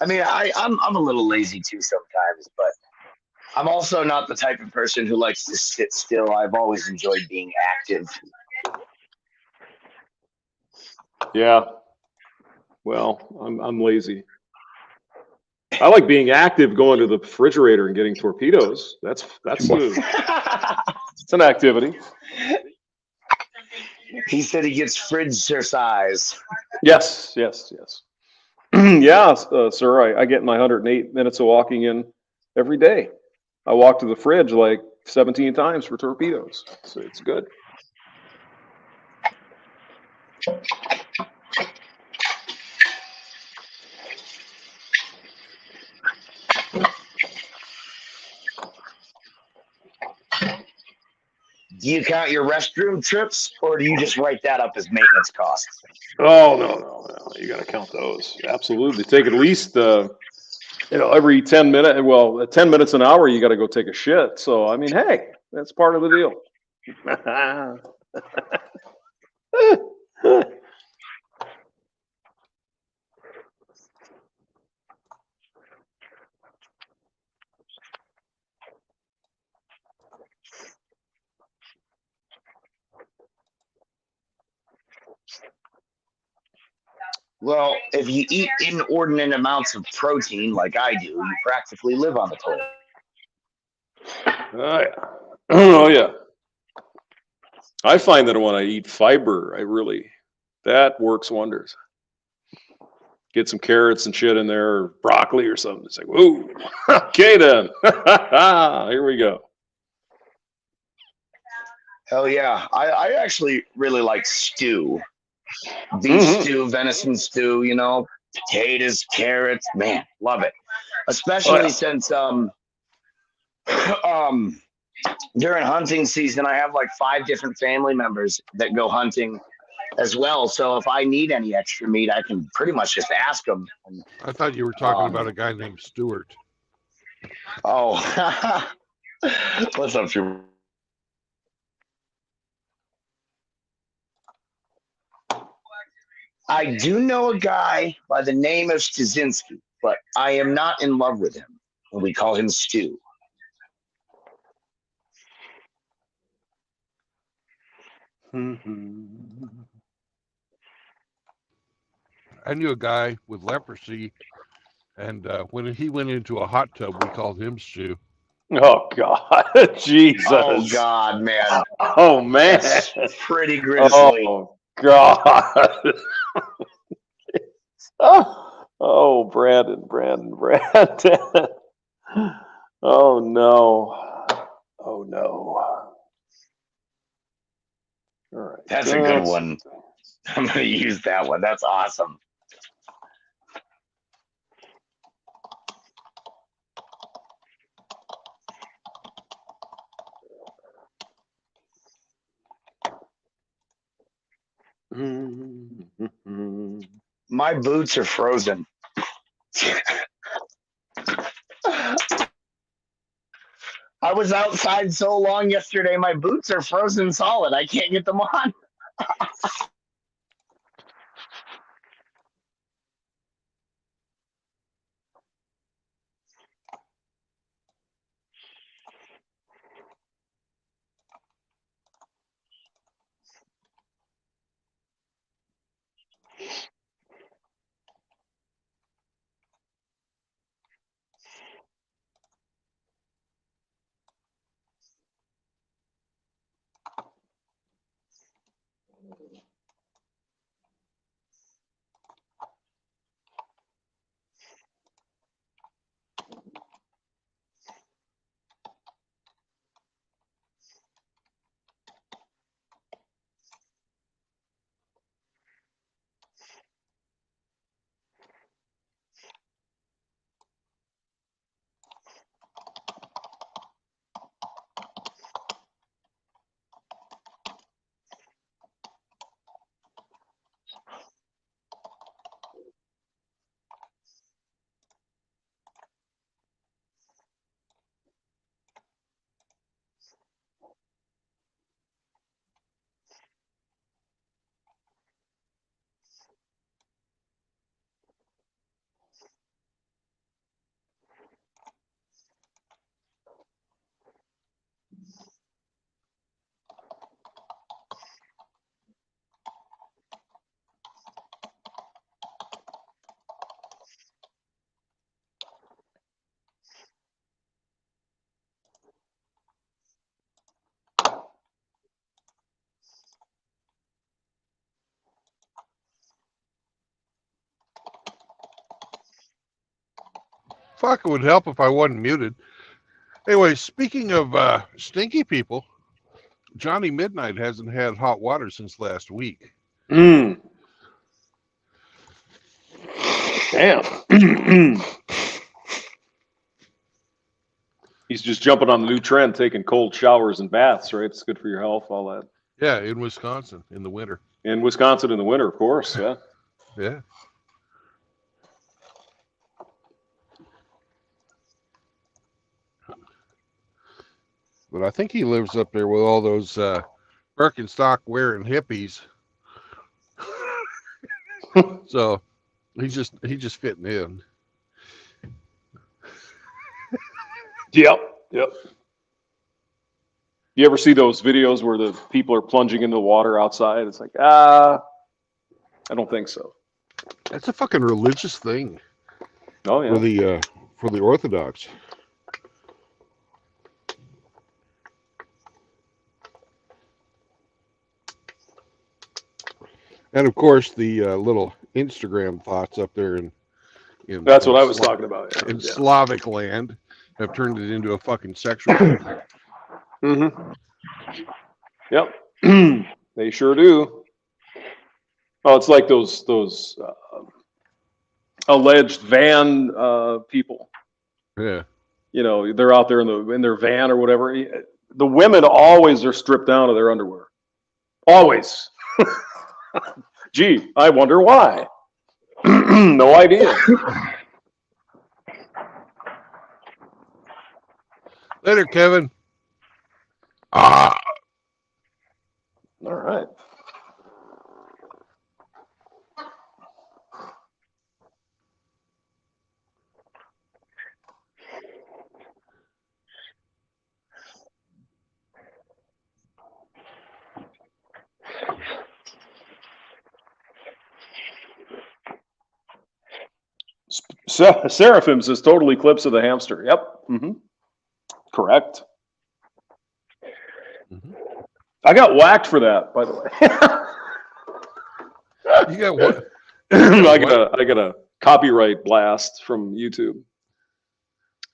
mean, I'm a little lazy too sometimes, but I'm also not the type of person who likes to sit still. I've always enjoyed being active. Yeah. Well, I'm lazy. I like being active, going to the refrigerator and getting torpedoes. That's it's an activity. He said he gets fridge exercise. Yes. Yeah, sir. I get my 108 minutes of walking in every day. I walk to the fridge like 17 times for torpedoes. So it's good. Do you count your restroom trips, or do you just write that up as maintenance costs? Oh, no. You got to count those. Absolutely. Take at least, every 10 minutes. Well, 10 minutes an hour, you got to go take a shit. So, I mean, hey, that's part of the deal. Well, if you eat inordinate amounts of protein like I do, you practically live on the toilet. Oh, yeah. I find that when I eat fiber, that works wonders. Get some carrots and shit in there, or broccoli or something. It's like, whoa, okay then. Here we go. Hell yeah. I actually really like stew. Beef stew, venison stew, potatoes, carrots, man, love it. Especially since during hunting season, I have like 5 different family members that go hunting as well. So if I need any extra meat, I can pretty much just ask them. I thought you were talking about a guy named Stuart. Oh, what's up, Trooper? I do know a guy by the name of Stasinski, but I am not in love with him. And we call him Stu. I knew a guy with leprosy, and when he went into a hot tub, we called him Stu. Oh God, Jesus! Oh God, man! Oh man! That's pretty grisly. Oh God! Oh, Brandon. Oh no! Oh no! All right, That's a good one. I'm gonna use that one. That's awesome. My boots are frozen. I was outside so long yesterday, my boots are frozen solid. I can't get them on. Fuck, it would help if I wasn't muted. Anyway, speaking of stinky people, Johnny Midnight hasn't had hot water since last week. Damn. He's just jumping on the new trend, taking cold showers and baths, right? It's good for your health, all that. Yeah, in Wisconsin in the winter. In Wisconsin in the winter, of course, yeah. Yeah. But I think he lives up there with all those Birkenstock wearing hippies. So he's just fitting in. Yep. You ever see those videos where the people are plunging into the water outside? It's like, I don't think so. That's a fucking religious thing. Oh yeah. For the Orthodox. And of course, the little Instagram thoughts up there in that's what I was talking about. Yeah. In Slavic land have turned it into a fucking sexual thing. Mm-hmm. Yep. They sure do. Oh, it's like those alleged van people. Yeah. You know, they're out there in their van or whatever. The women always are stripped down to their underwear. Always. Gee, I wonder why. No idea. Later, Kevin. Ah. All right. Seraphims is total eclipse of the hamster. Yep. Mm-hmm. Correct. Mm-hmm. I got whacked for that, by the way. You got what? I got a copyright blast from YouTube.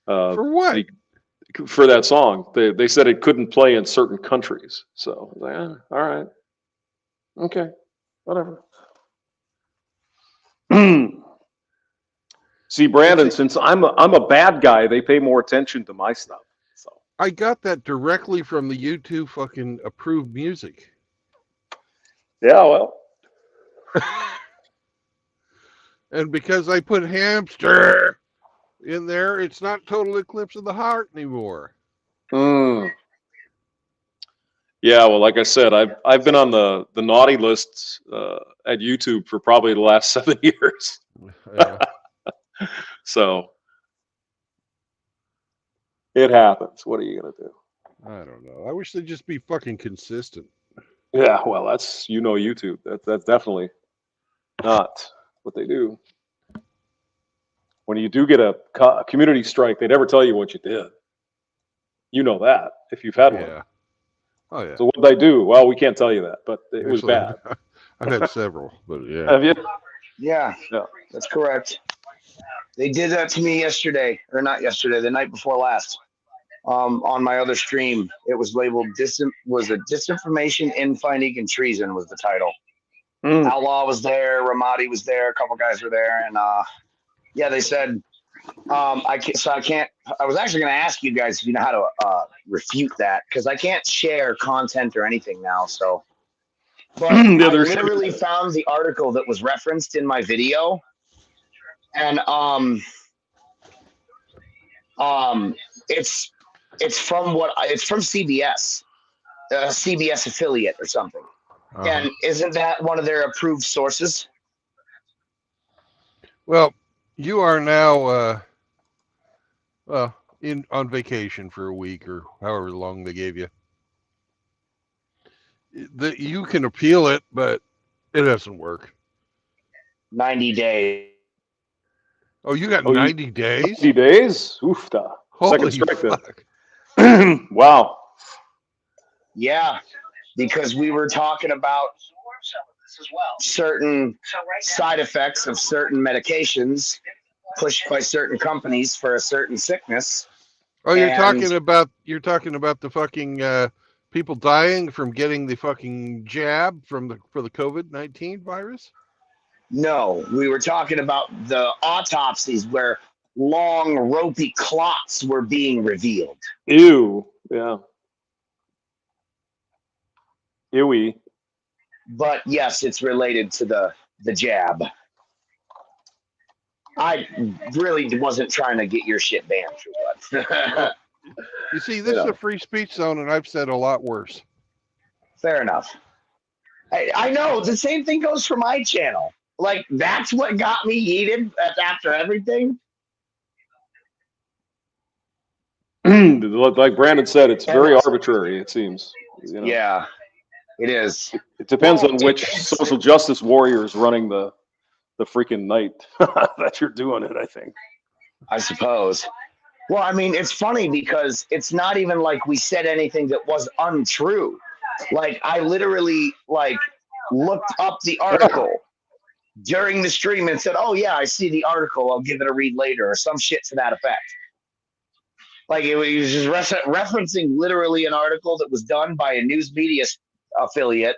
For what? For that song. They said it couldn't play in certain countries. So I was like, all right. Okay. Whatever. See, Brandon, since I'm a bad guy, they pay more attention to my stuff. So I got that directly from the YouTube fucking approved music. yeah, well. And because I put hamster in there, it's not total eclipse of the heart anymore. Yeah, well, like I said, I've been on the naughty lists at YouTube for probably the last 7 years. Yeah. So it happens. What are you gonna do? I don't know. I wish they'd just be fucking consistent. Yeah, well, that's YouTube. That's definitely not what they do. When you do get a community strike, they never tell you what you did. You know that if you've had one. Yeah. Oh yeah. So what did they do? Well, we can't tell you that, but it was Actually, bad. I've had several, but yeah. Have you? Yeah, Yeah. that's correct. They did that to me yesterday, or not yesterday, the night before last. On my other stream, it was labeled disinformation, infighting, and treason was the title. Outlaw was there, Ramadi was there, a couple guys were there, and yeah, they said I can't. I was actually going to ask you guys if you know how to refute that, because I can't share content or anything now. So, but I literally found the article that was referenced in my video, and it's from CBS, CBS affiliate or something. Uh-huh. And isn't that one of their approved sources? Well, you are now on vacation for a week or however long they gave you. You can appeal it, but it doesn't work. 90 days. Oh, you got 90 days? 90 days? Oofta. Holy Second strike fuck. then. Wow. Yeah, because we were talking about certain side effects of certain medications pushed by certain companies for a certain sickness. Oh, you're talking about the fucking people dying from getting the fucking jab for the COVID-19 virus? No, we were talking about the autopsies where long ropey clots were being revealed. Ew. Yeah. Ewy. But yes, it's related to the jab. I really wasn't trying to get your shit banned for what. You see, this is a free speech zone, and I've said a lot worse. Fair enough. I know the same thing goes for my channel. Like, that's what got me heated after everything. Like Brandon said, it's very arbitrary, it seems. You know? Yeah, it is. It depends on which social justice warrior is running the freaking night that you're doing it, I think. I suppose. Well, I mean, it's funny because it's not even like we said anything that was untrue. Like, I literally, looked up the article during the stream and said, oh, yeah, I see the article. I'll give it a read later, or some shit to that effect. Like, it was just referencing literally an article that was done by a news media affiliate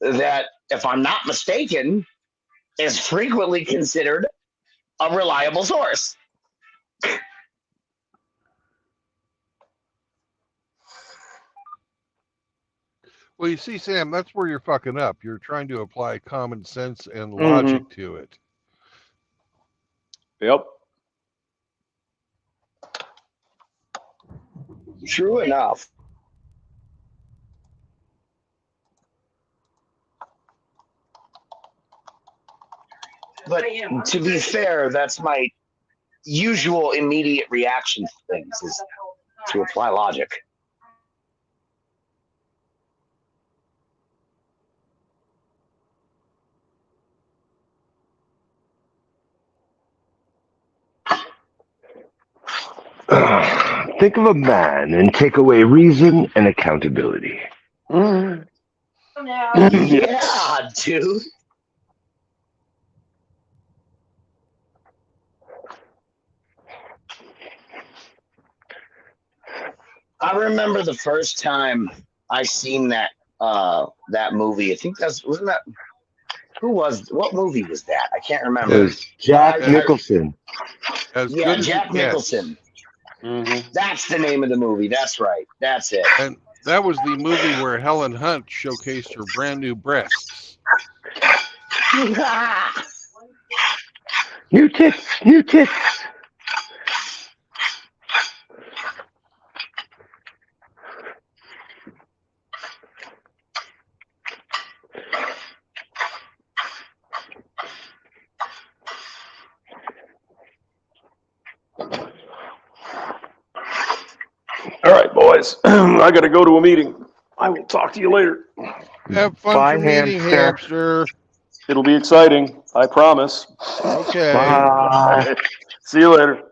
that, if I'm not mistaken, is frequently considered a reliable source. Well, you see, Sam, that's where you're fucking up. You're trying to apply common sense and logic to it. Yep. True enough. But to be fair, that's my usual immediate reaction to things is to apply logic. Think of a man and take away reason and accountability. Yeah, dude. I remember the first time I seen that movie. I think wasn't that what movie was that? I can't remember. It was Jack Nicholson. Yeah, Jack Nicholson. Mm-hmm. That's the name of the movie. That's right. That's it. And that was the movie where Helen Hunt showcased her brand new breasts. New tits, new tits. All right, boys. I got to go to a meeting. I will talk to you later. Have fun Bye, for meeting, hamster. It'll be exciting. I promise. Okay. Bye. See you later.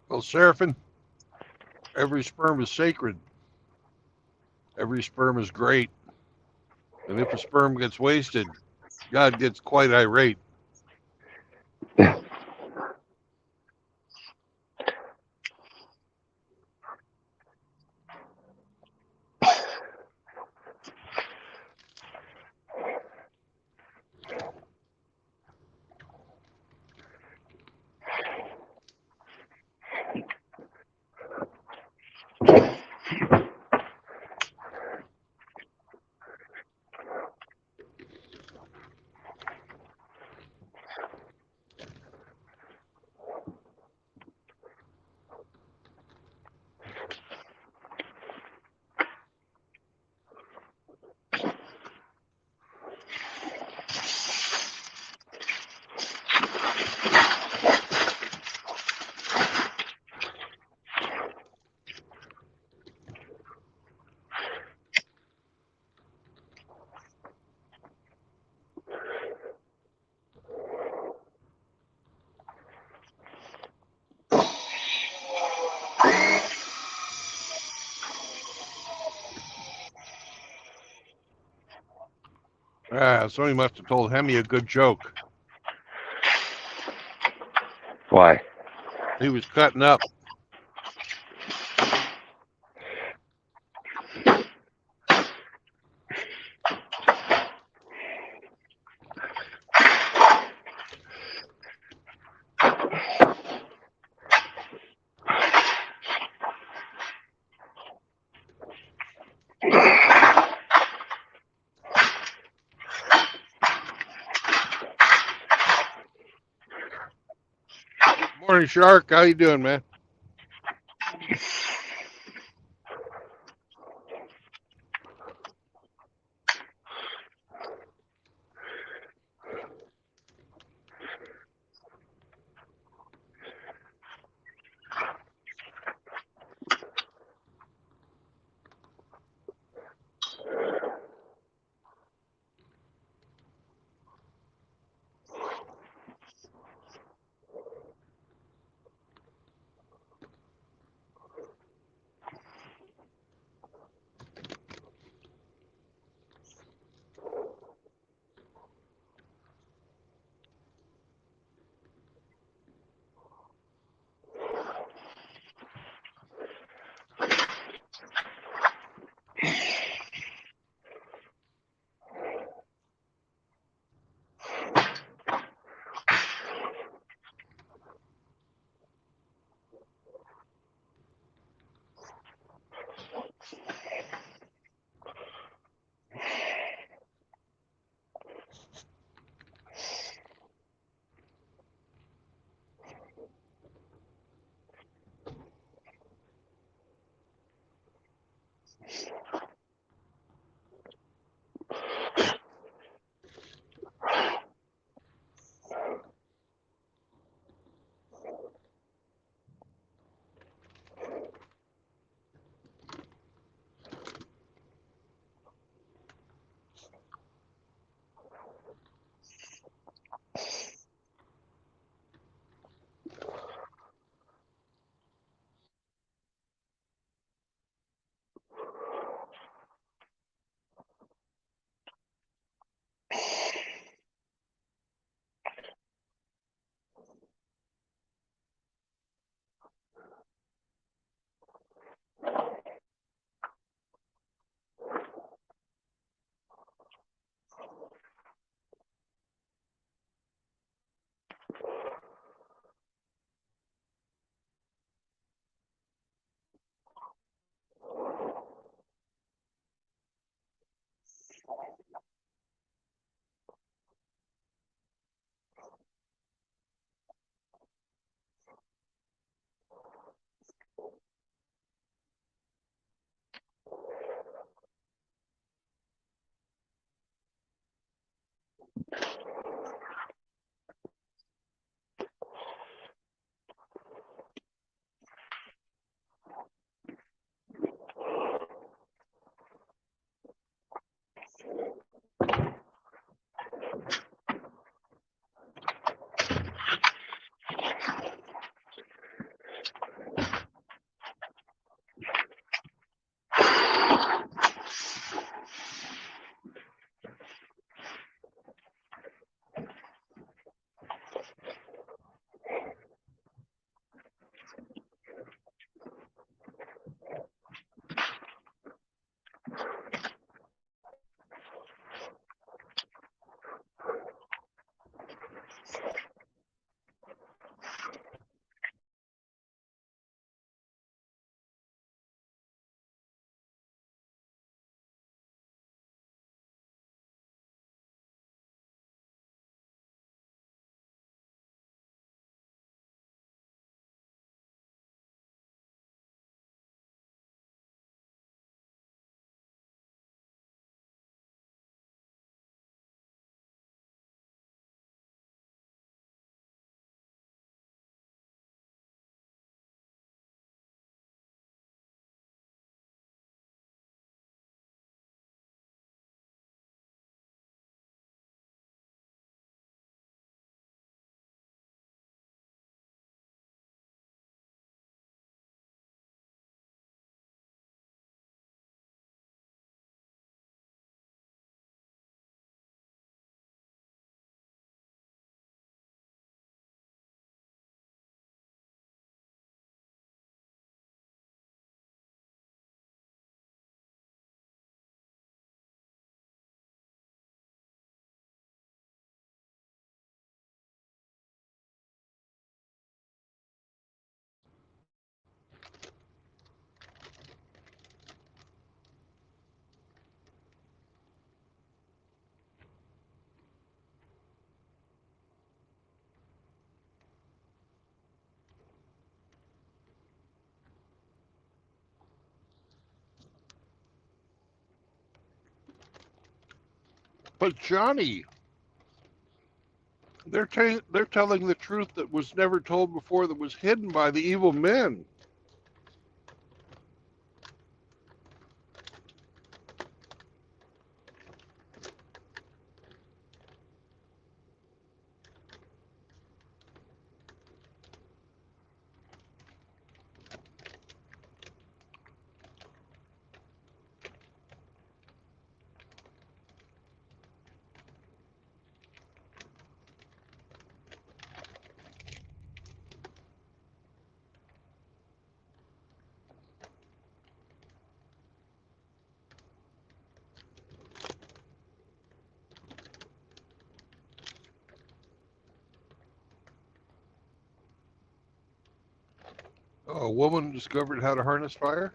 Well, Seraphim, every sperm is sacred. Every sperm is great. And if a sperm gets wasted, God gets quite irate. Somebody must have told Hemi a good joke. Why? He was cutting up. Morning, Shark. How you doing, man? But Johnny, they're telling the truth that was never told before, that was hidden by the evil men. Oh, a woman discovered how to harness fire?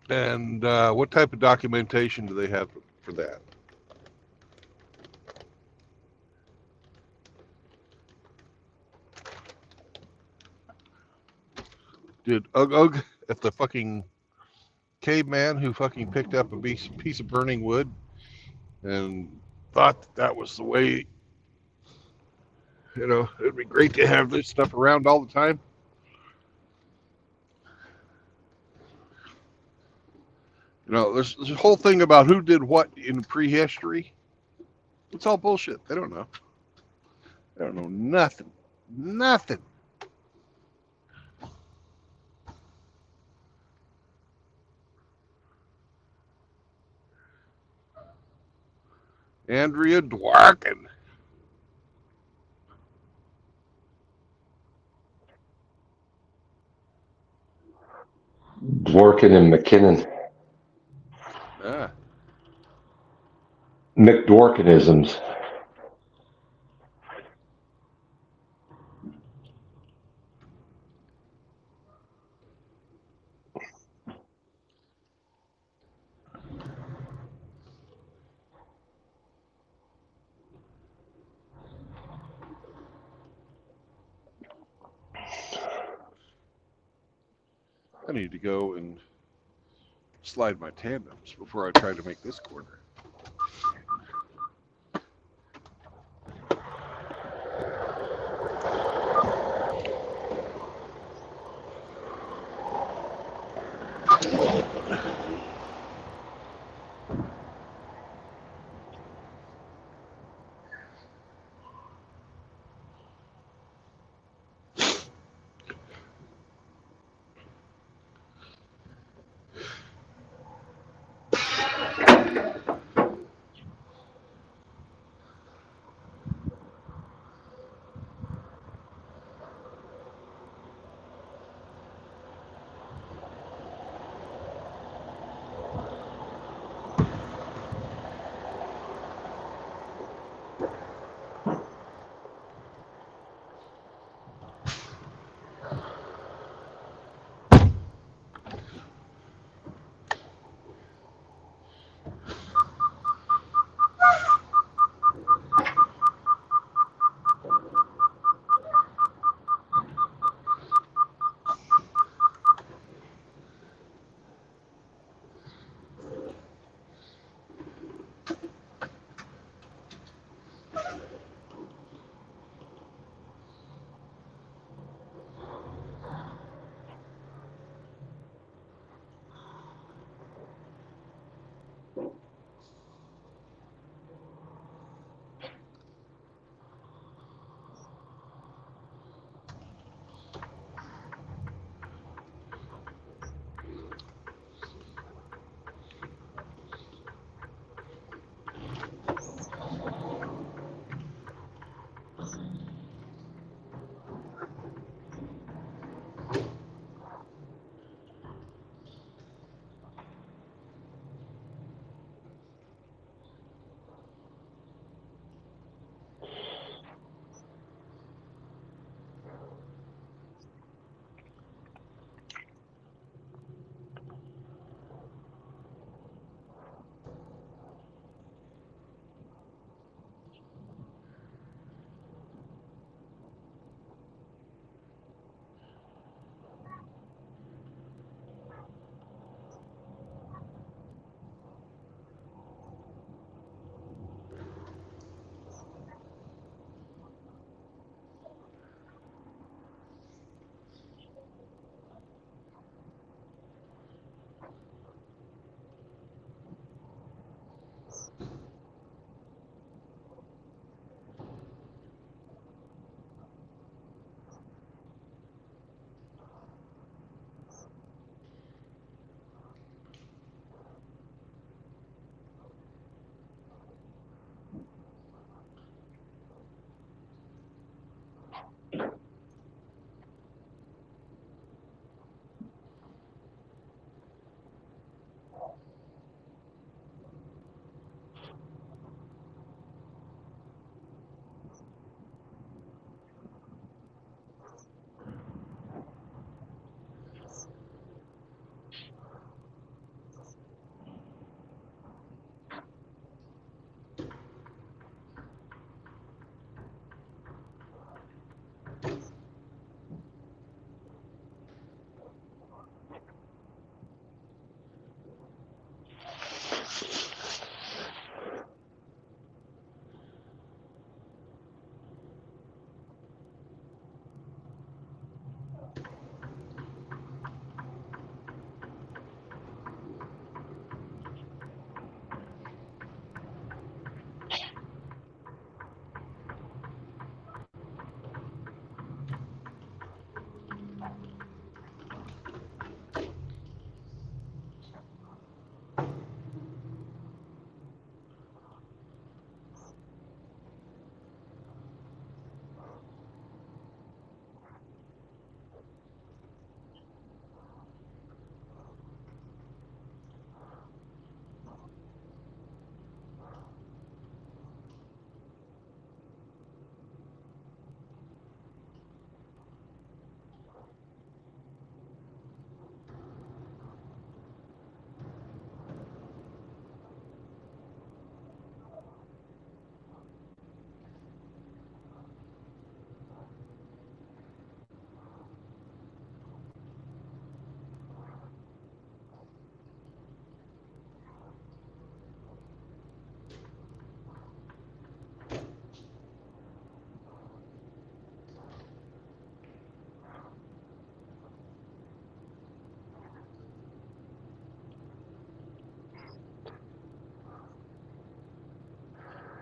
And what type of documentation do they have for that? Did Ugg Ugg at the fucking caveman who fucking picked up a piece of burning wood and thought that was the way, it'd be great to have this stuff around all the time? There's this whole thing about who did what in prehistory. It's all bullshit. They don't know. They don't know nothing. Nothing. Andrea Dworkin. Dworkin and McKinnon. Ah. McDworkinisms. I need to go and slide my tandems before I try to make this corner.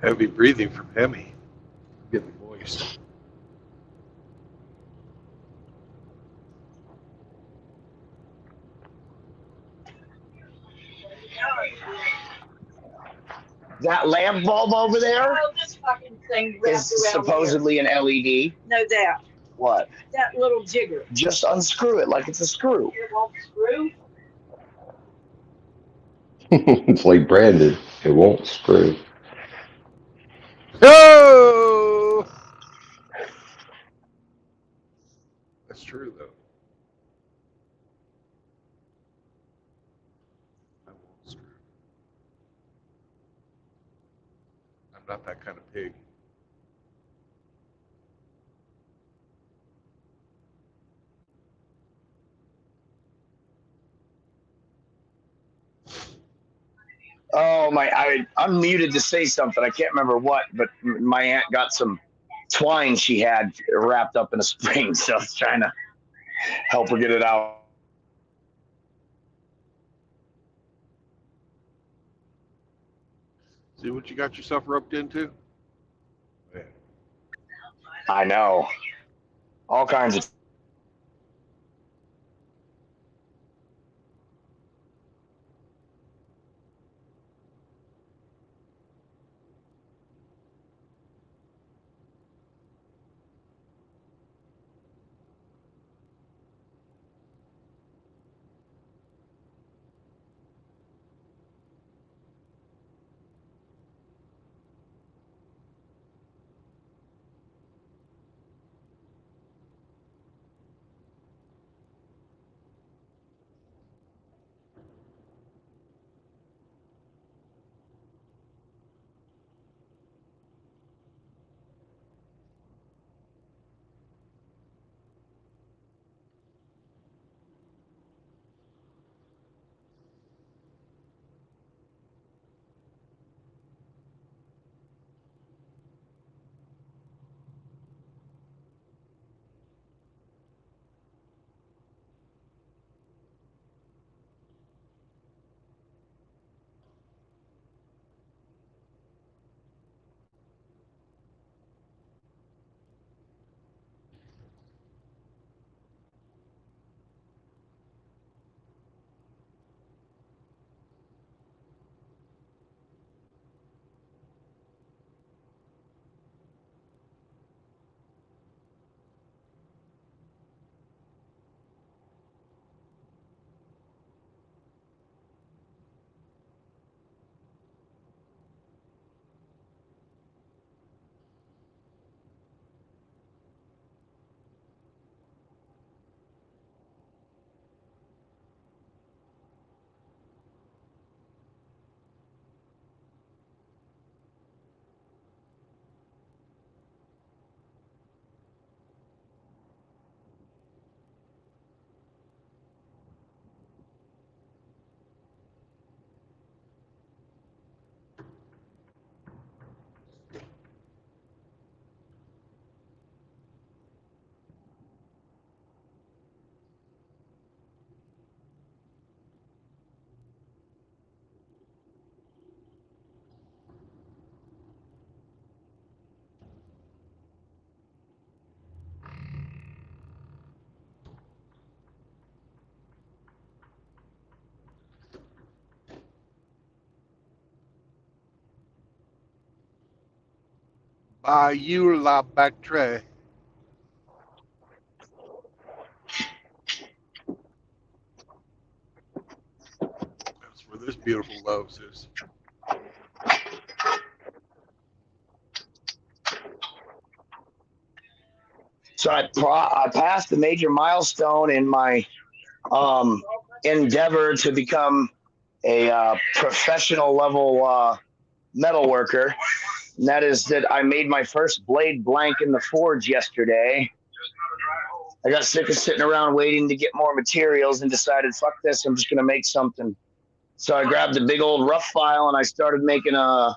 Heavy breathing from Hemi. Getting moist. That lamp bulb over there this fucking thing is supposedly an LED. No doubt. What? That little jigger. Just unscrew it like it's a screw. It won't screw. It's like branded. It won't screw. Oh! That's true, though. I won't screw. I'm not that kind of pig. Oh my! I'm muted to say something. I can't remember what, but my aunt got some twine she had wrapped up in a spring, so I was trying to help her get it out. See what you got yourself roped into? Yeah. I know. All kinds of. Bayou La Bactre. That's where this beautiful loves is. So I passed a major milestone in my endeavor to become a professional level metal worker. And that is that I made my first blade blank in the forge yesterday. I got sick of sitting around waiting to get more materials and decided, fuck this, I'm just going to make something. So I grabbed a big old rough file and I started making a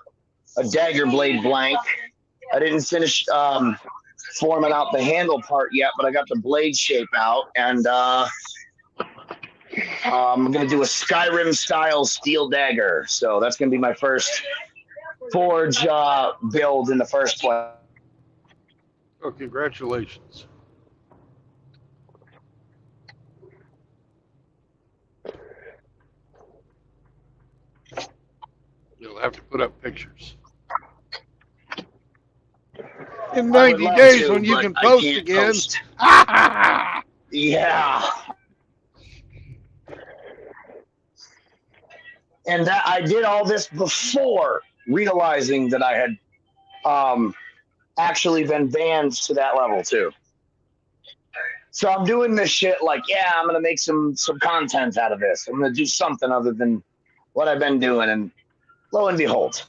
dagger blade blank. I didn't finish forming out the handle part yet, but I got the blade shape out, and I'm going to do a Skyrim style steel dagger. So that's going to be my first Forge build in the first place. Oh, congratulations. You'll have to put up pictures. In 90 days when you can post again. Yeah. And that I did all this before realizing that I had actually been banned to that level too. So I'm doing this shit like, yeah, I'm gonna make some content out of this. I'm gonna do something other than what I've been doing, and lo and behold.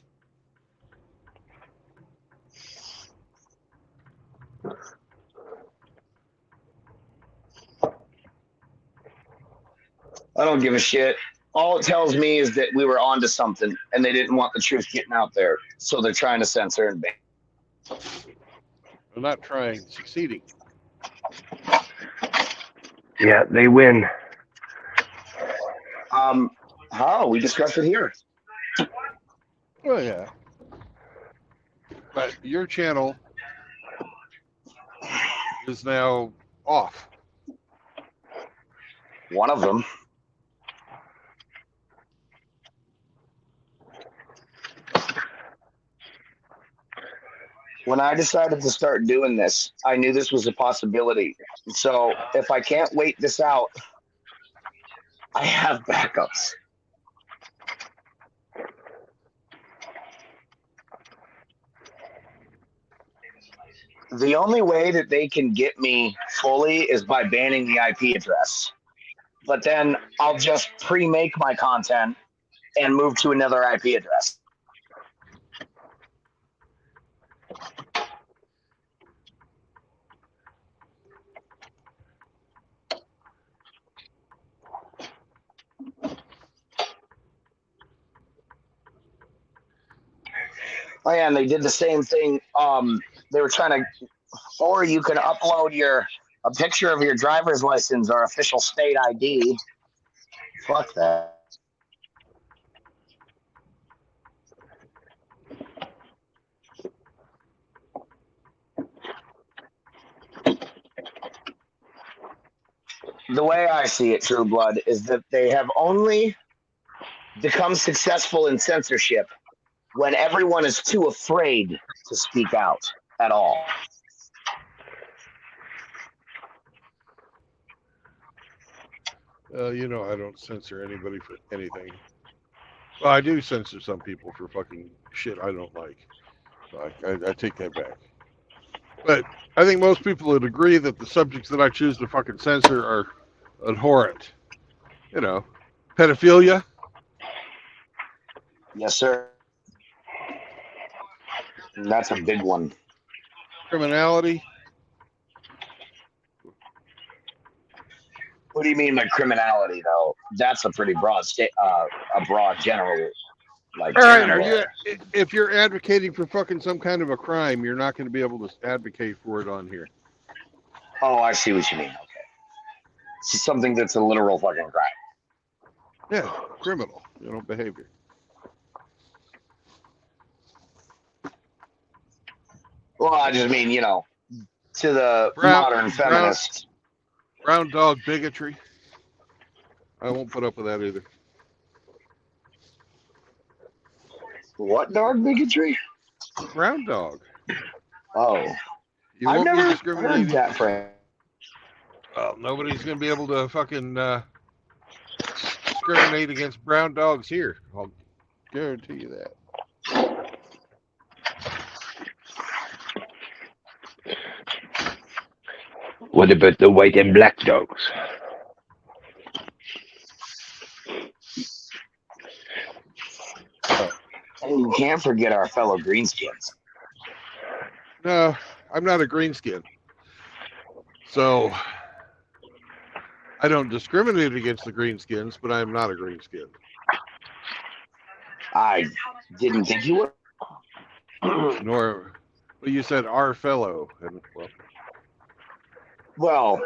I don't give a shit. All it tells me is that we were onto something and they didn't want the truth getting out there. So they're trying to censor and ban. They're not trying, succeeding. Yeah, they win. How? We discussed it here. Oh, yeah. But your channel is now off. One of them. When I decided to start doing this, I knew this was a possibility. So if I can't wait this out, I have backups. The only way that they can get me fully is by banning the IP address. But then I'll just pre-make my content and move to another IP address. Oh yeah, and they did the same thing. They were trying to, or you can upload a picture of your driver's license or official state ID. Fuck that. The way I see it, True Blood, is that they have only become successful in censorship when everyone is too afraid to speak out at all. You know, I don't censor anybody for anything. Well, I do censor some people for fucking shit I don't like. So I take that back. But I think most people would agree that the subjects that I choose to fucking censor are abhorrent. You know, pedophilia. Yes, sir. And that's a big one. Criminality. What do you mean by criminality, though? That's a pretty broad a broad general. Like, all right, if you're advocating for fucking some kind of a crime, you're not going to be able to advocate for it on here. Oh, I see what you mean. Okay, it's something that's a literal fucking crime. Yeah, criminal, behavior. Well, I just mean, to the modern feminist. Brown dog bigotry. I won't put up with that either. What dog bigotry? Brown dog. Oh. You I've won't never be discriminating. heard that phrase. Well, nobody's going to be able to fucking discriminate against brown dogs here. I'll guarantee you that. What about the white and black dogs? And you can't forget our fellow greenskins. No, I'm not a greenskin. So I don't discriminate against the greenskins, but I'm not a greenskin. I didn't think you were. Nor, well, you said our fellow, and well,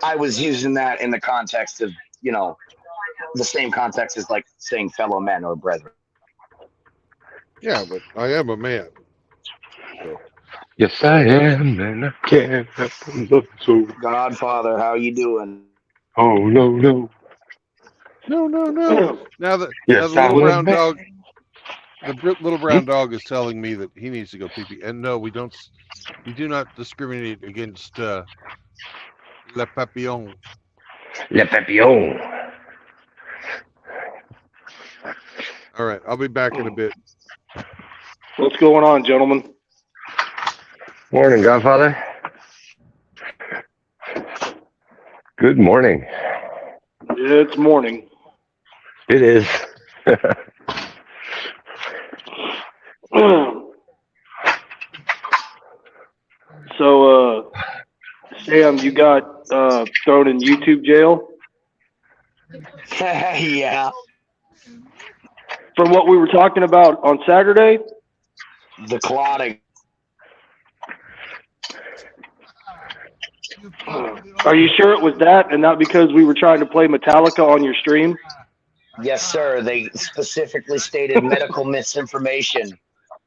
I was using that in the context of, the same context as like saying fellow men or brethren. Yeah, but I am a man. So. Yes, I am, and I can't help but look so. Godfather, how you doing? Oh no, no. No, no, no. Now the Yes, I'm little a brown man. dog, little Hmm? brown dog is telling me that he needs to go pee pee. And no, we don't. We do not discriminate against le papillon. Le papillon. All right, I'll be back in a bit. What's going on, gentlemen? Morning, Godfather. Good morning. It's morning. It is. So, Sam, you got thrown in YouTube jail Yeah, from what we were talking about on Saturday. the clotting. Are you sure it was that and not because we were trying to play Metallica on your stream? Yes, sir. They specifically stated medical misinformation.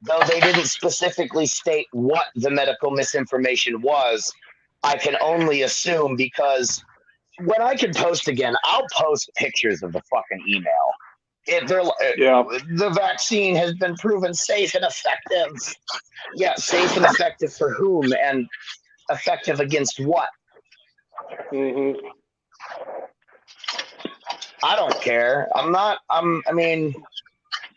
Though they didn't specifically state what the medical misinformation was, I can only assume because when I can post again, I'll post pictures of the fucking email. Yeah. The vaccine has been proven safe and effective. Yeah, safe and effective for whom and effective against what? Mm-hmm. I don't care. I mean,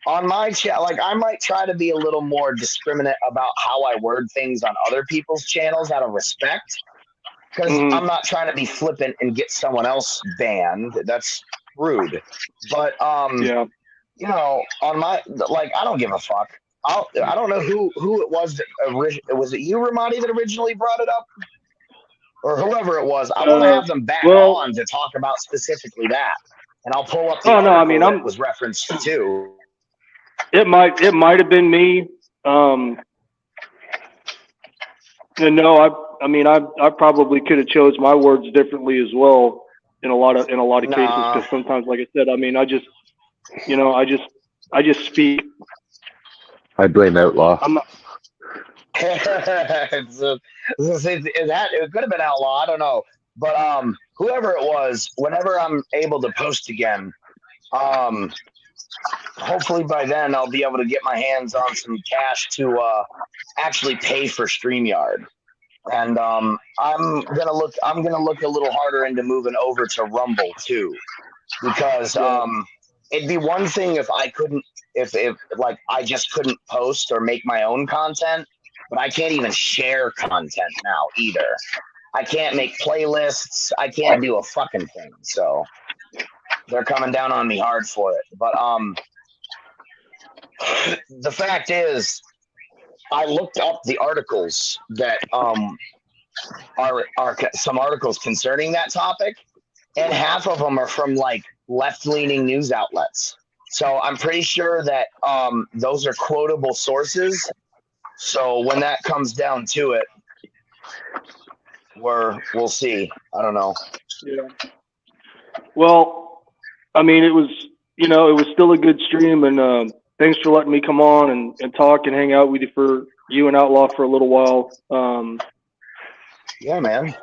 on my chat, like I might try to be a little more discriminate about how I word things on other people's channels out of respect. Because I'm not trying to be flippant and get someone else banned. That's rude. But Yeah. you know, on my I don't give a fuck. I don't know who it was that was it you, Ramadi, that originally brought it up, or whoever it was. I want to have them back on to talk about specifically that, and I'll pull up the article that was referenced too. It might have been me. And no, I probably could have chose my words differently as well in a lot of cases, because sometimes, like I said, I just speak. I blame Outlaw. I'm not. It could have been Outlaw. I don't know, but whoever it was, whenever I'm able to post again, hopefully by then I'll be able to get my hands on some cash to actually pay for StreamYard. And I'm gonna look a little harder into moving over to Rumble too, because it'd be one thing if I couldn't, if like I just couldn't post or make my own content, but I can't even share content now either. I can't make playlists. I can't do a fucking thing. So they're coming down on me hard for it. But the fact is, I looked up the articles that are some articles concerning that topic, and half of them are from like left-leaning news outlets. So I'm pretty sure that those are quotable sources. So when that comes down to it, we'll see. I don't know. Yeah. Well, it was still a good stream, and thanks for letting me come on and talk and hang out with you and Outlaw for a little while. Yeah, man.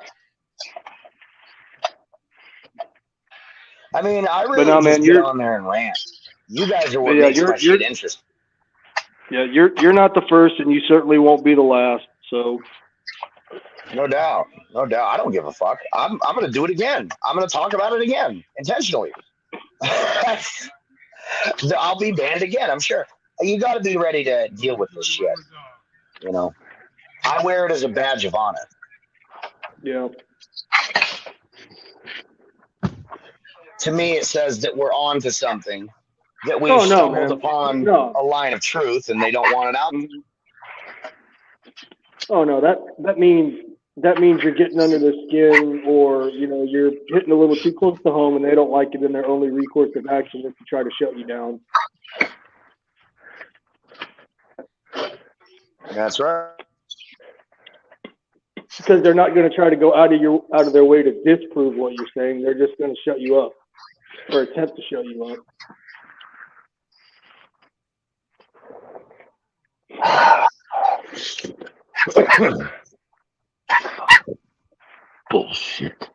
I really just get on there and rant. You guys are what makes my shit interesting. Yeah, you're not the first, and you certainly won't be the last. So, no doubt. I don't give a fuck. I'm gonna do it again. I'm gonna talk about it again intentionally. I'll be banned again, I'm sure. You got to be ready to deal with this shit. You know, I wear it as a badge of honor. Yeah. To me, it says that we're on to something, that we've stumbled upon a line of truth, and they don't want it out. Oh no, that means you're getting under their skin, or you're hitting a little too close to home, and they don't like it, and their only recourse of action is to try to shut you down. That's right. Because they're not going to try to go out of their way to disprove what you're saying. They're just going to shut you up, or attempt to shut you up. Bullshit.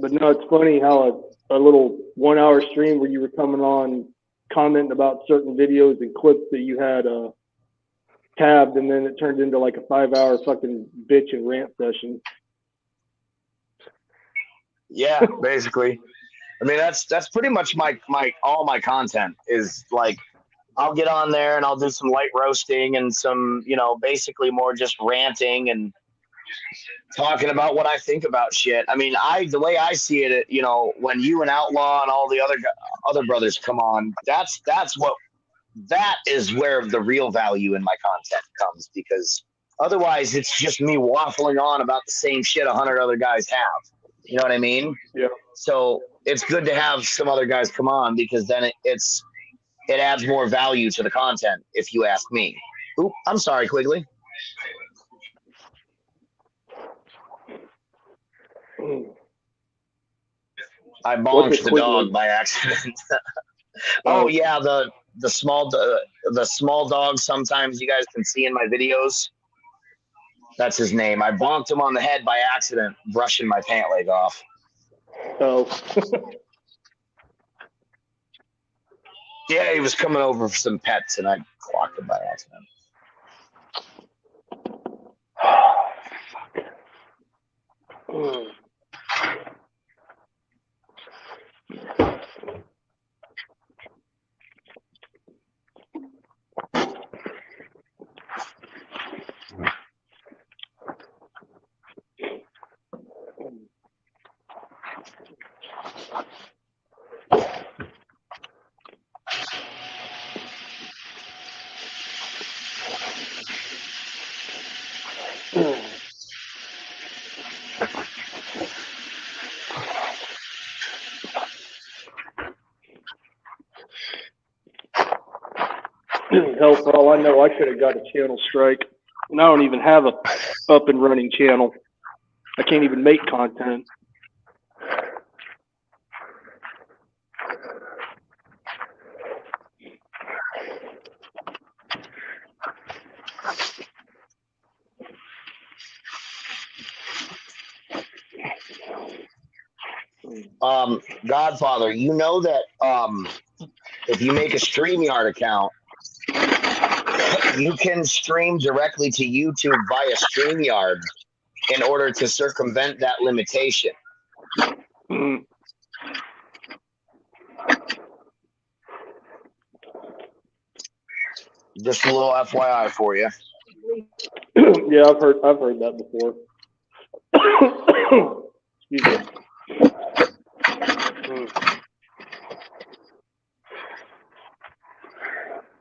But no, it's funny how a little 1 hour stream where you were coming on commenting about certain videos and clips that you had tabbed, and then it turned into like a 5 hour fucking bitch and rant session. Yeah, basically. I mean, that's pretty much my all my content is like, I'll get on there and I'll do some light roasting and some, basically more just ranting and talking about what I think about shit. I mean, the way I see it, when you and Outlaw and all the other brothers come on, that is where the real value in my content comes, because otherwise it's just me waffling on about the same shit 100 other guys have. You know what I mean? Yeah. So it's good to have some other guys come on, because then it adds more value to the content, if you ask me. Oop, I'm sorry, Quigley. I bonked the dog by accident. Oh yeah, the small dog. Sometimes you guys can see in my videos. That's his name. I bonked him on the head by accident, brushing my pant leg off. Oh. Yeah, he was coming over for some pets, and I clocked him by accident. Hell, for all I know, I could have got a channel strike. And I don't even have a up and running channel. I can't even make content. Godfather, you know that if you make a StreamYard account, you can stream directly to YouTube via StreamYard in order to circumvent that limitation. Just a little FYI for you. Yeah, I've heard that before. Excuse me.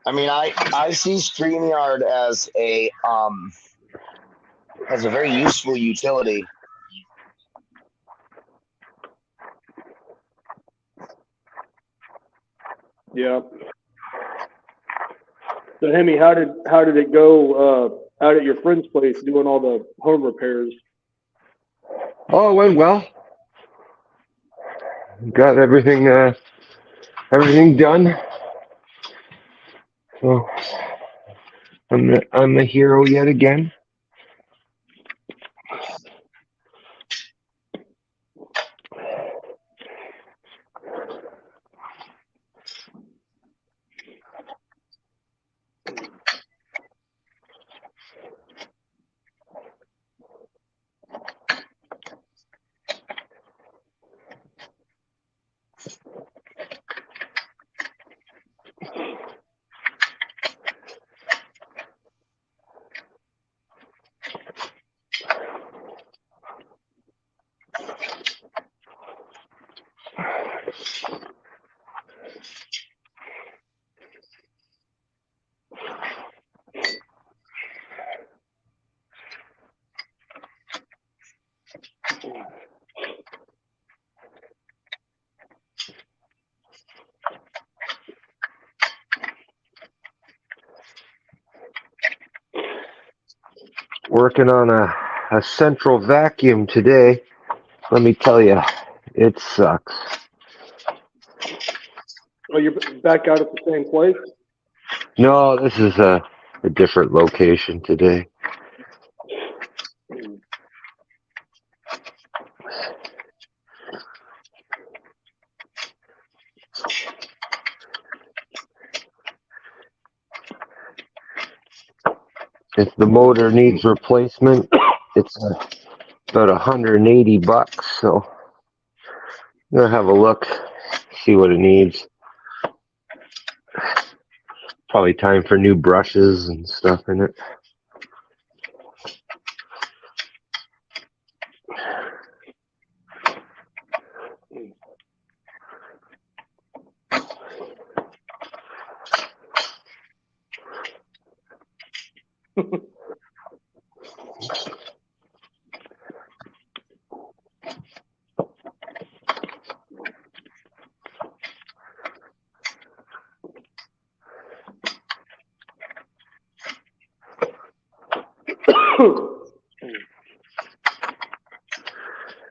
I mean, I see StreamYard as a very useful utility. Yeah. So, Hemi, how did it go out at your friend's place doing all the home repairs? Oh, it went well. Got everything done. So I'm the hero yet again. Working on a central vacuum today. let me tell you, it sucks. Oh, you're back out at the same place? No, this is a different location today. If the motor needs replacement, it's about $180. So I'm gonna have a look, see what it needs. Probably time for new brushes and stuff in it.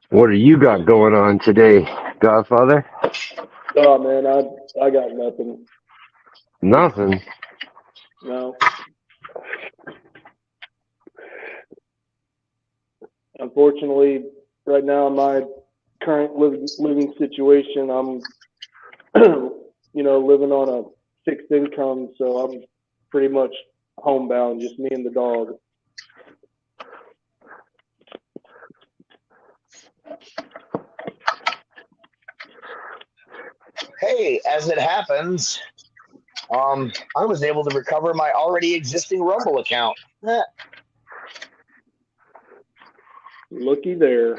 What do you got going on today, Godfather? Oh man, I got nothing. Nothing. No. Unfortunately, right now in my current living situation, I'm living on a fixed income, so I'm pretty much homebound, just me and the dog. Hey, as it happens, I was able to recover my already existing Rumble account. Looky there.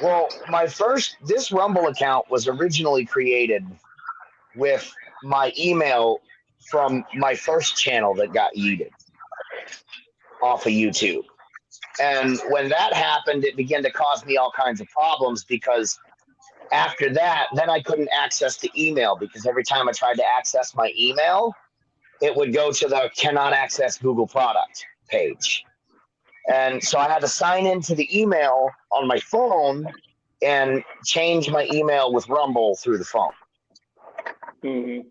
Well, this Rumble account was originally created with my email from my first channel that got yeeted off of YouTube. And when that happened, it began to cause me all kinds of problems because after that, then I couldn't access the email because every time I tried to access my email, it would go to the cannot access Google product page. And so I had to sign into the email on my phone and change my email with Rumble through the phone. Mm-hmm.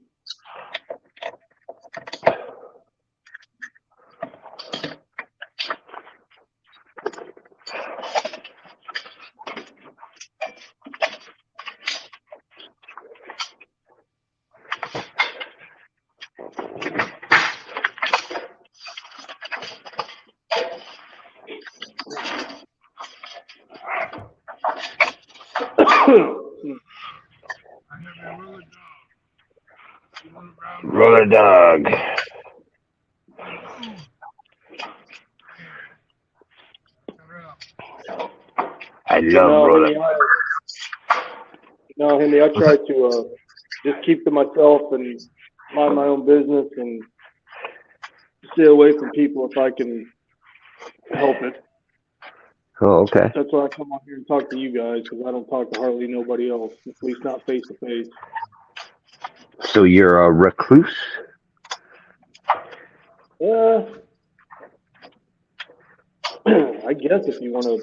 Roller dog. I love roller. No, Henry, I try to just keep to myself and mind my own business and stay away from people if I can help it. Oh, okay. That's why I come on here and talk to you guys, because I don't talk to hardly nobody else, at least not face to face. So you're a recluse? I guess if you want to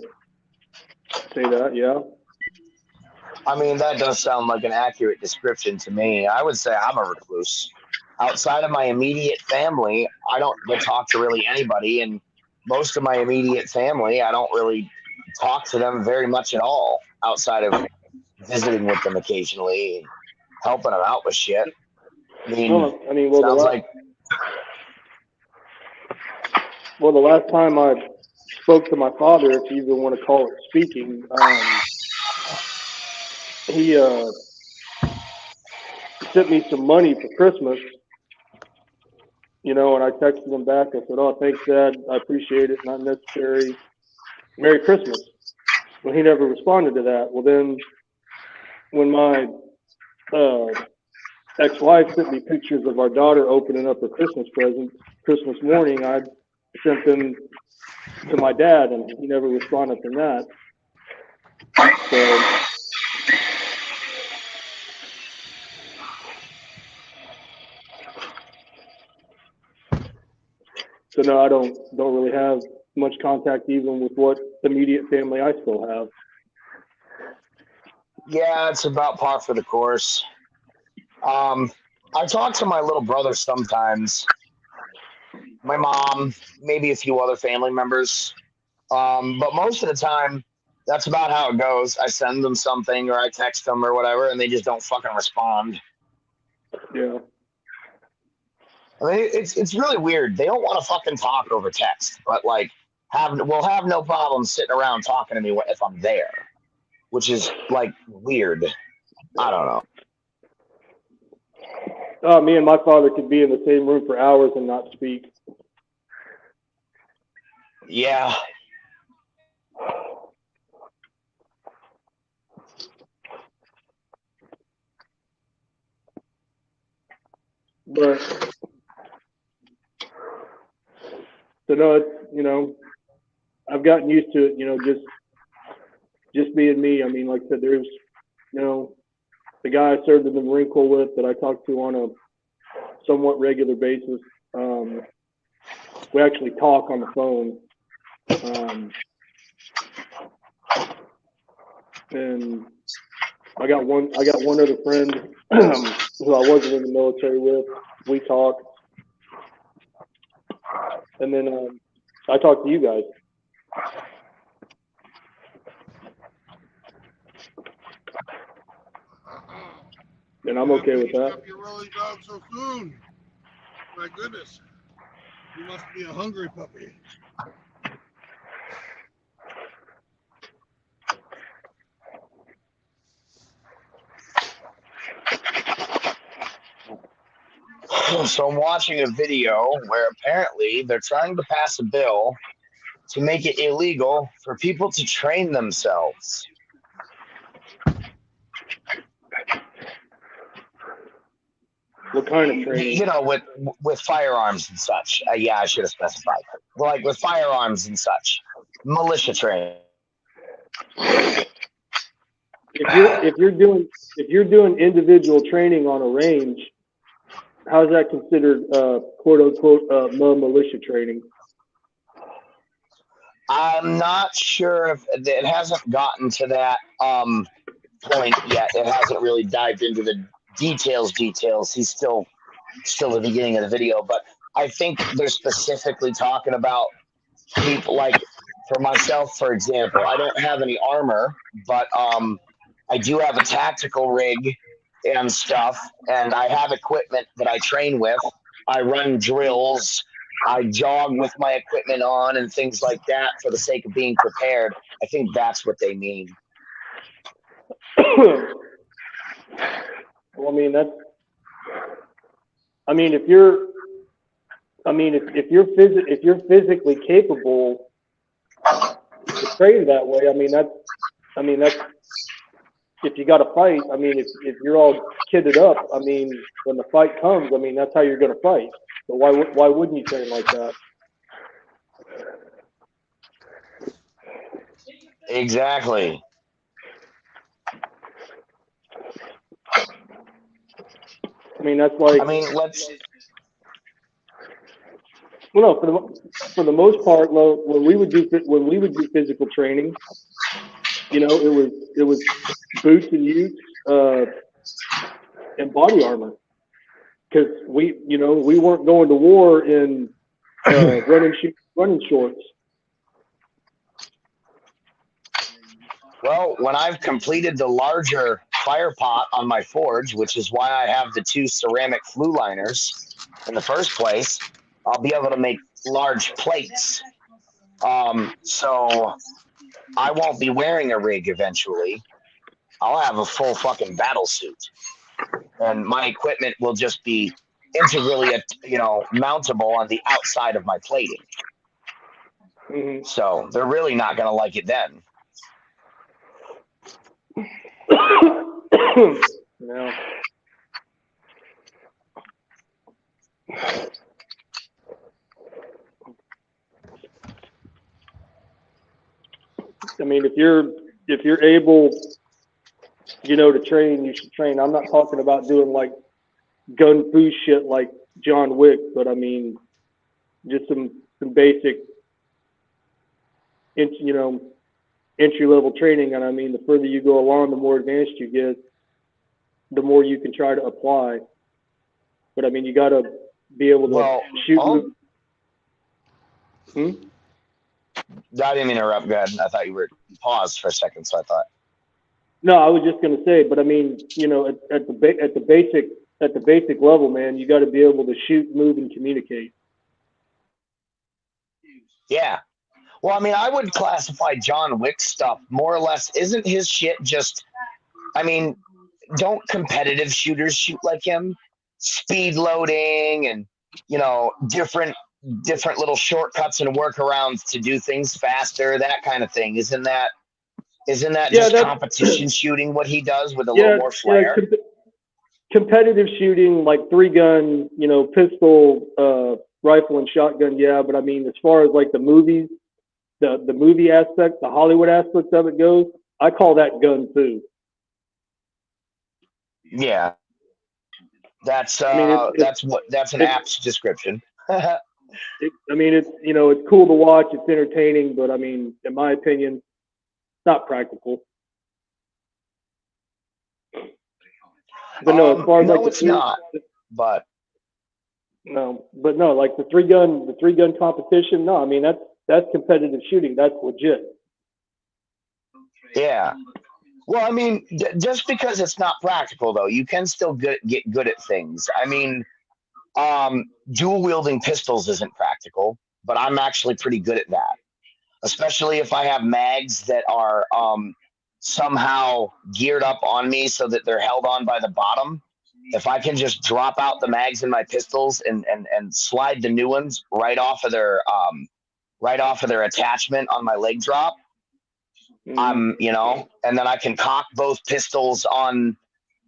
say that, yeah. I mean, that does sound like an accurate description to me. I would say I'm a recluse. Outside of my immediate family, I don't talk to really anybody, and most of my immediate family, I don't really talk to them very much at all outside of visiting with them occasionally and helping them out with shit. I mean, sounds like. Well, the last time I spoke to my father, if you even want to call it speaking, he sent me some money for Christmas, and I texted him back. I said, "Oh, thanks, Dad. I appreciate it. Not necessary. Merry Christmas." Well, he never responded to that. Well, then when my ex-wife sent me pictures of our daughter opening up her Christmas presents Christmas morning, I sent them to my dad, and he never responded from that. So So no, I don't really have much contact even with what immediate family I still have. Yeah, it's about par for the course. I talk to my little brother sometimes, my mom, maybe a few other family members. But most of the time, that's about how it goes. I send them something or I text them or whatever, and they just don't fucking respond. Yeah. I mean, it's really weird. They don't want to fucking talk over text, but like we'll have no problem sitting around talking to me if I'm there, which is like weird. I don't know. Me and my father could be in the same room for hours and not speak. Yeah. But so no, it's, you know, I've gotten used to it, you know, just being me. I mean, like I said, there's, you know, the guy I served in the Marine Corps with that I talk to on a somewhat regular basis. We actually talk on the phone. And I got one other friend who I wasn't in the military with. We talk. And then I talk to you guys. And I'm okay with that. Up your rolling dog so soon. My goodness. You must be a hungry puppy. So I'm watching a video where apparently they're trying to pass a bill to make it illegal for people to train themselves. What kind of training? You know, with firearms and such. Yeah, I should have specified. Like with firearms and such, militia training. If you're doing individual training on a range, how is that considered quote unquote militia training? I'm not sure if it hasn't gotten to that point yet. It hasn't really dived into the details. He's still at the beginning of the video, but I think they're specifically talking about people like, for myself, for example, I don't have any armor, but I do have a tactical rig and stuff, and I have equipment that I train with. I run drills. I jog with my equipment on and things like that for the sake of being prepared. I think that's what they mean. Well, I mean, if you're physically capable to train that way, that's if you got to fight. I mean, if you're all kitted up, I mean, when the fight comes, I mean, that's how you're going to fight. So why wouldn't you train like that? Exactly. I mean, that's like. I mean, let's. Well, no, for the most part, when we would do physical training, you know, it was boots and utes and body armor, because we weren't going to war in running shorts. Well, when I've completed the larger fire pot on my forge, which is why I have the 2 ceramic flue liners in the first place, I'll be able to make large plates. So I won't be wearing a rig eventually. I'll have a full fucking battle suit, and my equipment will just be integrally, mountable on the outside of my plating. Mm-hmm. So they're really not going to like it then. No. I mean, if you're able, to train, you should train. I'm not talking about doing like gun fu shit like John Wick, but I mean, just some basic, entry level training. And I mean, the further you go along, the more advanced you get, the more you can try to apply. But I mean, you got to be able to shoot. I didn't interrupt. Go ahead. I thought you were paused for a second, so I thought. No, I was just going to say, but I mean, at the basic level, man, you got to be able to shoot, move, and communicate. Yeah. Well, I mean, I would classify John Wick's stuff more or less. Isn't his shit just? I mean, don't competitive shooters shoot like him? Speed loading and different little shortcuts and workarounds to do things faster, that kind of thing. Isn't that just competition shooting what he does with a little more flair? Yeah, competitive shooting, like 3-gun, pistol, rifle, and shotgun. Yeah, but I mean, as far as like the movies, the movie aspect, the Hollywood aspect of it goes, I call that gun fu. Yeah, that's an apt description. I mean, it's cool to watch. It's entertaining, but I mean, in my opinion, it's not practical. But no, as far as it's not. But no, like the 3-gun competition. No, I mean that's competitive shooting. That's legit. Yeah. Well, I mean, just because it's not practical, though, you can still get good at things. I mean, dual wielding pistols isn't practical, but I'm actually pretty good at that, especially if I have mags that are somehow geared up on me so that they're held on by the bottom. If I can just drop out the mags in my pistols and slide the new ones right off of their attachment on my leg drop, and then I can cock both pistols on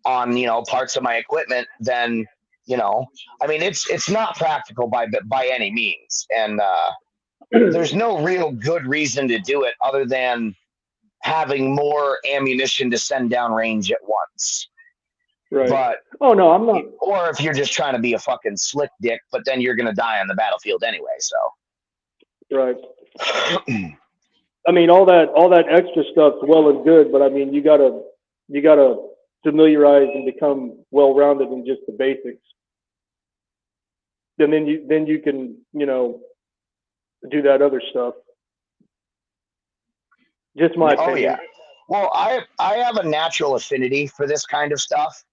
parts of my equipment, then I mean, it's not practical by any means, and there's no real good reason to do it other than having more ammunition to send down range at once. Right. But no, I'm not. Or if you're just trying to be a fucking slick dick, but then you're gonna die on the battlefield anyway. So. Right. I mean, all that extra stuff's well and good, but I mean, you gotta familiarize and become well-rounded in just the basics. And then you can do that other stuff. Just my opinion. Oh yeah. Well, I have a natural affinity for this kind of stuff.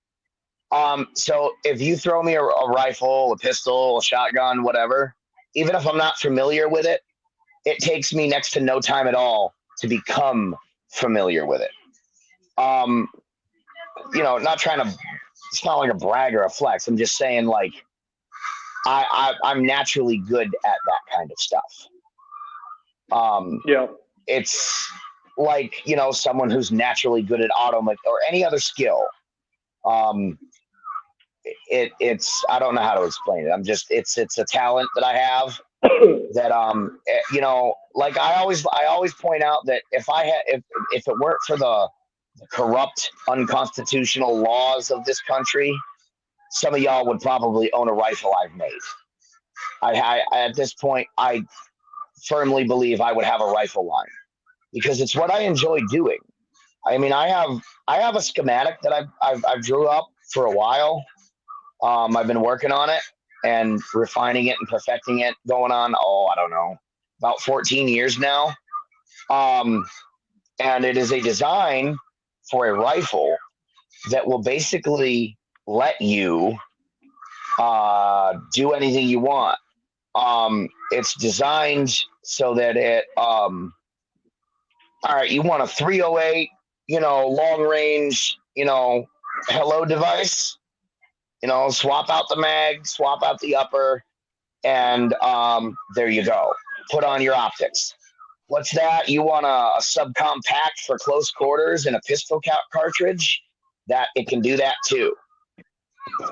So if you throw me a rifle, a pistol, a shotgun, whatever, even if I'm not familiar with it, it takes me next to no time at all to become familiar with it. Not trying to, it's not like a brag or a flex. I'm just saying, like, I'm naturally good at that kind of stuff. Yeah. It's like, someone who's naturally good at or any other skill. It's I don't know how to explain it. It's a talent that I have that like I always point out that if it weren't for the corrupt, unconstitutional laws of this country, some of y'all would probably own a rifle I've made. I at this point, I firmly believe I would have a rifle line because it's what I enjoy doing. I mean, I have a schematic that I've drew up for a while. I've been working on it and refining it and perfecting it, going on, I don't know, about 14 years now. And it is a design for a rifle that will basically let you do anything you want. It's designed so that it, all right, you want a 308, long range, hello device, swap out the mag, swap out the upper, and there you go. Put on your optics. What's that? You want a subcompact for close quarters and a pistol cartridge? That it can do that too.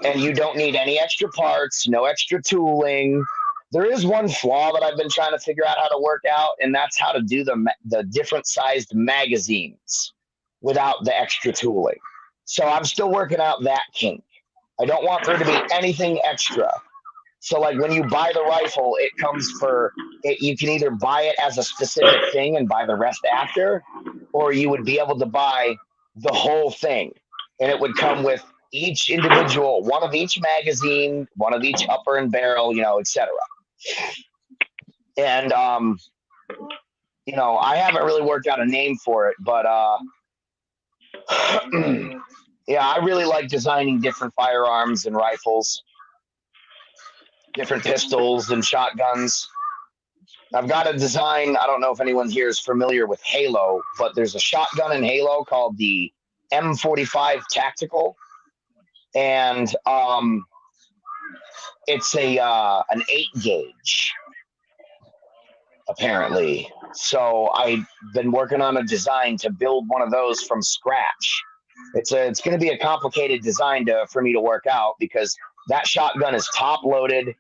And you don't need any extra parts, no extra tooling. There is one flaw that I've been trying to figure out how to work out, and that's how to do the different sized magazines without the extra tooling. So I'm still working out that kink. I don't want there to be anything extra. So like when you buy the rifle, it comes for it, you can either buy it as a specific thing and buy the rest after, or you would be able to buy the whole thing, and it would come with each individual, one of each magazine, one of each upper and barrel, etc. And I haven't really worked out a name for it, but yeah, I really like designing different firearms and rifles, different pistols and shotguns. I've got a design. I don't know if anyone here is familiar with Halo, but there's a shotgun in Halo called the M45 Tactical, and it's an 8-gauge apparently. So I've been working on a design to build one of those from scratch. It's going to be a complicated design for me to work out because that shotgun is top loaded.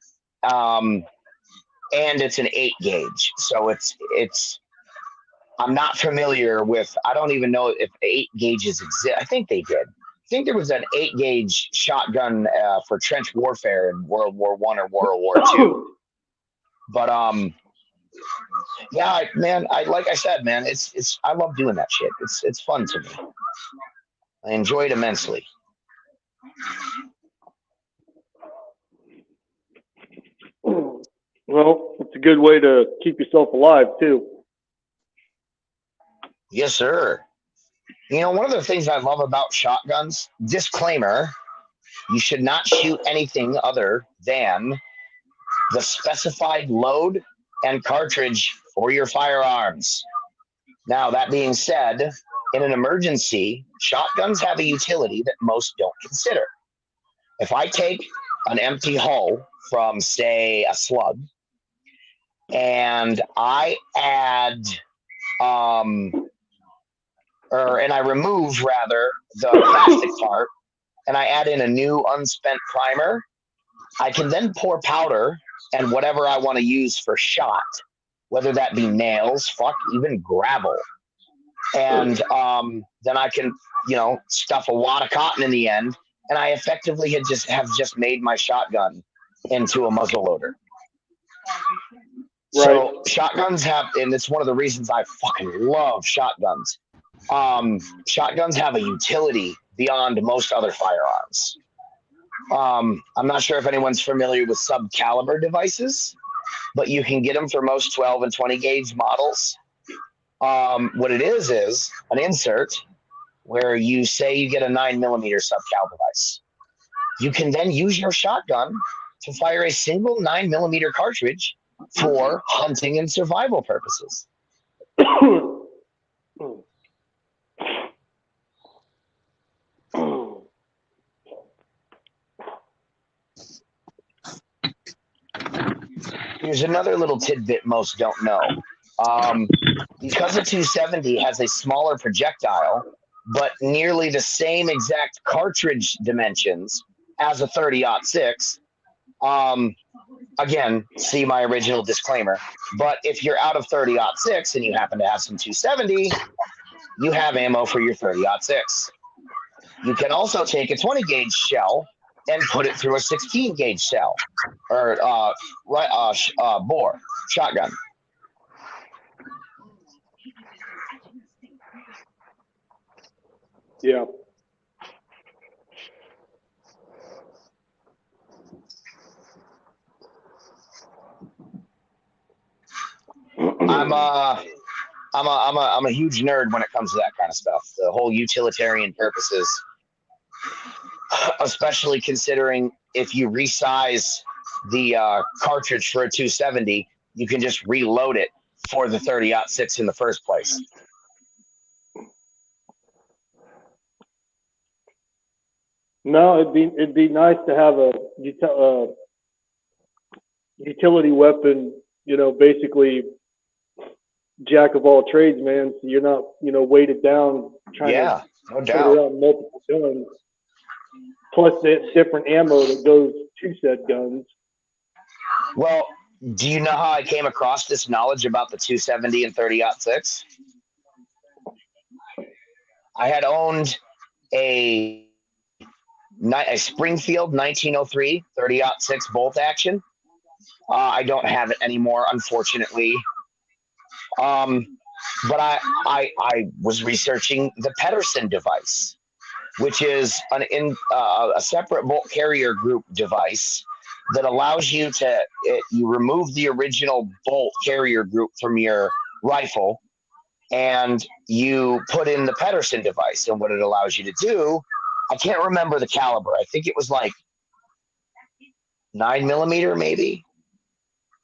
And it's an 8-gauge, so it's. I'm not familiar with. I don't even know if 8 gauges exist. I think they did. I think there was an 8-gauge shotgun for trench warfare in World War I or World War II. But yeah, man. Like I said, man, it's. I love doing that shit. It's fun to me. I enjoy it immensely. Well, it's a good way to keep yourself alive, too. Yes, sir. One of the things I love about shotguns, disclaimer, you should not shoot anything other than the specified load and cartridge for your firearms. Now, that being said, in an emergency, shotguns have a utility that most don't consider. If I take an empty hull from, say, a slug, and I add, and I remove rather the plastic part, and I add in a new unspent primer, I can then pour powder and whatever I want to use for shot, whether that be nails, even gravel. And then I can, stuff a wad of cotton in the end, and I effectively have just made my shotgun into a muzzle loader. Right. So shotguns have, and it's one of the reasons I fucking love shotguns. Shotguns have a utility beyond most other firearms. I'm not sure if anyone's familiar with sub-caliber devices, but you can get them for most 12 and 20 gauge models. What it is an insert where you say you get a 9mm sub-cal device. You can then use your shotgun to fire a single 9mm cartridge for hunting and survival purposes. Here's another little tidbit most don't know. Because the 270 has a smaller projectile, but nearly the same exact cartridge dimensions as a 30-06, again, see my original disclaimer, but if you're out of 30-06 and you happen to have some 270, you have ammo for your 30-06. You can also take a 20-gauge shell and put it through a 16-gauge shell or bore shotgun. Yeah. I'm a huge nerd when it comes to that kind of stuff. The whole utilitarian purposes, especially considering if you resize the cartridge for a 270, you can just reload it for the 30-06 in the first place. No, it'd be nice to have a utility weapon. Basically jack of all trades, man. So you're not weighted down trying to no put doubt. around multiple guns. Plus the different ammo that goes to said guns. Well, do you know how I came across this knowledge about the 270 and 30-06? I had owned a Springfield 1903 30-06 bolt action I don't have it anymore, unfortunately. But I was researching the Pedersen device, which is a separate bolt carrier group device that allows you to you remove the original bolt carrier group from your rifle and you put in the Pedersen device. And what it allows you to do, I can't remember the caliber. I think it was like 9mm,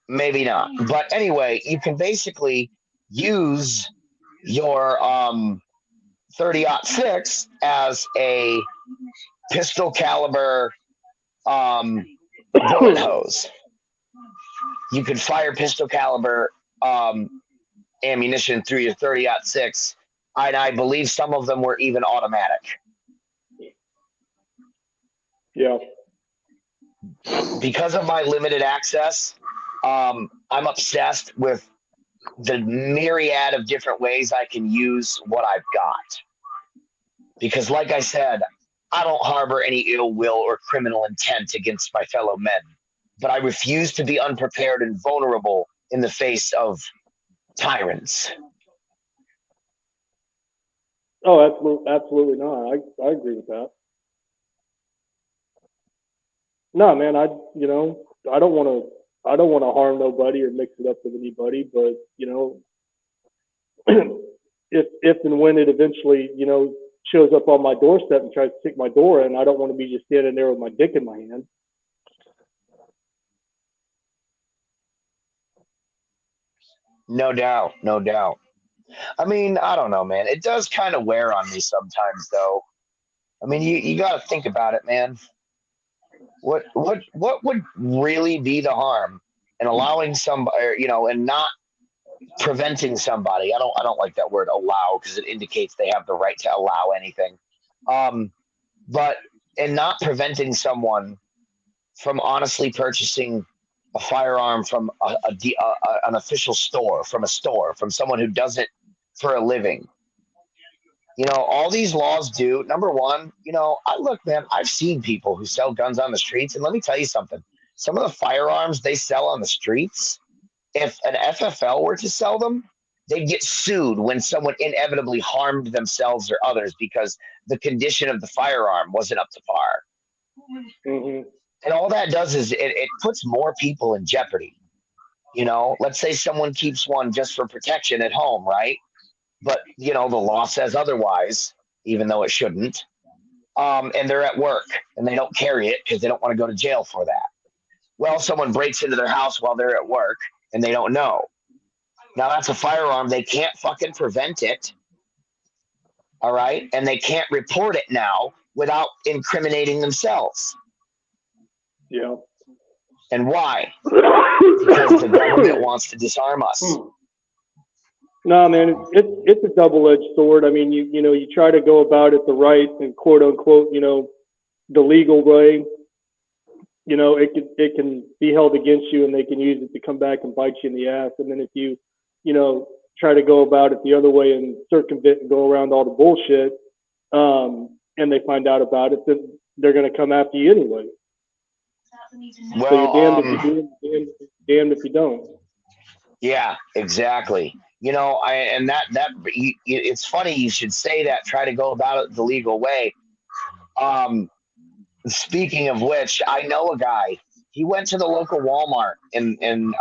maybe not. But anyway, you can basically use your 30-06 as a pistol caliber bullet hose. You can fire pistol caliber ammunition through your 30-06, and I believe some of them were even automatic. Yeah. Because of my limited access, I'm obsessed with the myriad of different ways I can use what I've got. Because, like I said, I don't harbor any ill will or criminal intent against my fellow men, but I refuse to be unprepared and vulnerable in the face of tyrants. Oh, absolutely not. I agree with that. No, man, I don't want to harm nobody or mix it up with anybody, but if and when it eventually, shows up on my doorstep and tries to kick my door in, I don't want to be just standing there with my dick in my hand. No doubt, no doubt. I mean, I don't know, man. It does kind of wear on me sometimes, though. I mean, you got to think about it, man. What would really be the harm in allowing somebody, and not preventing somebody? I don't like that word allow, because it indicates they have the right to allow anything. But in not preventing someone from honestly purchasing a firearm from an official store, from someone who does it for a living. All these laws do. Number one, look, man, I've seen people who sell guns on the streets, and let me tell you something. Some of the firearms they sell on the streets, if an FFL were to sell them, they'd get sued when someone inevitably harmed themselves or others because the condition of the firearm wasn't up to par. Mm-hmm. And all that does is it puts more people in jeopardy. Let's say someone keeps one just for protection at home, right? But, the law says otherwise, even though it shouldn't. And they're at work and they don't carry it because they don't want to go to jail for that. Well, someone breaks into their house while they're at work and they don't know. Now that's a firearm. They can't fucking prevent it. All right. And they can't report it now without incriminating themselves. Yeah. And why? Because the government wants to disarm us. No, man, it's a double-edged sword. I mean, you try to go about it the right and quote unquote, the legal way. It can be held against you, and they can use it to come back and bite you in the ass. And then if you, try to go about it the other way and circumvent and go around all the bullshit, and they find out about it, then they're going to come after you anyway. Well, so you're damned if you do, damned if you don't. Yeah, exactly. It's funny you should say that. Try to go about it the legal way. Speaking of which, I know a guy. He went to the local Walmart in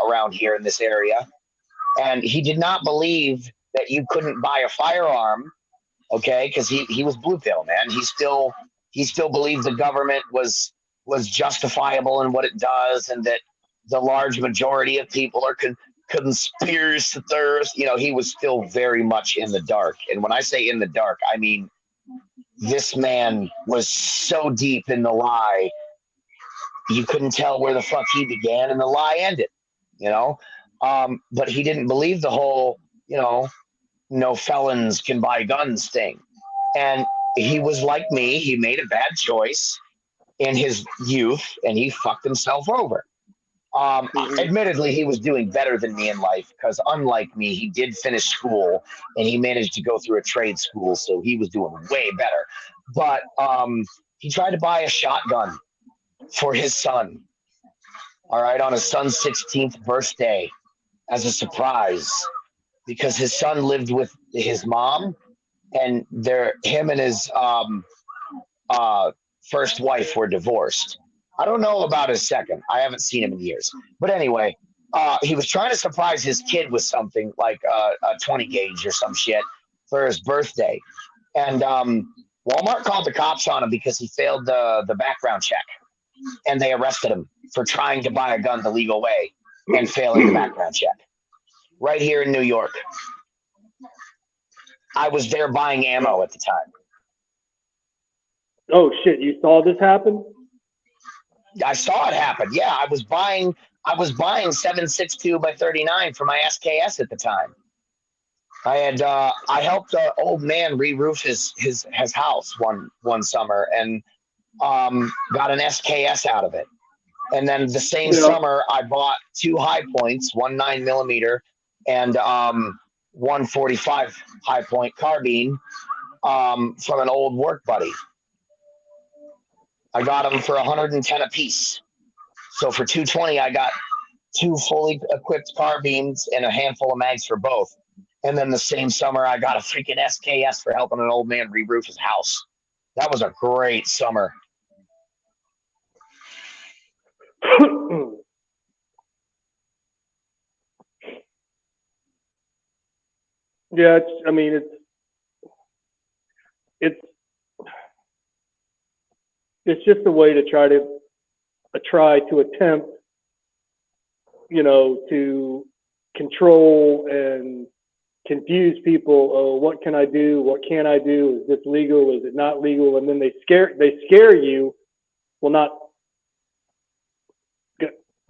around here in this area, and he did not believe that you couldn't buy a firearm. Okay, because he was blue pill, man. He still believed the government was justifiable in what it does, and that the large majority of people are conspiracy theorists. He was still very much in the dark. And when I say in the dark, I mean this man was so deep in the lie, you couldn't tell where the fuck he began and the lie ended. But he didn't believe the whole, no felons can buy guns thing. And he was like me. He made a bad choice in his youth, and he fucked himself over. Admittedly, he was doing better than me in life because, unlike me, he did finish school and he managed to go through a trade school, so he was doing way better. But he tried to buy a shotgun for his son, all right, on his son's 16th birthday as a surprise because his son lived with his mom and him and his uh, first wife were divorced. I don't know about his second. I haven't seen him in years. But anyway, he was trying to surprise his kid with something like a 20 gauge or some shit for his birthday. And Walmart called the cops on him because he failed the background check. And they arrested him for trying to buy a gun the legal way and failing the background check. Right here in New York. I was there buying ammo at the time. Oh shit! You saw this happen? I saw it happen. Yeah, I was buying 7.62 by 39 for my SKS at the time. I helped an old man re-roof his house one summer and got an SKS out of it. And then the same summer I bought 2 high points, one 9mm and 145 high point carbine from an old work buddy. I got them for 110 a piece. So for 220, I got 2 fully equipped carbines and a handful of mags for both. And then the same summer, I got a freaking SKS for helping an old man re-roof his house. That was a great summer. Yeah, it's just a way to try to attempt, to control and confuse people. Oh, what can I do? What can't I do? Is this legal? Is it not legal? And then they scare you. Well, not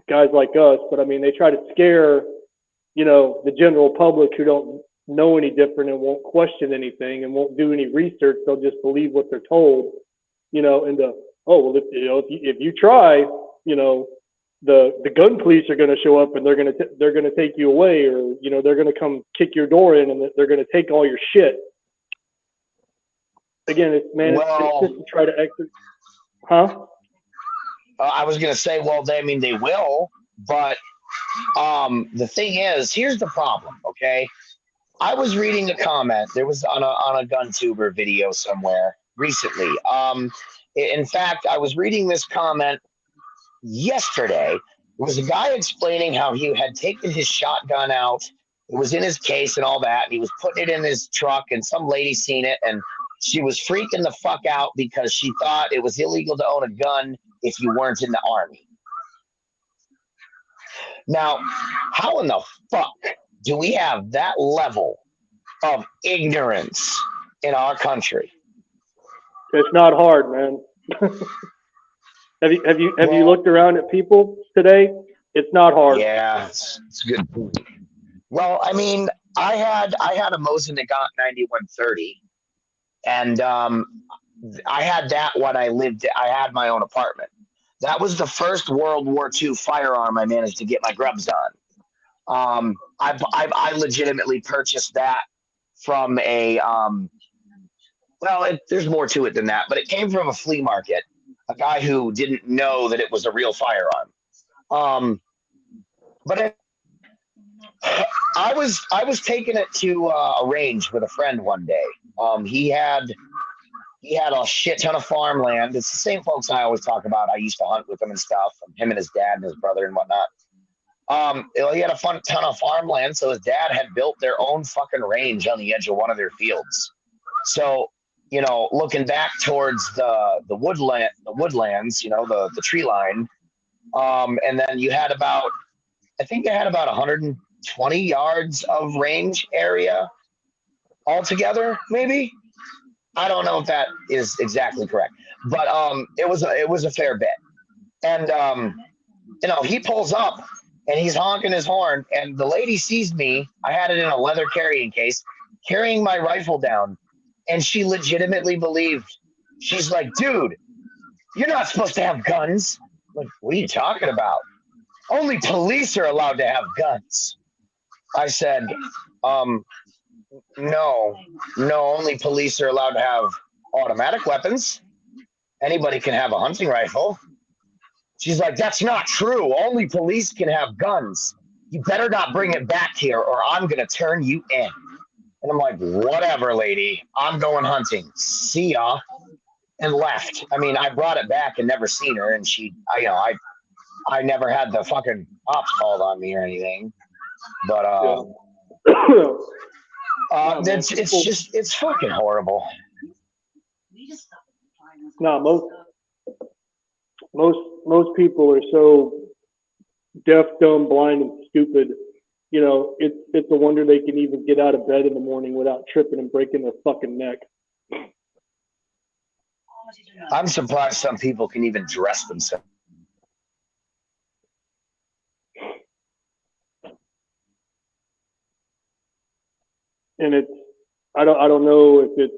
guys like us, but I mean, they try to scare, the general public who don't know any different and won't question anything and won't do any research. They'll just believe what they're told, if you try, the gun police are going to show up and they're going to take you away, or they're going to come kick your door in and they're going to take all your shit. Again, it's just to try to exit. Huh? I was going to say, they will, but the thing is, here's the problem. Okay, I was reading a comment. There was on a GunTuber video somewhere recently. In fact, I was reading this comment yesterday. It was a guy explaining how he had taken his shotgun out. It was in his case and all that. And he was putting it in his truck, and some lady seen it, and she was freaking the fuck out because she thought it was illegal to own a gun if you weren't in the Army. Now, how in the fuck do we have that level of ignorance in our country? It's not hard, man. Have you looked around at people today? It's not hard. Yeah, it's a good point. Well, I mean, I had a Mosin that got 9130, and I had that when I had my own apartment. That was the first World War II firearm I managed to get my grubs on. I legitimately purchased that from a there's more to it than that, but it came from a flea market. A guy who didn't know that it was a real firearm. But I was taking it to a range with a friend one day. He had a shit ton of farmland. It's the same folks I always talk about. I used to hunt with him and stuff. Him and his dad and his brother and whatnot. He had a ton of farmland, so his dad had built their own fucking range on the edge of one of their fields. So, looking back towards the woodlands, the tree line, and then you had about 120 yards of range area altogether, maybe. I don't know if that is exactly correct, but it was a fair bit. And he pulls up and he's honking his horn, and the lady sees me. I had it in a leather carrying case, carrying my rifle down, and she legitimately believed. She's like, "Dude, you're not supposed to have guns." I'm like, what are you talking about? Only police are allowed to have guns. I said, no, only police are allowed to have automatic weapons. Anybody can have a hunting rifle. She's like, that's not true. Only police can have guns. You better not bring it back here or I'm going to turn you in. And I'm like, whatever, lady. I'm going hunting. See ya. And left. I mean, I brought it back and never seen her. And I never had the fucking cops called on me or anything. But it's fucking horrible. No, most people are so deaf, dumb, blind, and stupid. You know, it's a wonder they can even get out of bed in the morning without tripping and breaking their fucking neck. I'm surprised some people can even dress themselves. And I don't know if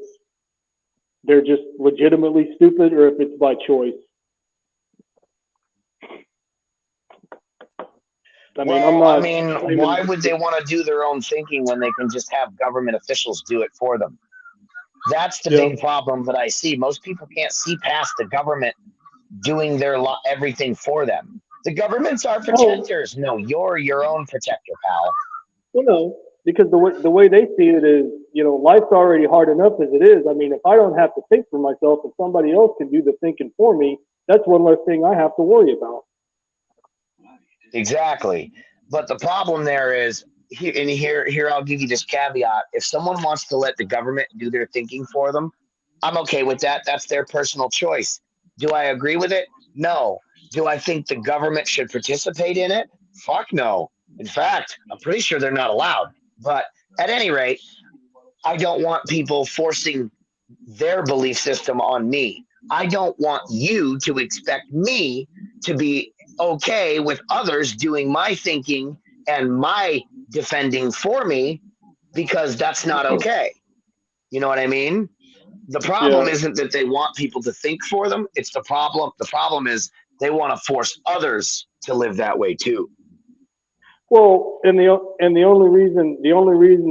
they're just legitimately stupid or if it's by choice. Why would they want to do their own thinking when they can just have government officials do it for them? That's the big problem that I see. Most people can't see past the government doing everything for them. The government's our protectors. No, you're your own protector, pal. Well, no, because the way they see it is, you know, life's already hard enough as it is. I mean, if I don't have to think for myself and somebody else can do the thinking for me, that's one less thing I have to worry about. Exactly. But the problem there is, here I'll give you this caveat. If someone wants to let the government do their thinking for them, I'm okay with that. That's their personal choice. Do I agree with it? No. Do I think the government should participate in it? Fuck no. In fact, I'm pretty sure they're not allowed. But at any rate, I don't want people forcing their belief system on me. I don't want you to expect me to be okay with others doing my thinking and my defending for me, because that's not okay. You know what I mean? The problem isn't that they want people to think for them. It's the problem. The problem is they want to force others to live that way too. Well, and the only reason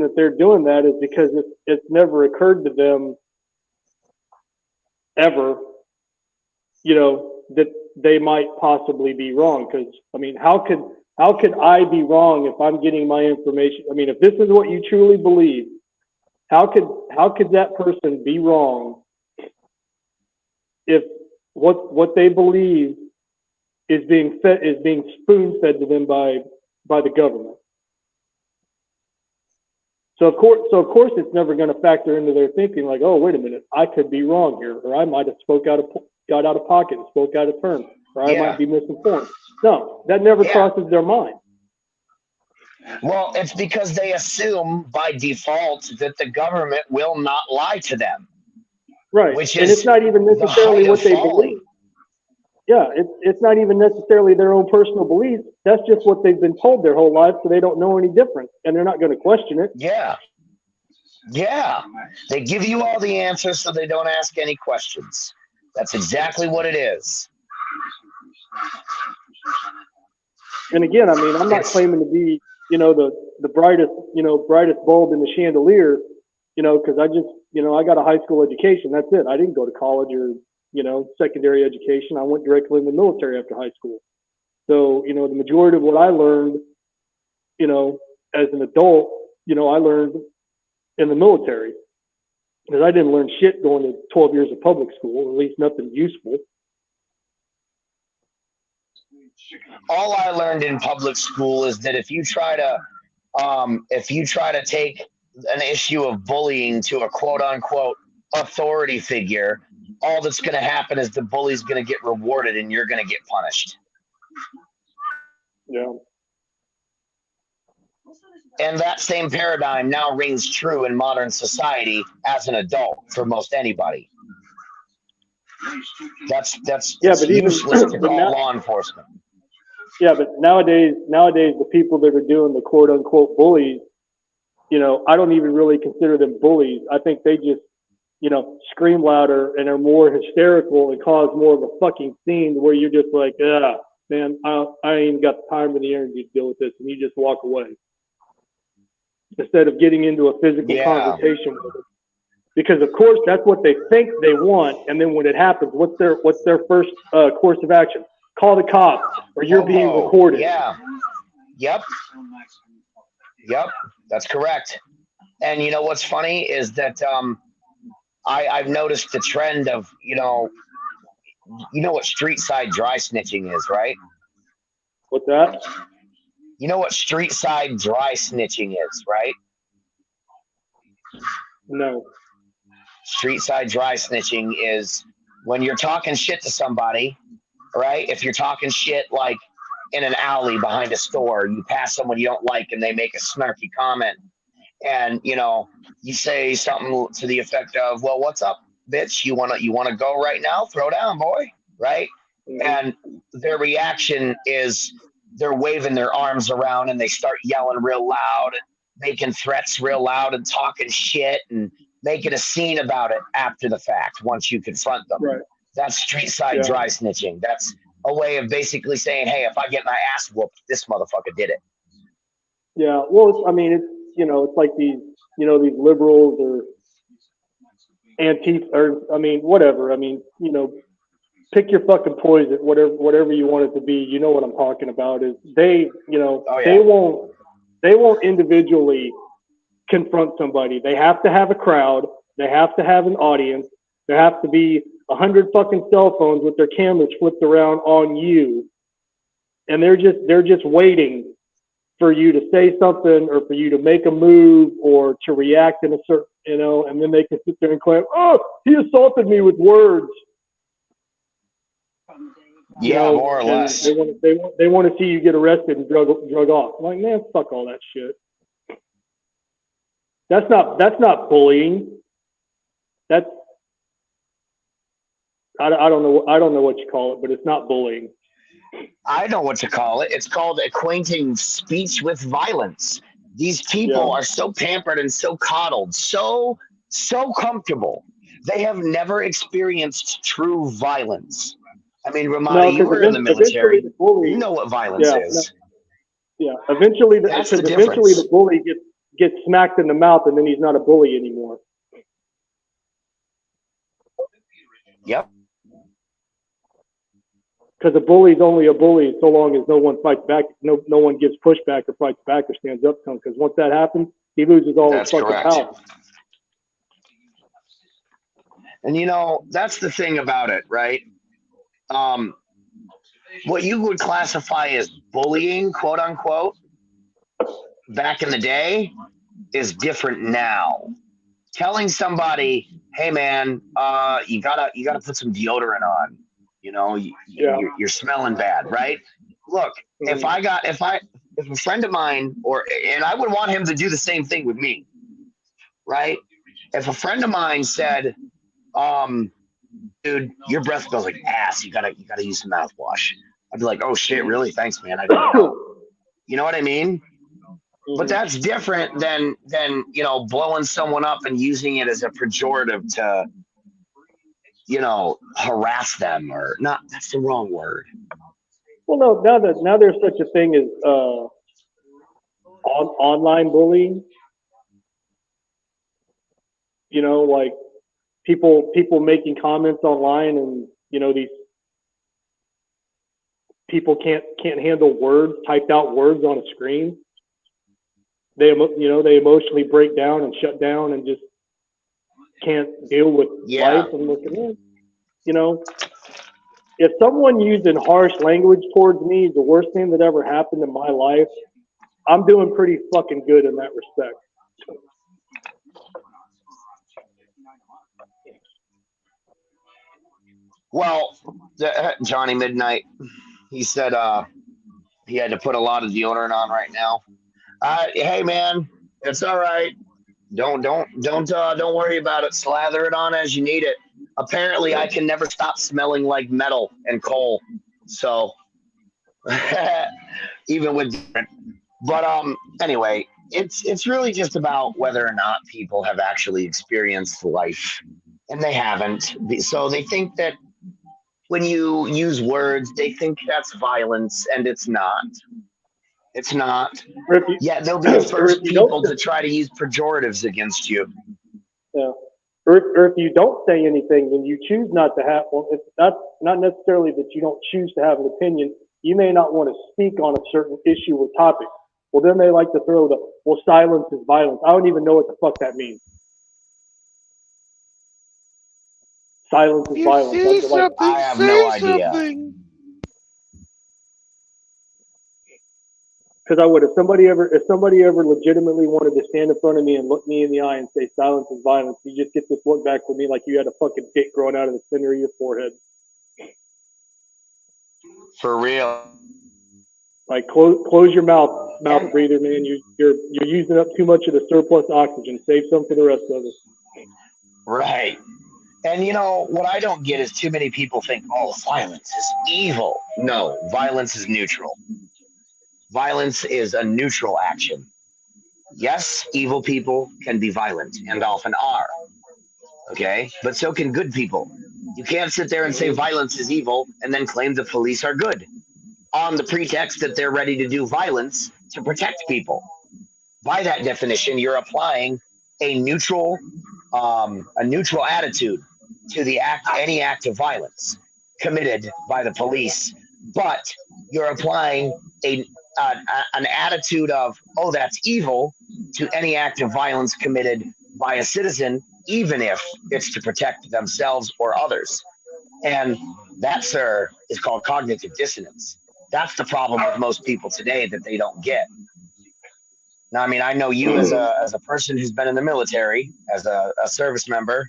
that they're doing that is because it's never occurred to them ever, you know, that they might possibly be wrong. Because I mean, how could I be wrong if I'm getting my information? I mean, if this is what you truly believe, how could that person be wrong if what they believe is being spoon fed to them by the government? So of course it's never going to factor into their thinking like, oh, wait a minute, I could be wrong here, or I might have got out of pocket and spoke out of turn, or I might be misinformed. No, that never crosses their mind. Well, it's because they assume by default that the government will not lie to them. Right. And it's not even necessarily what they believe. Yeah, it's not even necessarily their own personal beliefs. That's just what they've been told their whole life, so they don't know any different, and they're not going to question it. Yeah. They give you all the answers so they don't ask any questions. That's exactly what it is. And again, I mean, I'm not claiming to be, you know, the brightest bulb in the chandelier, you know, because I just, you know, I got a high school education. That's it. I didn't go to college or, you know, secondary education. I went directly in the military after high school. So, you know, the majority of what I learned, you know, as an adult, you know, I learned in the military, because I didn't learn shit going to 12 years of public school, or at least nothing useful. All I learned in public school is that if you try to take an issue of bullying to a quote unquote authority figure, all that's going to happen is the bully's going to get rewarded and you're going to get punished. Yeah. And that same paradigm now rings true in modern society as an adult for most anybody. That's useless to call law enforcement. Yeah, but nowadays the people that are doing the quote unquote bullies, you know, I don't even really consider them bullies. I think they just, you know, scream louder and are more hysterical and cause more of a fucking scene where you're just like, yeah, man, I ain't even got the time or the energy to deal with this, and you just walk away instead of getting into a physical conversation with them. Because of course that's what they think they want, and then when it happens, what's their first course of action? call the cops, or you're being recorded. Yeah. Yep. That's correct. And you know what's funny is that I've noticed the trend of, you know what street side dry snitching is, right? What's that? You know what street side dry snitching is, right? No. Street side dry snitching is when you're talking shit to somebody, right? If you're talking shit like in an alley behind a store, you pass someone you don't like and they make a snarky comment, and you say something to the effect of, "Well, what's up, bitch? You wanna go right now? Throw down, boy." Right? Mm-hmm. And their reaction is they're waving their arms around and they start yelling real loud and making threats real loud and talking shit and making a scene about it after the fact once you confront them. Right. That's street side dry snitching. That's a way of basically saying, hey, if I get my ass whooped, this motherfucker did it. Yeah, well, I mean, it's like these liberals or Antifa, or whatever. Pick your fucking poison, whatever you want it to be. You know what I'm talking about? Is they won't individually confront somebody. They have to have a crowd. They have to have an audience. There have to be 100 fucking cell phones with their cameras flipped around on you, and they're just waiting for you to say something or for you to make a move or to react in a certain, and then they can sit there and claim, "Oh, he assaulted me with words." Yeah, more or less. They want to see you get arrested and drug off. I'm like, man, fuck all that shit. That's not bullying. That's I don't know what you call it, but it's not bullying. I know what to call it. It's called acquainting speech with violence. These people are so pampered and so coddled, so comfortable. They have never experienced true violence. I mean, Ramada, you were in the military. You know what violence is. Eventually the bully gets smacked in the mouth, and then he's not a bully anymore. Yep. Because a bully's only a bully so long as no one fights back, no one gives pushback or fights back or stands up to him. Because once that happens, he loses all his fucking power. And that's the thing about it, right? What you would classify as bullying, quote unquote, back in the day is different now. Telling somebody, "Hey man, you gotta put some deodorant on. You're smelling bad," right? Look, if a friend of mine, and I would want him to do the same thing with me, right? If a friend of mine said, "Dude, your breath smells like ass. You gotta use some mouthwash," I'd be like, "Oh shit, really? Thanks, man. I didn't know." You know what I mean? But that's different than blowing someone up and using it as a pejorative to harass them, or not. That's the wrong word. Well, no, now there's such a thing as online bullying. Like people making comments online, and these people can't handle words, typed out words on a screen. They emotionally break down and shut down and just can't deal with life and look at it. If someone using harsh language towards me is the worst thing that ever happened in my life, I'm doing pretty fucking good in that respect. Well, Johnny Midnight, he said he had to put a lot of deodorant on right now. Hey man, it's all right. Don't worry about it. Slather it on as you need it. Apparently, I can never stop smelling like metal and coal. So even with different, but anyway, it's really just about whether or not people have actually experienced life, and they haven't. So they think that when you use words, they think that's violence, and it's not. It's not. Yeah, they'll be the first people to try to use pejoratives against you. Yeah. or if you don't say anything, then you choose not to have. Well, it's not necessarily that you don't choose to have an opinion. You may not want to speak on a certain issue or topic. Well, then they like to throw the, well, silence is violence. I don't even know what the fuck that means. Silence is You violence. see Like, something, I have say no idea. something. because I would, if somebody ever legitimately wanted to stand in front of me and look me in the eye and say silence is violence, you just get this look back from me like you had a fucking dick growing out of the center of your forehead. For real. Like close your mouth breather, man. You're using up too much of the surplus oxygen. Save some for the rest of us. Right. And you know, what I don't get is too many people think, oh, violence is evil. No, violence is neutral. Violence is a neutral action. Yes, evil people can be violent and often are. Okay? But so can good people. You can't sit there and say violence is evil and then claim the police are good on the pretext that they're ready to do violence to protect people. By that definition, you're applying a neutral attitude to the any act of violence committed by the police, but you're applying an attitude of, oh, that's evil to any act of violence committed by a citizen, even if it's to protect themselves or others. And that, sir, is called cognitive dissonance. That's the problem with most people today that they don't get. Now, I mean, I know you as a person who's been in the military, as a service member.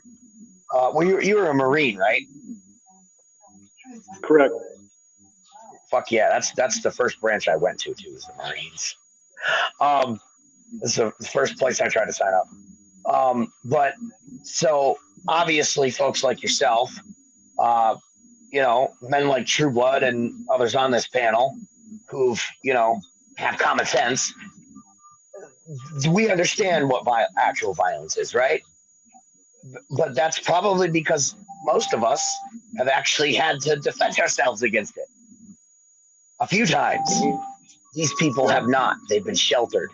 Well, you were a Marine, right? Correct. Fuck yeah, that's the first branch I went to too, is the Marines. This is the first place I tried to sign up. But so obviously, folks like yourself, you know, men like True Blood and others on this panel, who've, you know, have common sense. We understand what actual violence is, right? But that's probably because most of us have actually had to defend ourselves against it a few times. These people have not. They've been sheltered.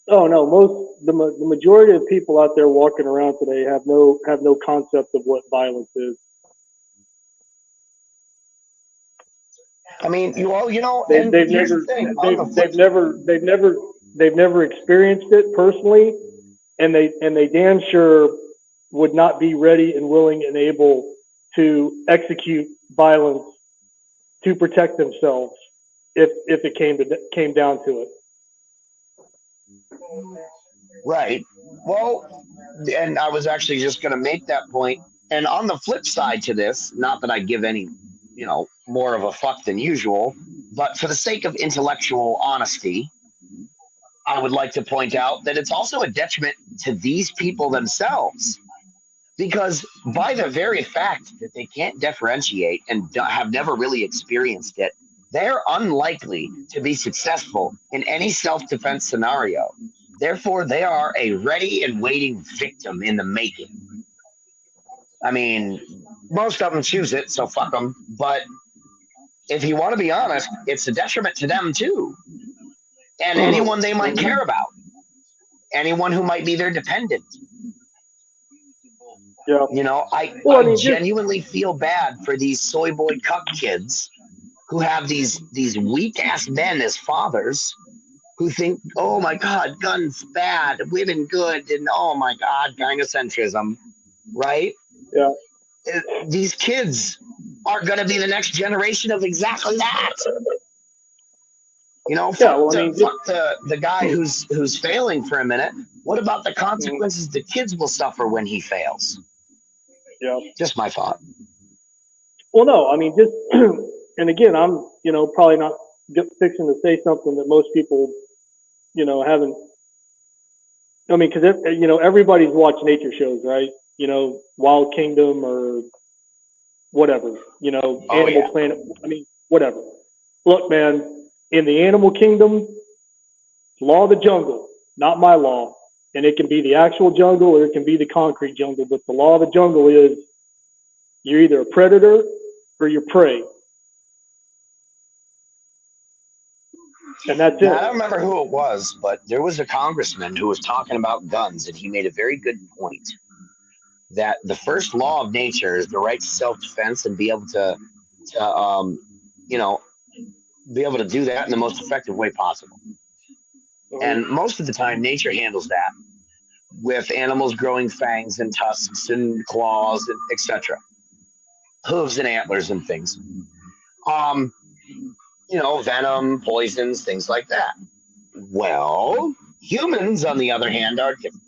Oh no, the majority of people out there walking around today have no concept of what violence is. I mean, you know, they've never experienced it personally, and they damn sure would not be ready and willing and able to execute violence to protect themselves if it came down to it. Right. Well, and I was actually just going to make that point. And on the flip side to this, not that I give any, you know, more of a fuck than usual, but for the sake of intellectual honesty, I would like to point out that it's also a detriment to these people themselves, because by the very fact that they can't differentiate and have never really experienced it, they're unlikely to be successful in any self-defense scenario. Therefore, they are a ready and waiting victim in the making. I mean, most of them choose it, so fuck them. But if you want to be honest, it's a detriment to them too. And anyone they might care about. Anyone who might be their dependent. Yeah. You know, I genuinely feel bad for these soy boy cuck kids who have these weak ass men as fathers who think, oh my God, guns bad, women good, and oh my God, gynocentrism, right? Yeah. These kids are going to be the next generation of exactly that. You know, fuck the guy who's failing for a minute. What about the consequences the kids will suffer when he fails? Yeah. Just my thought. Well, no, I mean, just, and again, I'm, you know, probably not fixing to say something that most people, you know, haven't. I mean, because, you know, everybody's watched nature shows, right? You know, Wild Kingdom or whatever, you know, Animal Planet. I mean, whatever. Look, man, in the animal kingdom, law of the jungle, not my law. And it can be the actual jungle or it can be the concrete jungle. But the law of the jungle is you're either a predator or you're prey. And that's Now, I it. don't remember who it was, but there was a congressman who was talking about guns, and he made a very good point that the first law of nature is the right to self-defense and be able to you know, be able to do that in the most effective way possible. And most of the time, nature handles that with animals growing fangs and tusks and claws and etc., hooves and antlers and things. You know, venom, poisons, things like that. Well, humans, on the other hand, are different.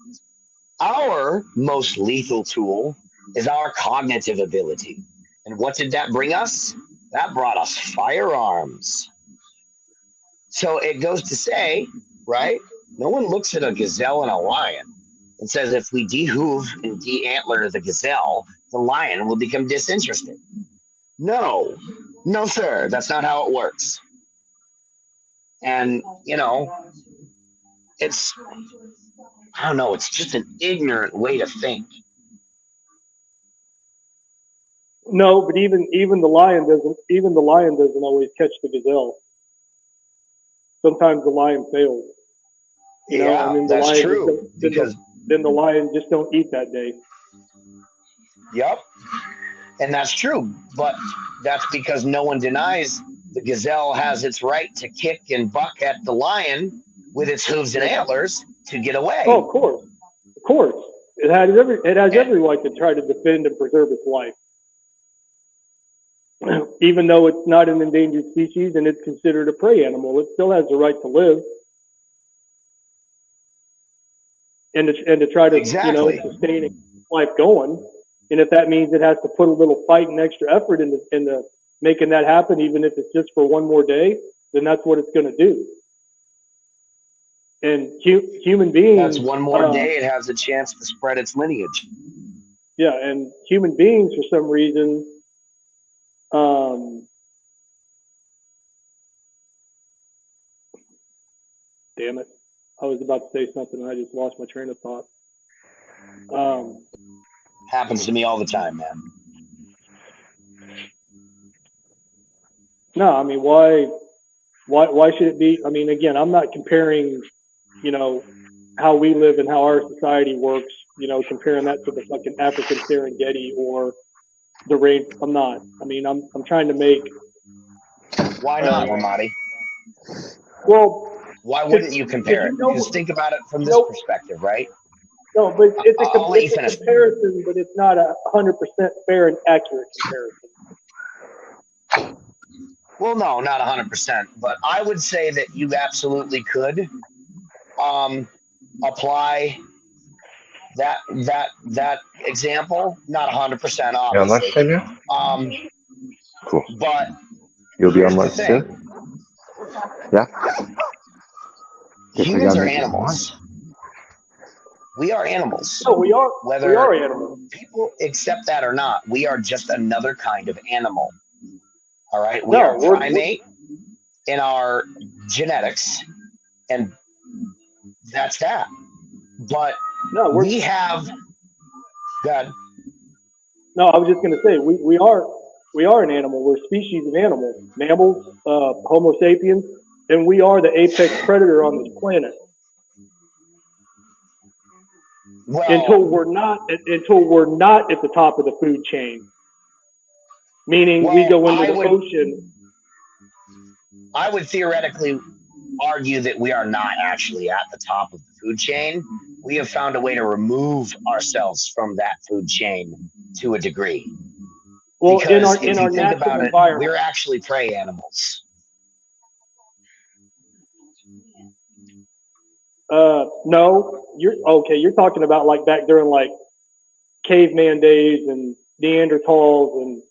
Our most lethal tool is our cognitive ability. And what did that bring us? That brought us firearms. So it goes to say, right? No one looks at a gazelle and a lion and says, if we de-hoof and de-antler the gazelle, the lion will become disinterested. No, no, sir. That's not how it works. And, you know, it's, I don't know, it's just an ignorant way to think. No, but even the lion doesn't always catch the gazelle. Sometimes the lion fails. You know, Yeah, and then the that's lion true. Because then the lion just don't eat that day. Yep. And that's true. But that's because no one denies the gazelle has its right to kick and buck at the lion with its hooves and antlers to get away. Oh, of course. Of course. It has every right to try to defend and preserve its life. Even though it's not an endangered species and it's considered a prey animal, it still has the right to live. And to try to, Exactly. you know, sustain life going. And if that means it has to put a little fight and extra effort into making that happen, even if it's just for one more day, then that's what it's going to do. And human beings. That's one more day it has a chance to spread its lineage. Yeah, and human beings, for some reason, damn it. I was about to say something and I just lost my train of thought. Happens to me all the time, man. No, I mean, why should it be? I mean, again, I'm not comparing, you know, how we live and how our society works, you know, comparing that to the fucking African Serengeti or the rain. I'm not. I mean, I'm trying to make. Why not, Ramadi? Well, why wouldn't you compare it? Because think about it from this perspective, right? No, but it's a finish. comparison, but it's not 100% fair and accurate comparison. Well, no, not 100%, but I would say that you absolutely could apply that example. Not 100%, obviously. Cool. But you'll be on lunch too. Yeah. Humans are animals. We are animals. No, we are. Whether we are animals. People accept that or not, we are just another kind of animal. All right, we are primate in our genetics, and that's that. But we have. God. No, I was just going to say we are an animal. We're a species of animal, mammals, Homo sapiens, and we are the apex predator on this planet. Well, until we're not at the top of the food chain, meaning we go into the ocean. I would theoretically argue that we are not actually at the top of the food chain. We have found a way to remove ourselves from that food chain to a degree. Well, because in our natural environment, we're actually prey animals. No, you're talking about like back during like caveman days and Neanderthals and,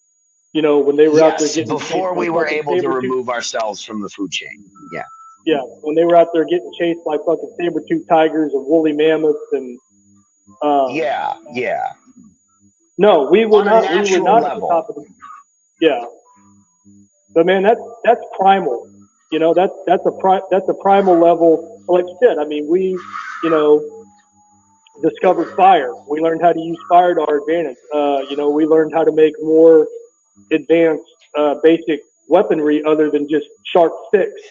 you know, when they were out there getting before we were able to remove ourselves from the food chain. Yeah. Yeah, when they were out there getting chased by fucking saber-toothed tigers and woolly mammoths and yeah. No, we were not. We were not level. at the top of the. Yeah, but man, that's primal. You know, that's a primal level. Like you said, I mean, we, you know, discovered fire. We learned how to use fire to our advantage. You know, we learned how to make more advanced, basic weaponry other than just sharp sticks.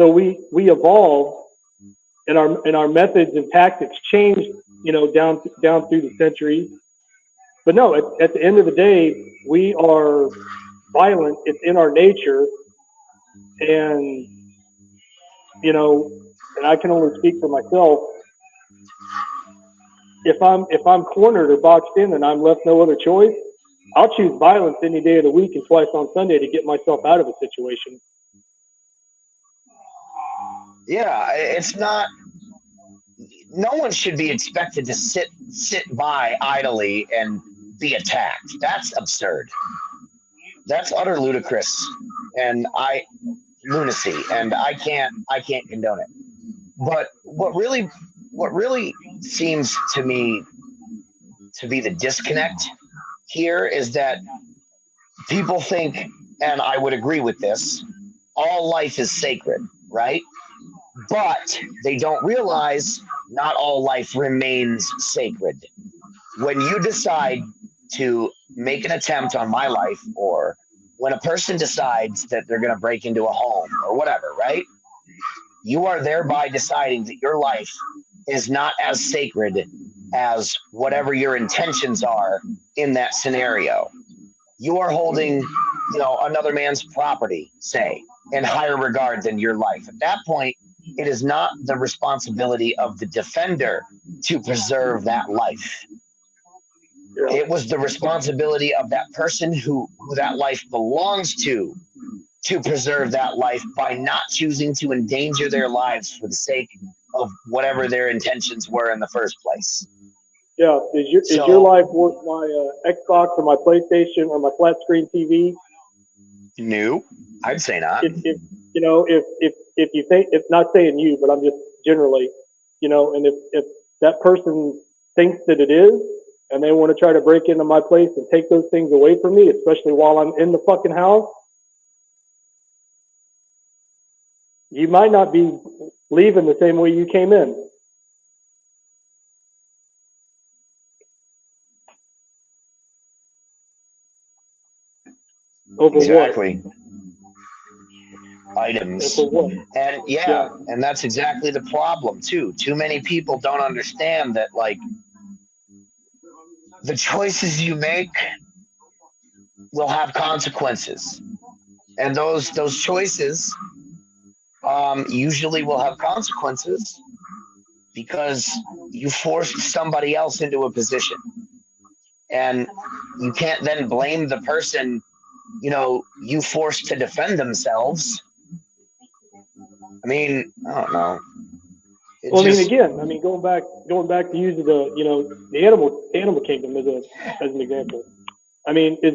So we evolved, and our methods and tactics changed, you know, down through the centuries. But no, at the end of the day, we are violent. It's in our nature, and you know, and I can only speak for myself. If I'm cornered or boxed in and I'm left no other choice, I'll choose violence any day of the week and twice on Sunday to get myself out of a situation. Yeah, it's not. No one should be expected to sit by idly and be attacked. That's absurd. That's utter ludicrous, and lunacy, and I can't condone it. But what really seems to me to be the disconnect here is that people think, and I would agree with this, all life is sacred, right? But they don't realize not all life remains sacred. When you decide to make an attempt on my life, or when a person decides that they're going to break into a home or whatever, right? You are thereby deciding that your life is not as sacred as whatever your intentions are in that scenario. You are holding, you know, another man's property, say, in higher regard than your life. At that point, it is not the responsibility of the defender to preserve that life. It was the responsibility of that person who that life belongs to preserve that life by not choosing to endanger their lives for the sake of whatever their intentions were in the first place. Yeah, is your life worth my Xbox or my PlayStation or my flat screen TV? No, I'd say not. If you know, if you think, it's not saying you, but I'm just generally, you know, and if that person thinks that it is, and they want to try to break into my place and take those things away from me, especially while I'm in the fucking house, you might not be leaving the same way you came in. Over exactly. what? Items. What? And yeah, and that's exactly the problem too. Too many people don't understand that, like, the choices you make will have consequences, and those choices usually will have consequences because you forced somebody else into a position, and you can't then blame the person, you know, you forced to defend themselves. I mean, I don't know. Well, I mean, again, I mean, going back to using the, you know, the animal kingdom as an example. I mean, is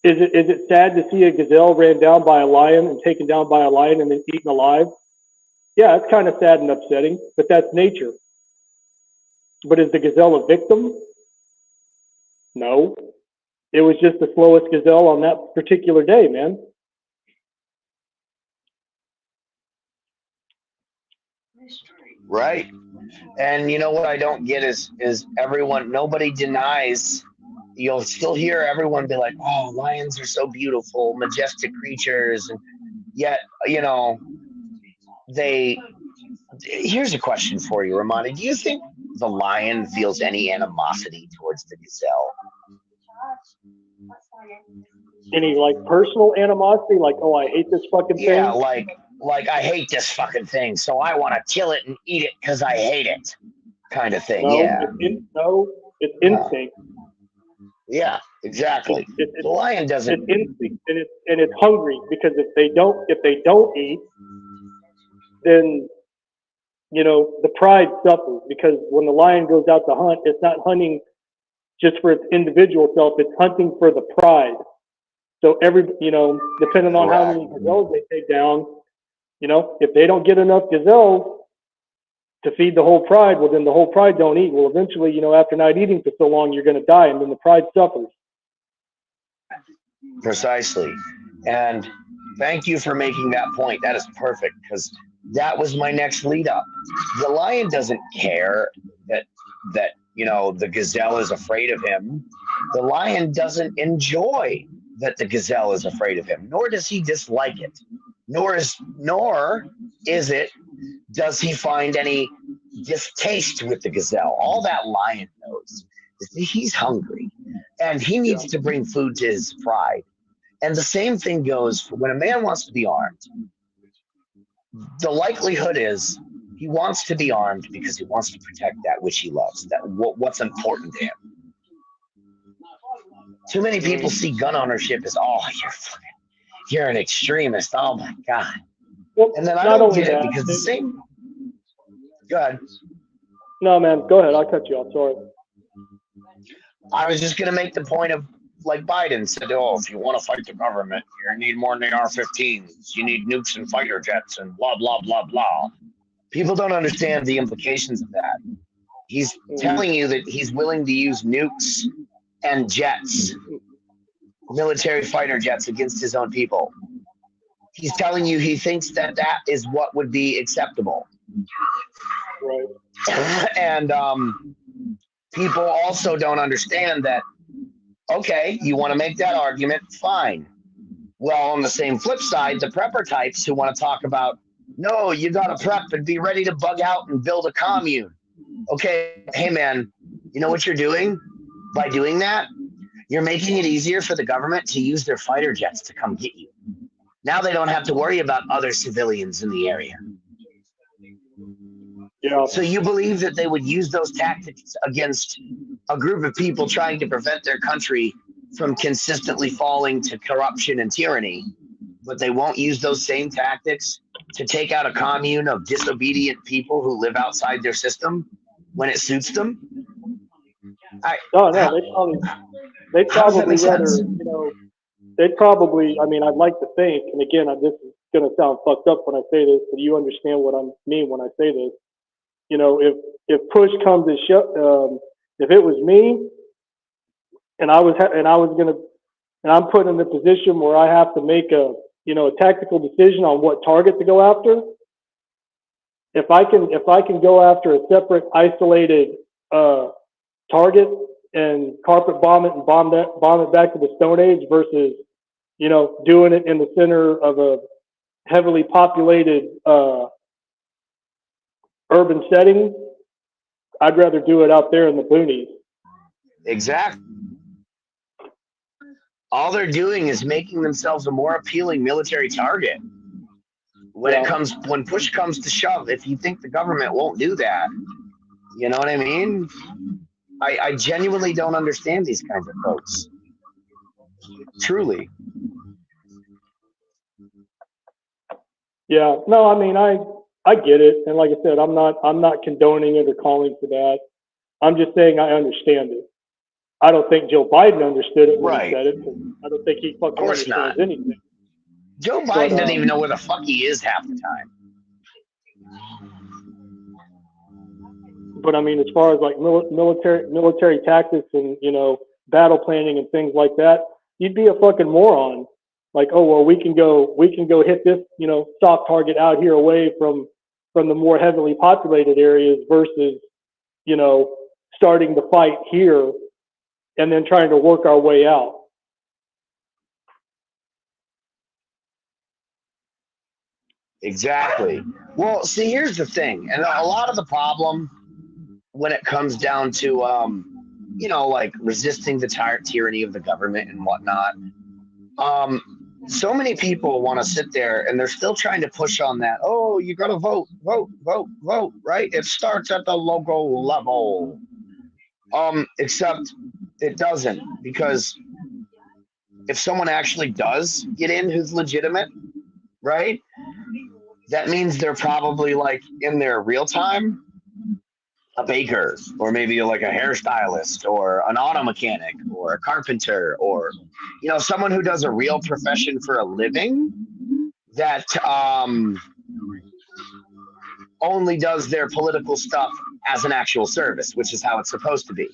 it sad to see a gazelle ran down by a lion and taken down by a lion and then eaten alive? Yeah, it's kind of sad and upsetting, but that's nature. But is the gazelle a victim? No. It was just the slowest gazelle on that particular day, man. Right. And you know what I don't get is everyone, nobody denies. You'll still hear everyone be like, oh, lions are so beautiful, majestic creatures. And yet, you know, here's a question for you, Ramani. Do you think the lion feels any animosity towards the gazelle? Any, like, personal animosity? Like, oh, I hate this fucking thing? Yeah, like I hate this fucking thing, so I want to kill it and eat it because I hate it, kind of thing. No, yeah. It's instinct. Yeah, exactly. The lion doesn't. It's instinct, and it's hungry, because if they don't eat, then, you know, the pride suffers, because when the lion goes out to hunt, it's not hunting just for its individual self; it's hunting for the pride. So you know, depending on how many gazelles they take down, you know, if they don't get enough gazelles to feed the whole pride, well, then the whole pride don't eat. Well, eventually, you know, after not eating for so long, you're going to die, and then the pride suffers. Precisely. And thank you for making that point. That is perfect, because that was my next lead up. The lion doesn't care that you know, the gazelle is afraid of him. The lion doesn't enjoy that the gazelle is afraid of him, nor does he dislike it. nor is it does he find any distaste with the gazelle. All that lion knows is that he's hungry and he needs to bring food to his pride. And the same thing goes for when a man wants to be armed. The likelihood is he wants to be armed because he wants to protect that which he loves, that what's important to him. Too many people see gun ownership as, oh, you're an extremist. Oh my God. Well, and then I not don't only get it that, because the same. Go ahead. No, man, go ahead. I'll cut you off. Sorry. I was just going to make the point of, like Biden said, oh, if you want to fight the government, you need more than the AR-15s. You need nukes and fighter jets and blah, blah, blah, blah. People don't understand the implications of that. He's telling you that he's willing to use nukes and jets, military fighter jets, against his own people. He's telling you he thinks that that is what would be acceptable. Right. And people also don't understand that, okay, you want to make that argument, fine. Well, on the same flip side, the prepper types who want to talk about, no, you got to prep and be ready to bug out and build a commune. Okay, hey, man, you know what you're doing? By doing that, you're making it easier for the government to use their fighter jets to come get you. Now they don't have to worry about other civilians in the area. Yeah. So you believe that they would use those tactics against a group of people trying to prevent their country from consistently falling to corruption and tyranny, but they won't use those same tactics to take out a commune of disobedient people who live outside their system when it suits them? No, they'd probably rather, they'd probably, I mean, I'd like to think, and again, this is going to sound fucked up when I say this, but you understand what I mean when I say this. You know, if push comes to shove, if it was me, and I'm put in the position where I have to make a tactical decision on what target to go after. If I can go after a separate, isolated target and carpet bomb it and bomb it back to the Stone Age versus, doing it in the center of a heavily populated urban setting, I'd rather do it out there in the boonies. Exactly. All they're doing is making themselves a more appealing military target. When push comes to shove, if you think the government won't do that, you know what I mean? I genuinely don't understand these kinds of folks. Truly. Yeah, no, I mean, I get it, and like I said, I'm not condoning it or calling for that. I'm just saying I understand it. I don't think Joe Biden understood it when he said it. I don't think he fucking understands anything. Joe Biden doesn't even know where the fuck he is half the time. But I mean, as far as like military tactics and battle planning and things like that, you'd be a fucking moron. Like, oh well, we can go hit this soft target out here away from the more heavily populated areas versus starting the fight here and then trying to work our way out. Exactly. Well, see, here's the thing, and a lot of the problem when it comes down to like resisting the tyranny of the government and whatnot, so many people want to sit there and they're still trying to push on that. Oh, you got to vote, right? It starts at the local level. Except it doesn't, because if someone actually does get in who's legitimate, right? That means they're probably like in their real time a baker, or maybe like a hairstylist, or an auto mechanic, or a carpenter, or someone who does a real profession for a living that only does their political stuff as an actual service, which is how it's supposed to be.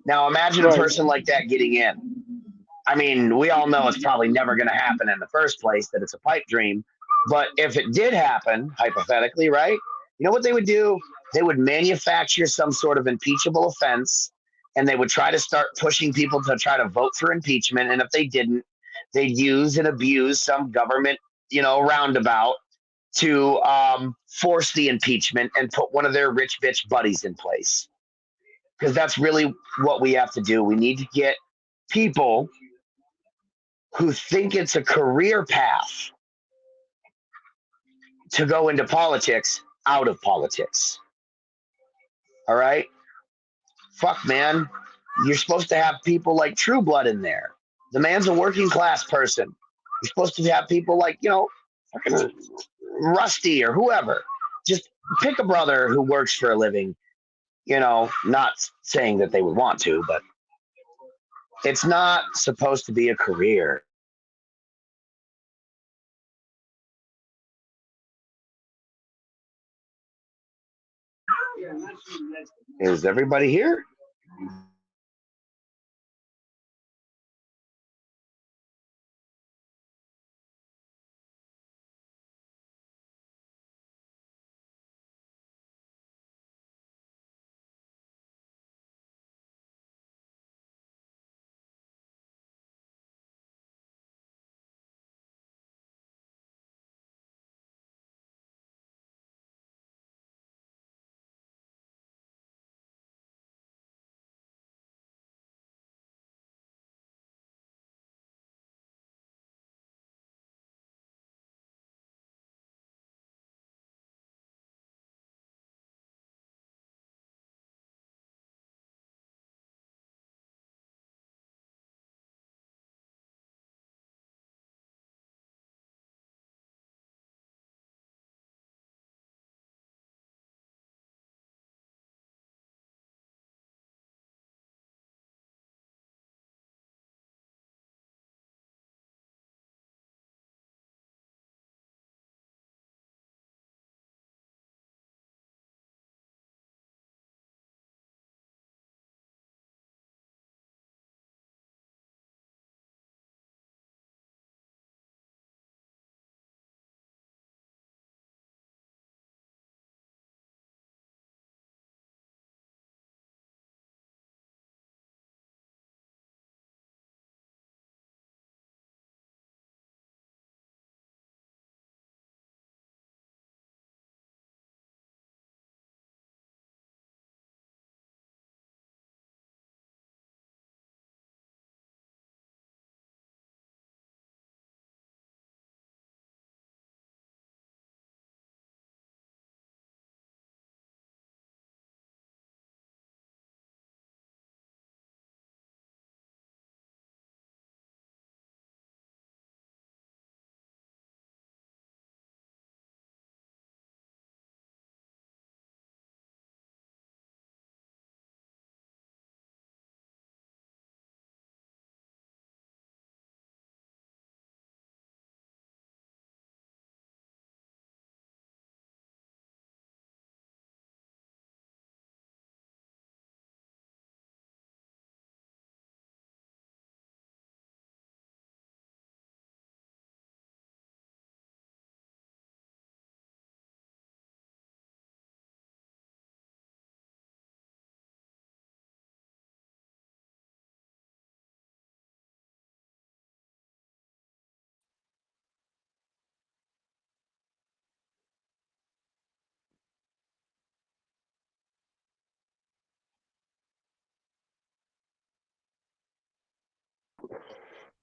Now imagine a person like that getting in. I mean, we all know it's probably never going to happen in the first place, that it's a pipe dream. But if it did happen, hypothetically, right? You know what they would do? They would manufacture some sort of impeachable offense, and they would try to start pushing people to try to vote for impeachment. And if they didn't, they'd use and abuse some government roundabout to force the impeachment and put one of their rich bitch buddies in place. Because that's really what we have to do. We need to get people who think it's a career path to go into politics out of politics. All right? Fuck, man. You're supposed to have people like True Blood in there. The man's a working class person. You're supposed to have people like, fucking Rusty or whoever. Just pick a brother who works for a living. Not saying that they would want to, but it's not supposed to be a career. Is everybody here?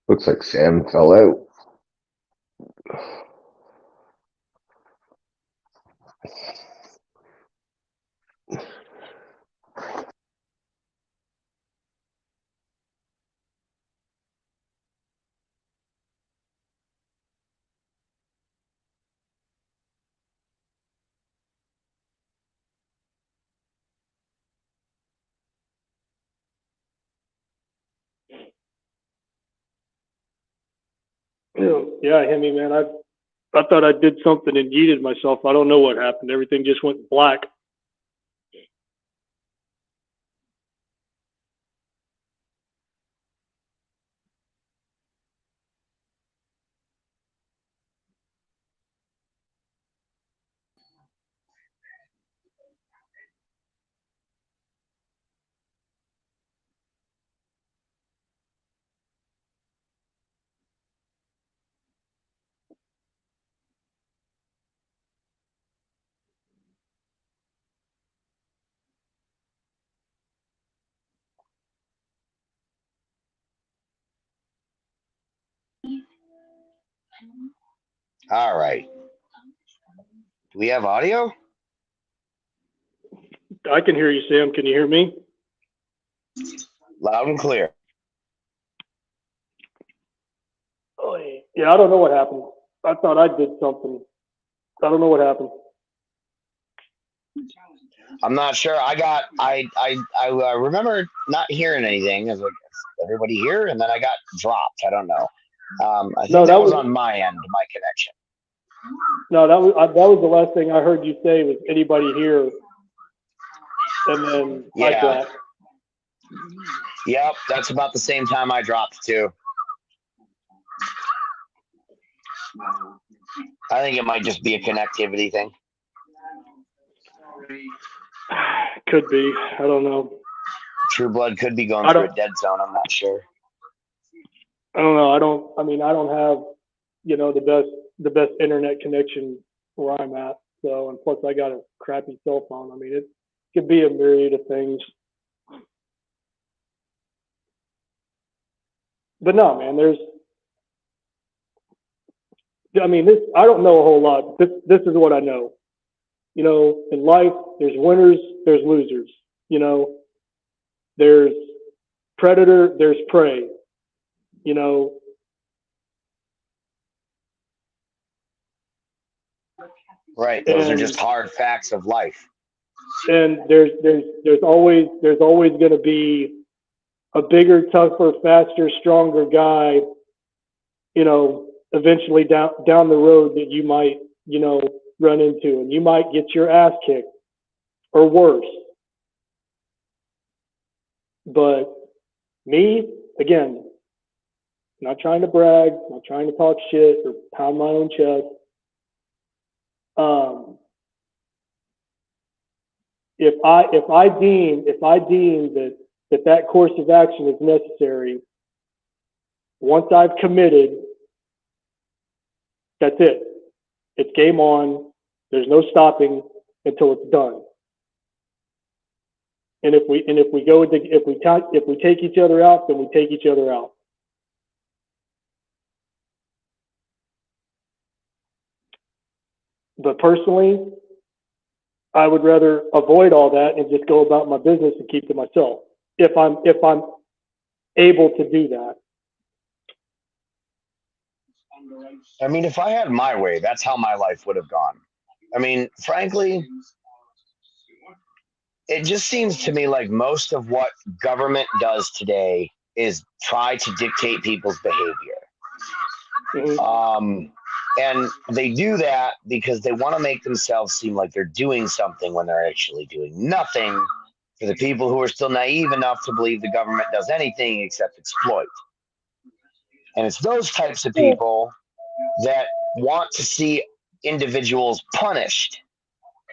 Looks like Sam fell out. Yeah, Hemi, man, I thought I did something and yeeted myself. I don't know what happened. Everything just went black. All right. Do we have audio? I can hear you, Sam. Can you hear me? Loud and clear. Oh, yeah, I don't know what happened. I thought I did something. I don't know what happened. I'm not sure. I remember not hearing anything. I was like, is everybody here? And then I got dropped. I don't know. I think that was on my end, my connection. No, that was the last thing I heard you say was anybody here, and then I dropped. Yep, that's about the same time I dropped too. I think it might just be a connectivity thing. Could be. I don't know. True Blood could be going through a dead zone. I'm not sure. I don't know. I don't have, the best internet connection where I'm at. So, and plus I got a crappy cell phone. I mean, it could be a myriad of things. But no, man, I don't know a whole lot. This is what I know. In life, there's winners, there's losers. There's predator, there's prey. Right. Those are just hard facts of life. And there's always going to be a bigger, tougher, faster, stronger guy, eventually down the road that you might, run into, and you might get your ass kicked or worse. But me, again, not trying to brag, not trying to talk shit or pound my own chest. If I deem that course of action is necessary, once I've committed, that's it. It's game on. There's no stopping until it's done. And if we take each other out, then we take each other out. But personally, I would rather avoid all that and just go about my business and keep to myself. If I'm able to do that. I mean, if I had my way, that's how my life would have gone. I mean, frankly, it just seems to me like most of what government does today is try to dictate people's behavior. Mm-hmm. And they do that because they want to make themselves seem like they're doing something when they're actually doing nothing, for the people who are still naive enough to believe the government does anything except exploit. And it's those types of people that want to see individuals punished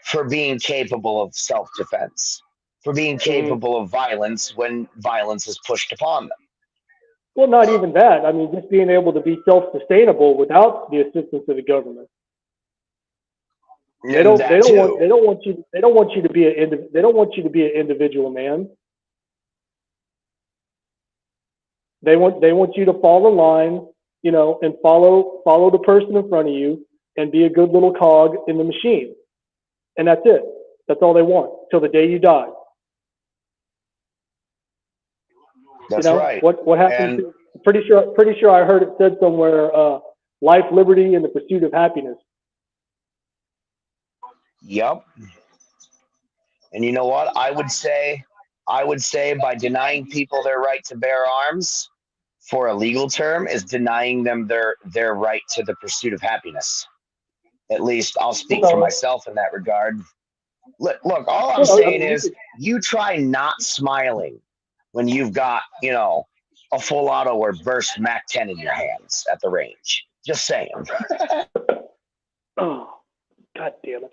for being capable of self-defense, for being capable of violence when violence is pushed upon them. Well, not even that. I mean, just being able to be self-sustainable without the assistance of the government. They don't want you to be an individual man. They want you to fall in line, and follow the person in front of you and be a good little cog in the machine. And that's it. That's all they want till the day you die. That's right. What happened? Pretty sure I heard it said somewhere, life, liberty, and the pursuit of happiness. Yep. And you know what? I would say by denying people their right to bear arms, for a legal term, is denying them their right to the pursuit of happiness. At least I'll speak for myself in that regard. Look, all I'm saying is you try not smiling when you've got, a full auto or burst Mac 10 in your hands at the range. Just saying. Oh, God damn it.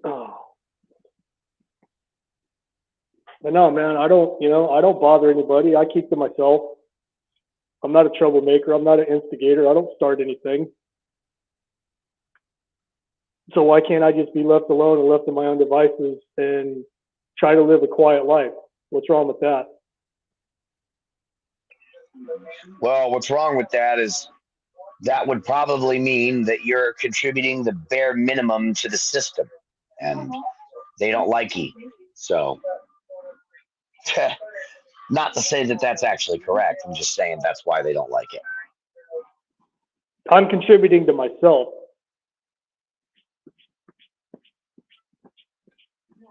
Oh. But no, man, I don't bother anybody. I keep to myself. I'm not a troublemaker. I'm not an instigator. I don't start anything. So why can't I just be left alone and left to my own devices and try to live a quiet life? What's wrong with that? Well, what's wrong with that is that would probably mean that you're contributing the bare minimum to the system, and they don't like you. So, not to say that that's actually correct. I'm just saying that's why they don't like it. I'm contributing to myself.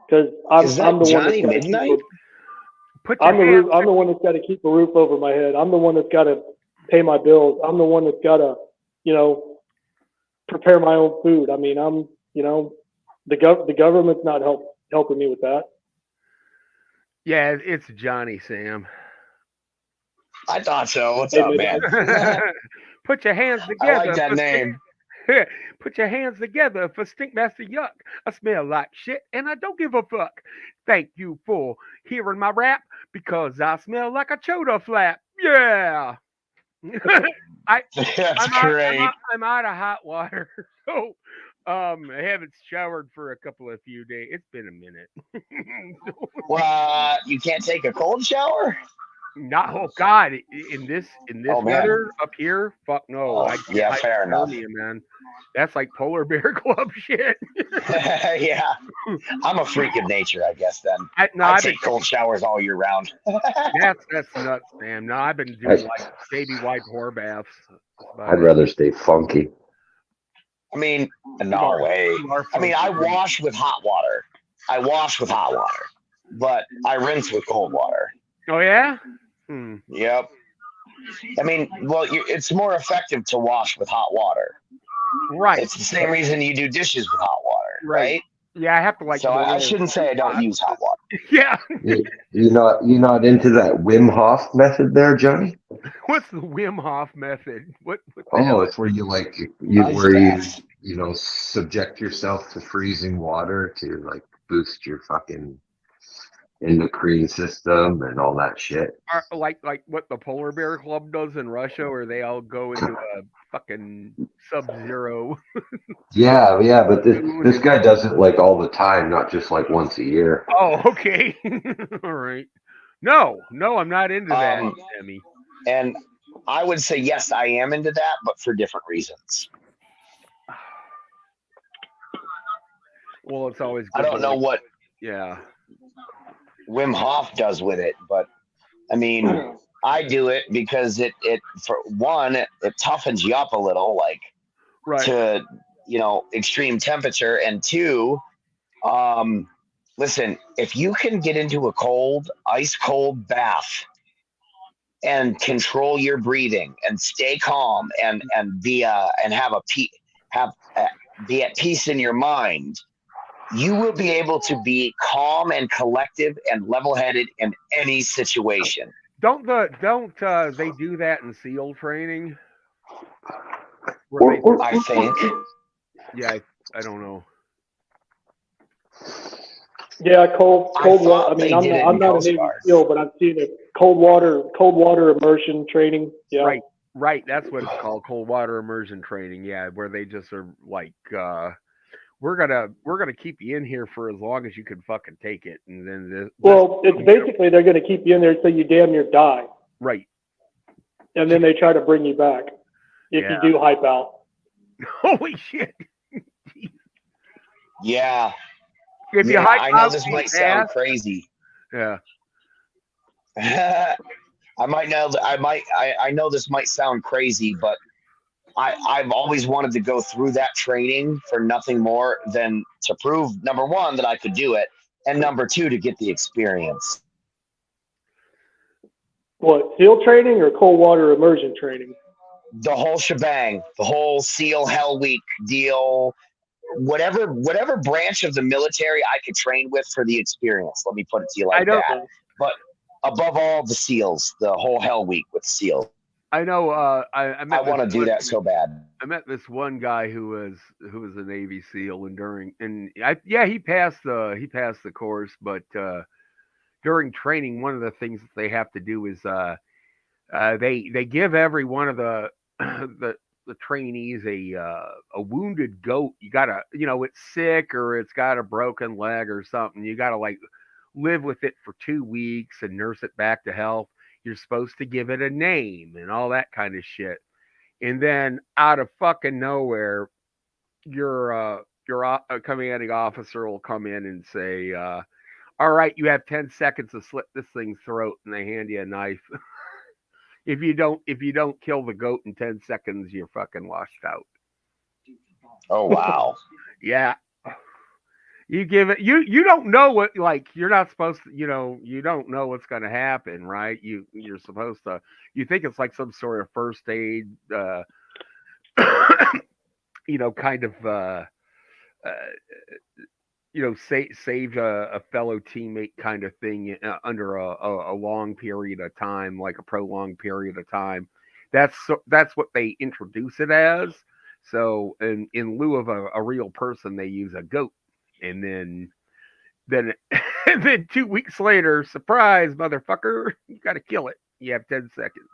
Because I'm the one that's got to keep I'm the one that's got to keep a roof over my head. I'm the one that's got to pay my bills. I'm the one that's got to, prepare my own food. I mean, the government's not helping me with that. Yeah, it's Johnny, Sam. I thought so. What's up, man? Put your hands together. I like that name. Put your hands together for Stinkmaster Yuck. I smell like shit and I don't give a fuck. Thank you for hearing my rap because I smell like a chota flap. Yeah. That's great. I'm out of hot water. So I haven't showered for a few days. It's been a minute. Well, you can't take a cold shower? Oh God! In this weather up here, fuck no. Yeah, fair enough. Man. That's like polar bear club shit. Yeah, I'm a freak of nature, I guess. Then I take cold showers all year round. That's nuts, man. No, I've been doing like baby white whore baths. I'd rather stay funky. I mean, no way. I mean, I wash with hot water. But I rinse with cold water. Oh yeah. Yep. I mean, well, it's more effective to wash with hot water. Right. It's the same reason you do dishes with hot water, right? Yeah, I have to So I shouldn't say I don't use hot water. Yeah. You not into that Wim Hof method there, Johnny? What's the Wim Hof method? What it's where you subject yourself to freezing water to like boost your fucking endocrine system and all that shit. Like what the Polar Bear Club does in Russia, where they all go into a fucking sub-zero. Yeah, but this guy does it like all the time, not just like once a year. Oh, okay. All right. No, I'm not into that, Emmy. And I would say yes, I am into that, but for different reasons. Well, it's always good. I don't know what. Yeah. Wim Hof does with it, but I mean, I do it because it for one, it toughens you up a little, like to extreme temperature, and two, listen, if you can get into a ice cold bath and control your breathing and stay calm and be at peace in your mind, you will be able to be calm and collective and level-headed in any situation. Don't they do that in SEAL training? I think. Yeah, I don't know. Yeah, cold water. I mean, I'm not a Navy SEAL, but I've seen it. Cold water immersion training. Yeah. Right. That's what it's called, cold water immersion training. Yeah, where they just are like, we're gonna keep you in here for as long as you can fucking take it, and then it's basically they're gonna keep you in there until you damn near die. Right. And then they try to bring you back if you do hype out. Holy shit. Yeah. If you I know this might sound crazy. Yeah. I know this might sound crazy, but I've always wanted to go through that training for nothing more than to prove, number one, that I could do it, and number two, to get the experience. What, SEAL training or cold water immersion training? The whole shebang, the whole SEAL Hell Week deal, whatever branch of the military I could train with for the experience. Let me put it to you like that. But above all, the SEALs, the whole Hell Week with SEALs. I know. I want to do that so bad. I met this one guy who was a Navy SEAL, and he passed the course, but during training, one of the things that they have to do is They give every one of the the trainees a wounded goat. You gotta, it's sick or it's got a broken leg or something. You gotta like live with it for 2 weeks and nurse it back to health. You're supposed to give it a name and all that kind of shit. And then out of fucking nowhere, your commanding officer will come in and say, "All right, you have 10 seconds to slit this thing's throat," and they hand you a knife. If you don't kill the goat in 10 seconds, you're fucking washed out. Oh wow. Yeah. You give it you don't know what, like, you're not supposed to, you don't know what's going to happen, right? You're supposed to, you think it's like some sort of first aid kind of uh save a fellow teammate kind of thing under a long period of time, like a prolonged period of time. That's what they introduce it as. So in lieu of a real person, they use a goat, and then and then 2 weeks later, surprise, motherfucker, you got to kill it. You have 10 seconds.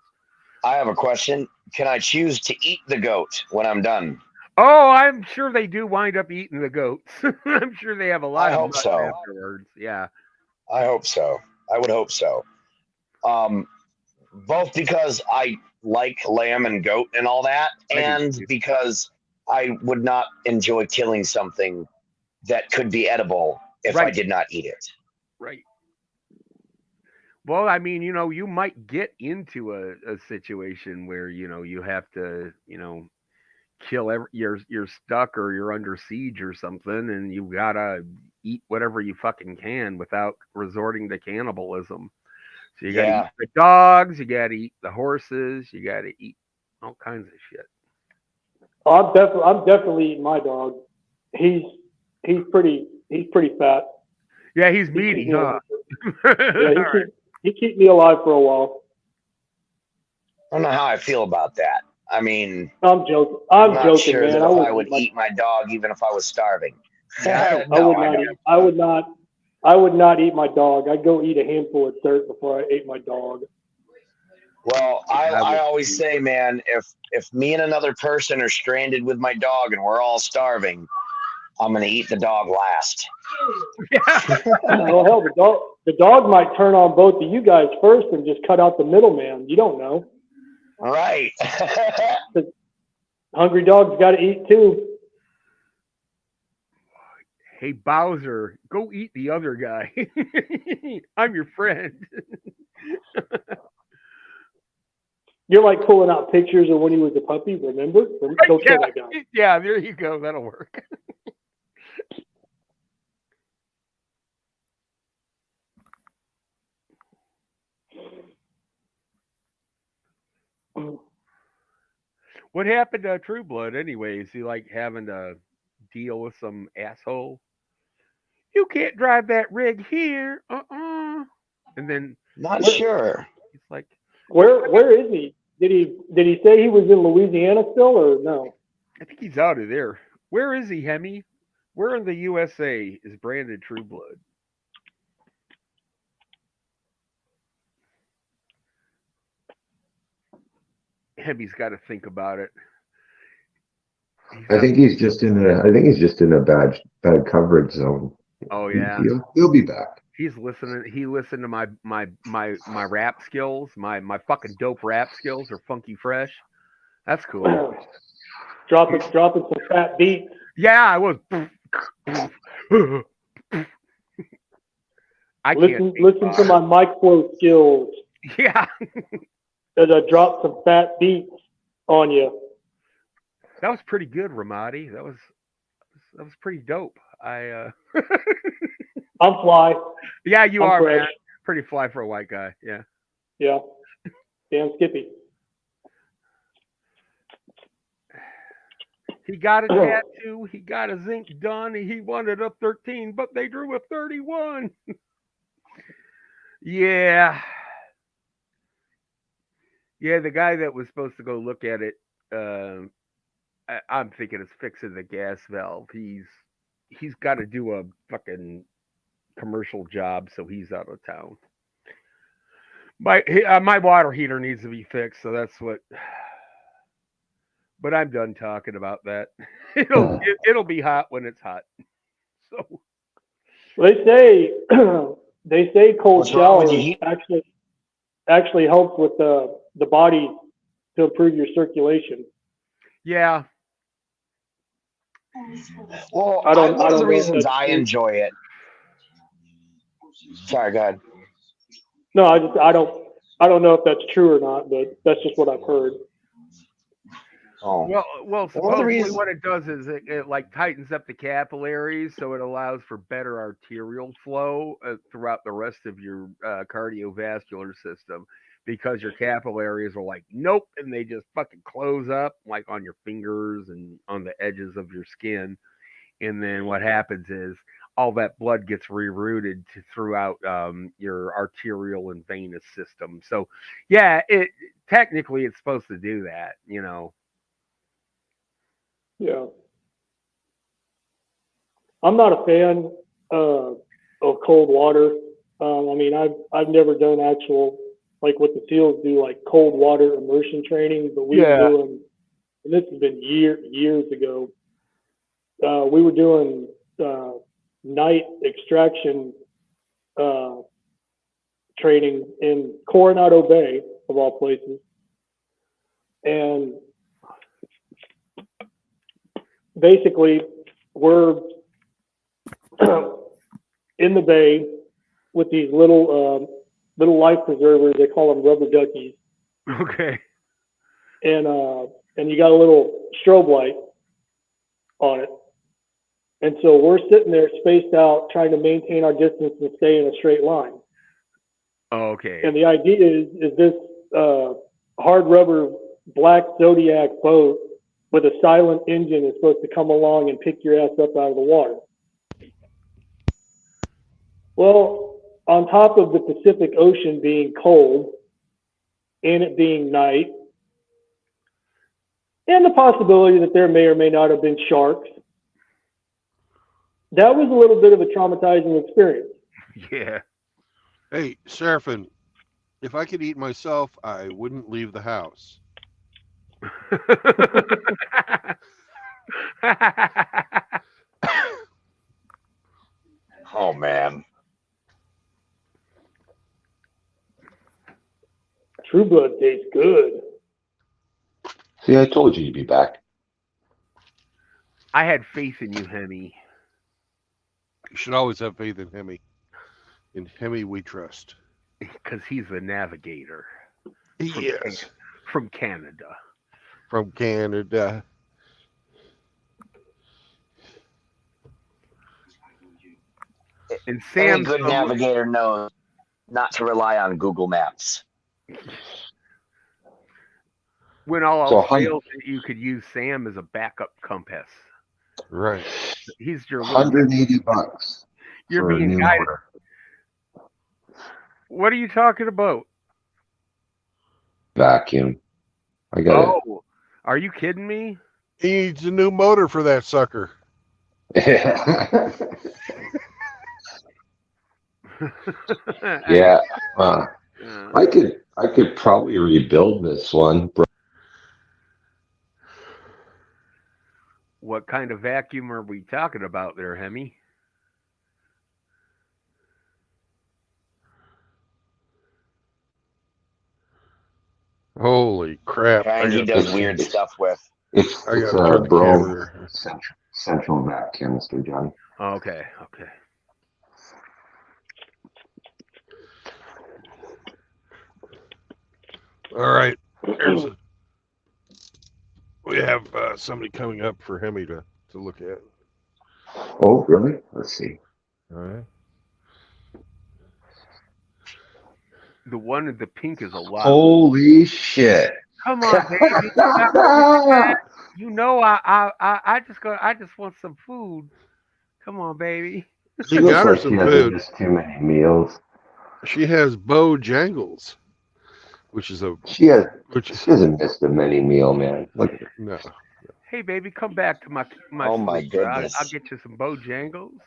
I have a question. Can I choose to eat the goat when I'm done? Oh, I'm sure they do wind up eating the goats. I'm sure they have a lot I of hope mutton so. afterwards. Yeah. I hope so. I would hope so. Both because I like lamb and goat and all that, and because I would not enjoy killing something that could be edible if I Right. did not eat it. Right. Well, I mean, you might get into a situation where, you have to, kill you're stuck or you're under siege or something, and you gotta eat whatever you fucking can without resorting to cannibalism. So you gotta eat Yeah. the dogs, you gotta eat the horses, you gotta eat all kinds of shit. Oh, I'm definitely eating my dog. He's he's pretty fat. Yeah, he's He meaty, keeps me huh? yeah, he keeps me alive for a while. I don't know how I feel about that. I mean, I'm joking. I'm I'm not joking, sure man. that I if would I would eat my dog even if I was starving. Yeah, I would No, I not don't. eat. I would not eat my dog. I'd go eat a handful of dirt before I ate my dog. Well, I would. always say, man, if me and another person are stranded with my dog and we're all starving, I'm gonna eat the dog last. Yeah. Well, hell, the dog might turn on both of you guys first and just cut out the middleman. You don't know. Right. Hungry dogs got to eat too. Hey, Bowser, go eat the other guy. I'm your friend. You're like pulling out pictures of when he was a puppy. Remember? Don't kill that guy. Yeah, there you go. That'll work. What happened to True Blood, anyways? He like having to deal with some asshole. You can't drive that rig here. And then Not Where, sure. he's like, where is he? Did he say he was in Louisiana still or no? I think he's out of there. Where is he, Hemi? Where in the USA is Brandon True Blood? Hemi's got to think about it. I think he's just in a bad coverage zone. Oh yeah. He'll be back. He's listening. He listened to my rap skills. My fucking dope rap skills are funky fresh. That's cool. dropping some fat beats. Yeah, I was. I Listen to my mic flow skills. Yeah. As I drop some fat beats on you. That was pretty good, Ramadi. That was pretty dope. I'm fly. Yeah, you I'm are, fresh. man. Pretty fly for a white guy. Yeah. Yeah. Damn Skippy. He got a tattoo. He got a zinc done. He wanted a 13, but they drew a 31. Yeah. Yeah, the guy that was supposed to go look at it, I'm thinking it's fixing the gas valve. He's got to do a fucking commercial job, so he's out of town. My water heater needs to be fixed, so that's what. But I'm done talking about that. It'll be hot when it's hot. So They say cold What's wrong with showers your heat? actually helps with the body to improve your circulation. yeah, Well, I don't one of the know if reasons that's I true. enjoy it. Sorry, go ahead. No, I don't know if that's true or not, but that's just what I've heard. Oh, well, one of the supposedly reasons. what it does is it like tightens up the capillaries, so it allows for better arterial flow throughout the rest of your cardiovascular system because your capillaries are like nope, and they just fucking close up like on your fingers and on the edges of your skin. And then what happens is all that blood gets rerouted throughout your arterial and venous system. So, yeah, it technically it's supposed to do that, you know. Yeah, I'm not a fan of cold water. I mean, I've never done actual like what the SEALs do, like cold water immersion training, but we were Yeah. doing, and this has been years ago. We were doing night extraction training in Coronado Bay, of all places, and basically we're in the bay with these little life preservers. They call them rubber duckies, Okay. and you got a little strobe light on it. And so we're sitting there spaced out, trying to maintain our distance and stay in a straight line. Okay. And the idea is this hard rubber black Zodiac boat with a silent engine is supposed to come along and pick your ass up out of the water. Well, on top of the Pacific Ocean being cold and it being night, and the possibility that there may or may not have been sharks, that was a little bit of a traumatizing experience. Yeah. Hey, Seraphin, if I could eat myself, I wouldn't leave the house. Oh man. True Blood tastes good. See, I told you you'd be back. I had faith in you, Hemi. You should always have faith in Hemi. In Hemi we trust. Because he's the navigator. Yes. From Canada. From Canada. And Any Sam's good navigator knows not to rely on Google Maps. When all So else how- fails, you could use Sam as a backup compass. Right. He's your little. $180 You're for a being new guided. motor. What are you talking about? Vacuum. I got Oh, are you kidding me? He needs a new motor for that sucker. it. Yeah. I could probably rebuild this one. What kind of vacuum are we talking about there, Hemi? Holy crap. And he does weird stuff with. It's I gotta turn the camera. central vac chemistry, Johnny. Okay. All right. We have somebody coming up for Hemi to look at. Oh, really? Let's see. All right. The one in the pink is a lot. Holy shit! Come on, baby. You know I just want some food. Come on, baby. She You looks got her like she some hasn't food. missed too many meals. She has Bojangles, which is She hasn't missed a many meal, man. Look at her. no. Hey, baby, come back to my Oh my sleeper. goodness. I'll get you some Bojangles.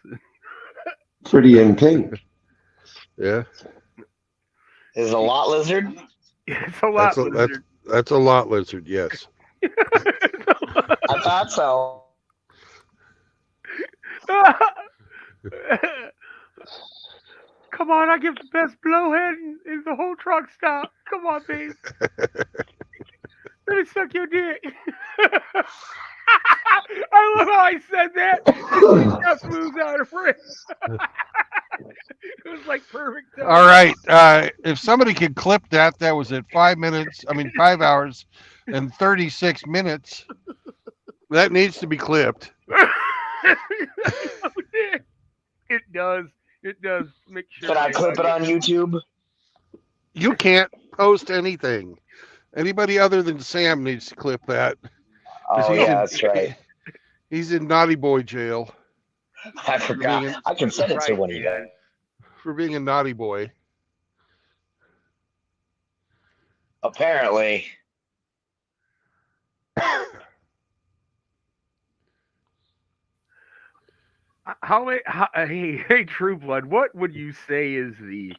Pretty in pink. Yeah. Is a lot lizard? It's a lot lizard. That's a lot lizard. Yes. I thought so. Come on, I give the best blowhead in the whole truck stop. Come on, babe. Let me suck your dick. I love how I said that. It just moves out of frame. It was like perfect. Time. All right. If somebody could clip that, that was at 5 hours and 36 minutes. That needs to be clipped. It does. It does. Make sure. Can I clip it on YouTube? You can't post anything. Anybody other than Sam needs to clip that. Oh, yeah, that's right. He's in naughty boy jail. I forgot. I can send it to one of you guys. For being a naughty boy. Apparently. Hey, True Blood, what would you say is the,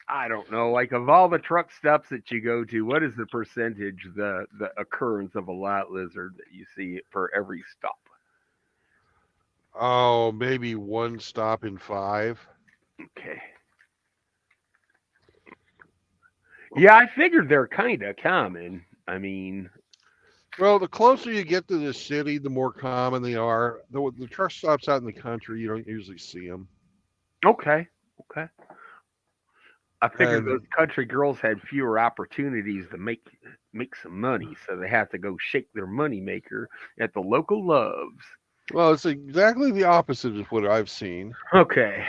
I don't know, like of all the truck stops that you go to, what is the percentage, the occurrence of a lot lizard that you see for every stop? Oh, maybe one stop in 5. Okay. Yeah, I figured they're kind of common. I mean, well, the closer you get to the city, the more common they are. The truck stops out in the country, you don't usually see them. Okay. I figured those country girls had fewer opportunities to make some money, so they have to go shake their money maker at the local Loves. Well, it's exactly the opposite of what I've seen. Okay.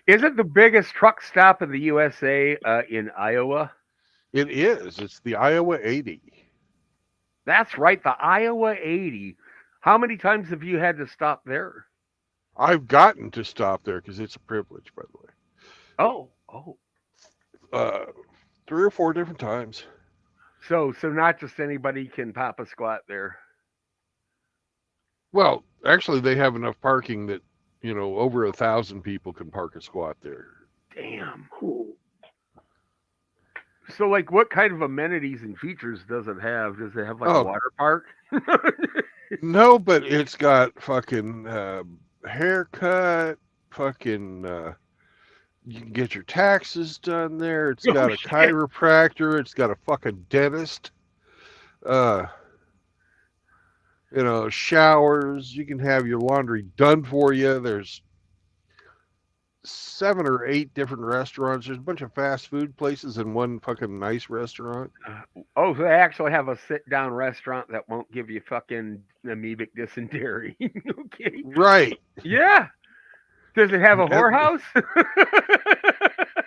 Is it the biggest truck stop in the USA in Iowa? It is. It's the Iowa 80. That's right, the Iowa 80. How many times have you had to stop there? I've gotten to stop there because it's a privilege, by the way. Oh. 3 or 4 different times. So not just anybody can pop a squat there. Well, actually, they have enough parking that, over 1,000 people can park a squat there. Damn. Cool. So, like, what kind of amenities and features does it have? Does it have, like, a water park? No, but it's got fucking haircut, fucking... you can get your taxes done there. It's got a chiropractor. It's got a fucking dentist. Showers. You can have your laundry done for you. There's 7 or 8 different restaurants. There's a bunch of fast food places and one fucking nice restaurant. So they actually have a sit-down restaurant that won't give you fucking amoebic dysentery. Okay. Right. Yeah. Does it have a whorehouse?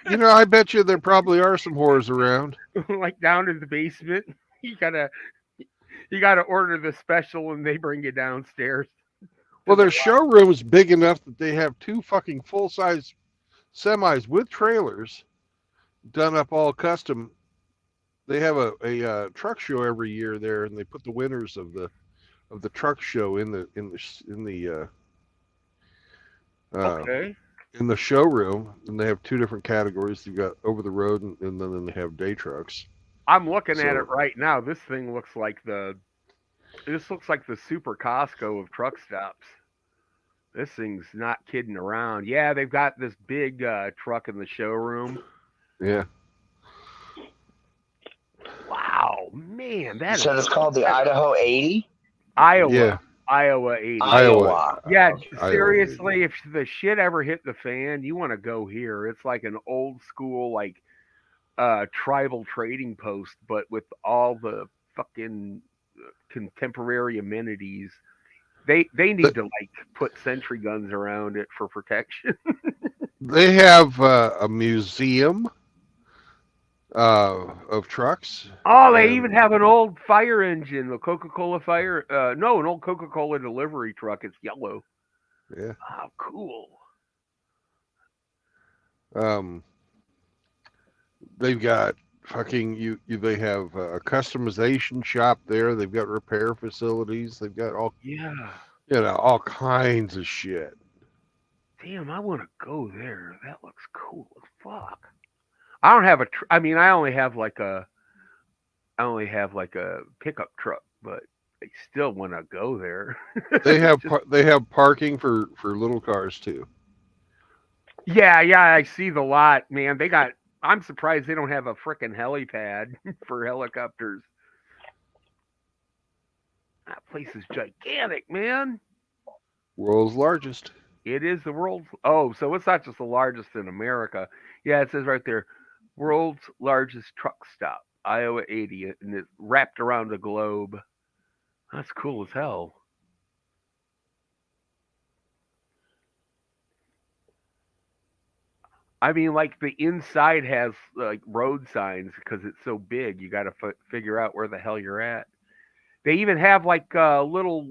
I bet you there probably are some whores around. Like down in the basement. You gotta order the special and they bring you downstairs. Well, their showroom's big enough that they have 2 fucking full-size semis with trailers done up all custom. They have a truck show every year there, and they put the winners of the truck show in the showroom, and they have 2 different categories. You've got over the road, and then they have day trucks. I'm looking at it right now. This thing looks like the super Costco of truck stops. This thing's not kidding around. Yeah, they've got this big truck in the showroom. Yeah. Wow, man, So it's called the Idaho 80? Iowa. Yeah. Iowa 80. Iowa. Yeah, seriously, if the shit ever hit the fan, you want to go here. It's like an old school, like, tribal trading post, but with all the fucking contemporary amenities. They need to, like, put sentry guns around it for protection. They have a museum of trucks. Oh, they even have an old fire engine, the Coca-Cola an old Coca-Cola delivery truck. It's yellow. Yeah. Oh, cool. They've got fucking they have a customization shop there. They've got repair facilities. They've got all kinds of shit. Damn, I want to go there. That looks cool as fuck. I don't have a. I mean, I only have like a pickup truck, but I still want to go there. They have Just, they have parking for little cars too. yeah, yeah, I see the lot, man. They got. I'm surprised they don't have a frickin' helipad for helicopters. That place is gigantic, man. World's largest. It is the world's. Oh, so it's not just the largest in America. Yeah, it says right there, world's largest truck stop, Iowa 80, and it's wrapped around the globe. That's cool as hell. I mean, like the inside has like road signs because it's so big. You got to figure out where the hell you're at. They even have like little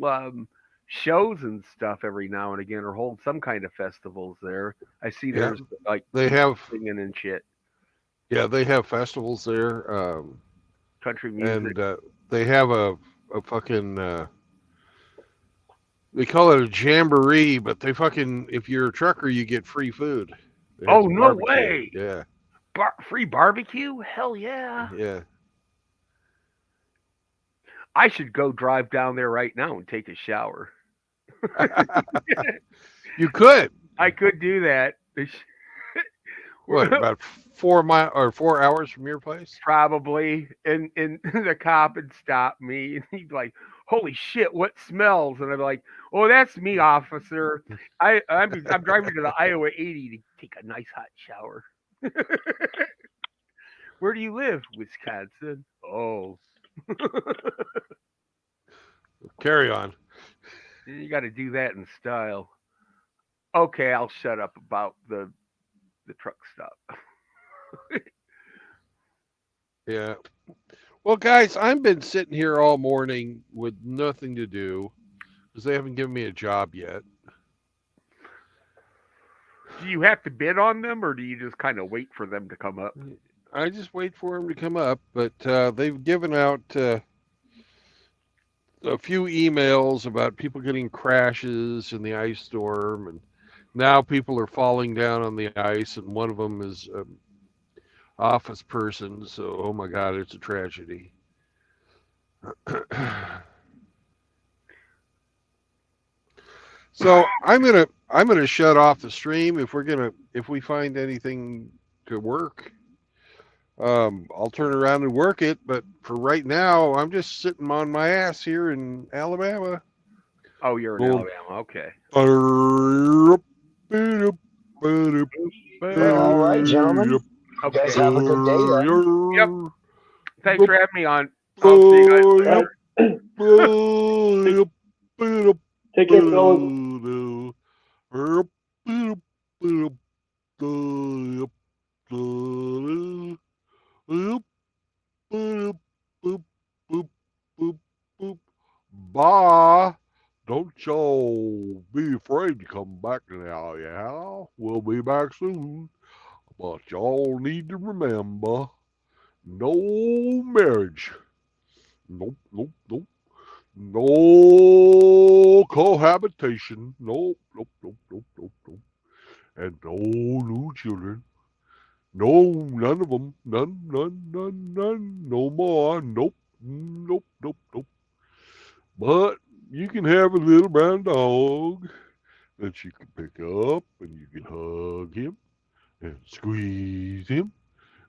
shows and stuff every now and again, or hold some kind of festivals there. I see Yeah, there's like they have. singing and shit, Yeah, they have festivals there, country music. and they have a fucking. They call it a jamboree, but they fucking. If you're a trucker, you get free food. They have Oh some no barbecue. way! Yeah, Free barbecue? Hell yeah! yeah. I should go drive down there right now and take a shower. You could. I could do that. What, about 4 or 4 hours from your place? Probably, and the cop would stop me, and he'd be like, "Holy shit, what smells?" And I'm like, "Oh, that's me, officer. I'm driving to the Iowa 80 to take a nice hot shower." Where do you live? Wisconsin. Oh, Carry on. you got to do that in style. Okay, I'll shut up about the truck stop. Yeah. Well, guys, I've been sitting here all morning with nothing to do because they haven't given me a job yet. Do you have to bid on them, or do you just kind of wait for them to come up? I just wait for them to come up, but they've given out a few emails about people getting crashes in the ice storm, and now people are falling down on the ice, and one of them is an office person. So, oh my God, it's a tragedy. So I'm gonna shut off the stream if we find anything to work. I'll turn around and work it, but for right now, I'm just sitting on my ass here in Alabama. Oh, you're in Alabama. Okay. All right, gentlemen. You guys have a good day then. Yep. Thanks for having me on. I'll see you guys later. Take care, fellas. Bye. Don't y'all be afraid to come back now, yeah? We'll be back soon. But y'all need to remember, no marriage. Nope, nope, nope. No cohabitation. Nope, nope, nope, nope, nope, nope. And no new children. No, none of them. None, none, none, none. No more. Nope, nope, nope, nope. But you can have a little brown dog that you can pick up and you can hug him and squeeze him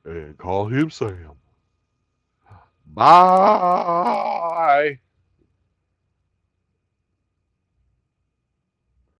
and call him Sam. Bye.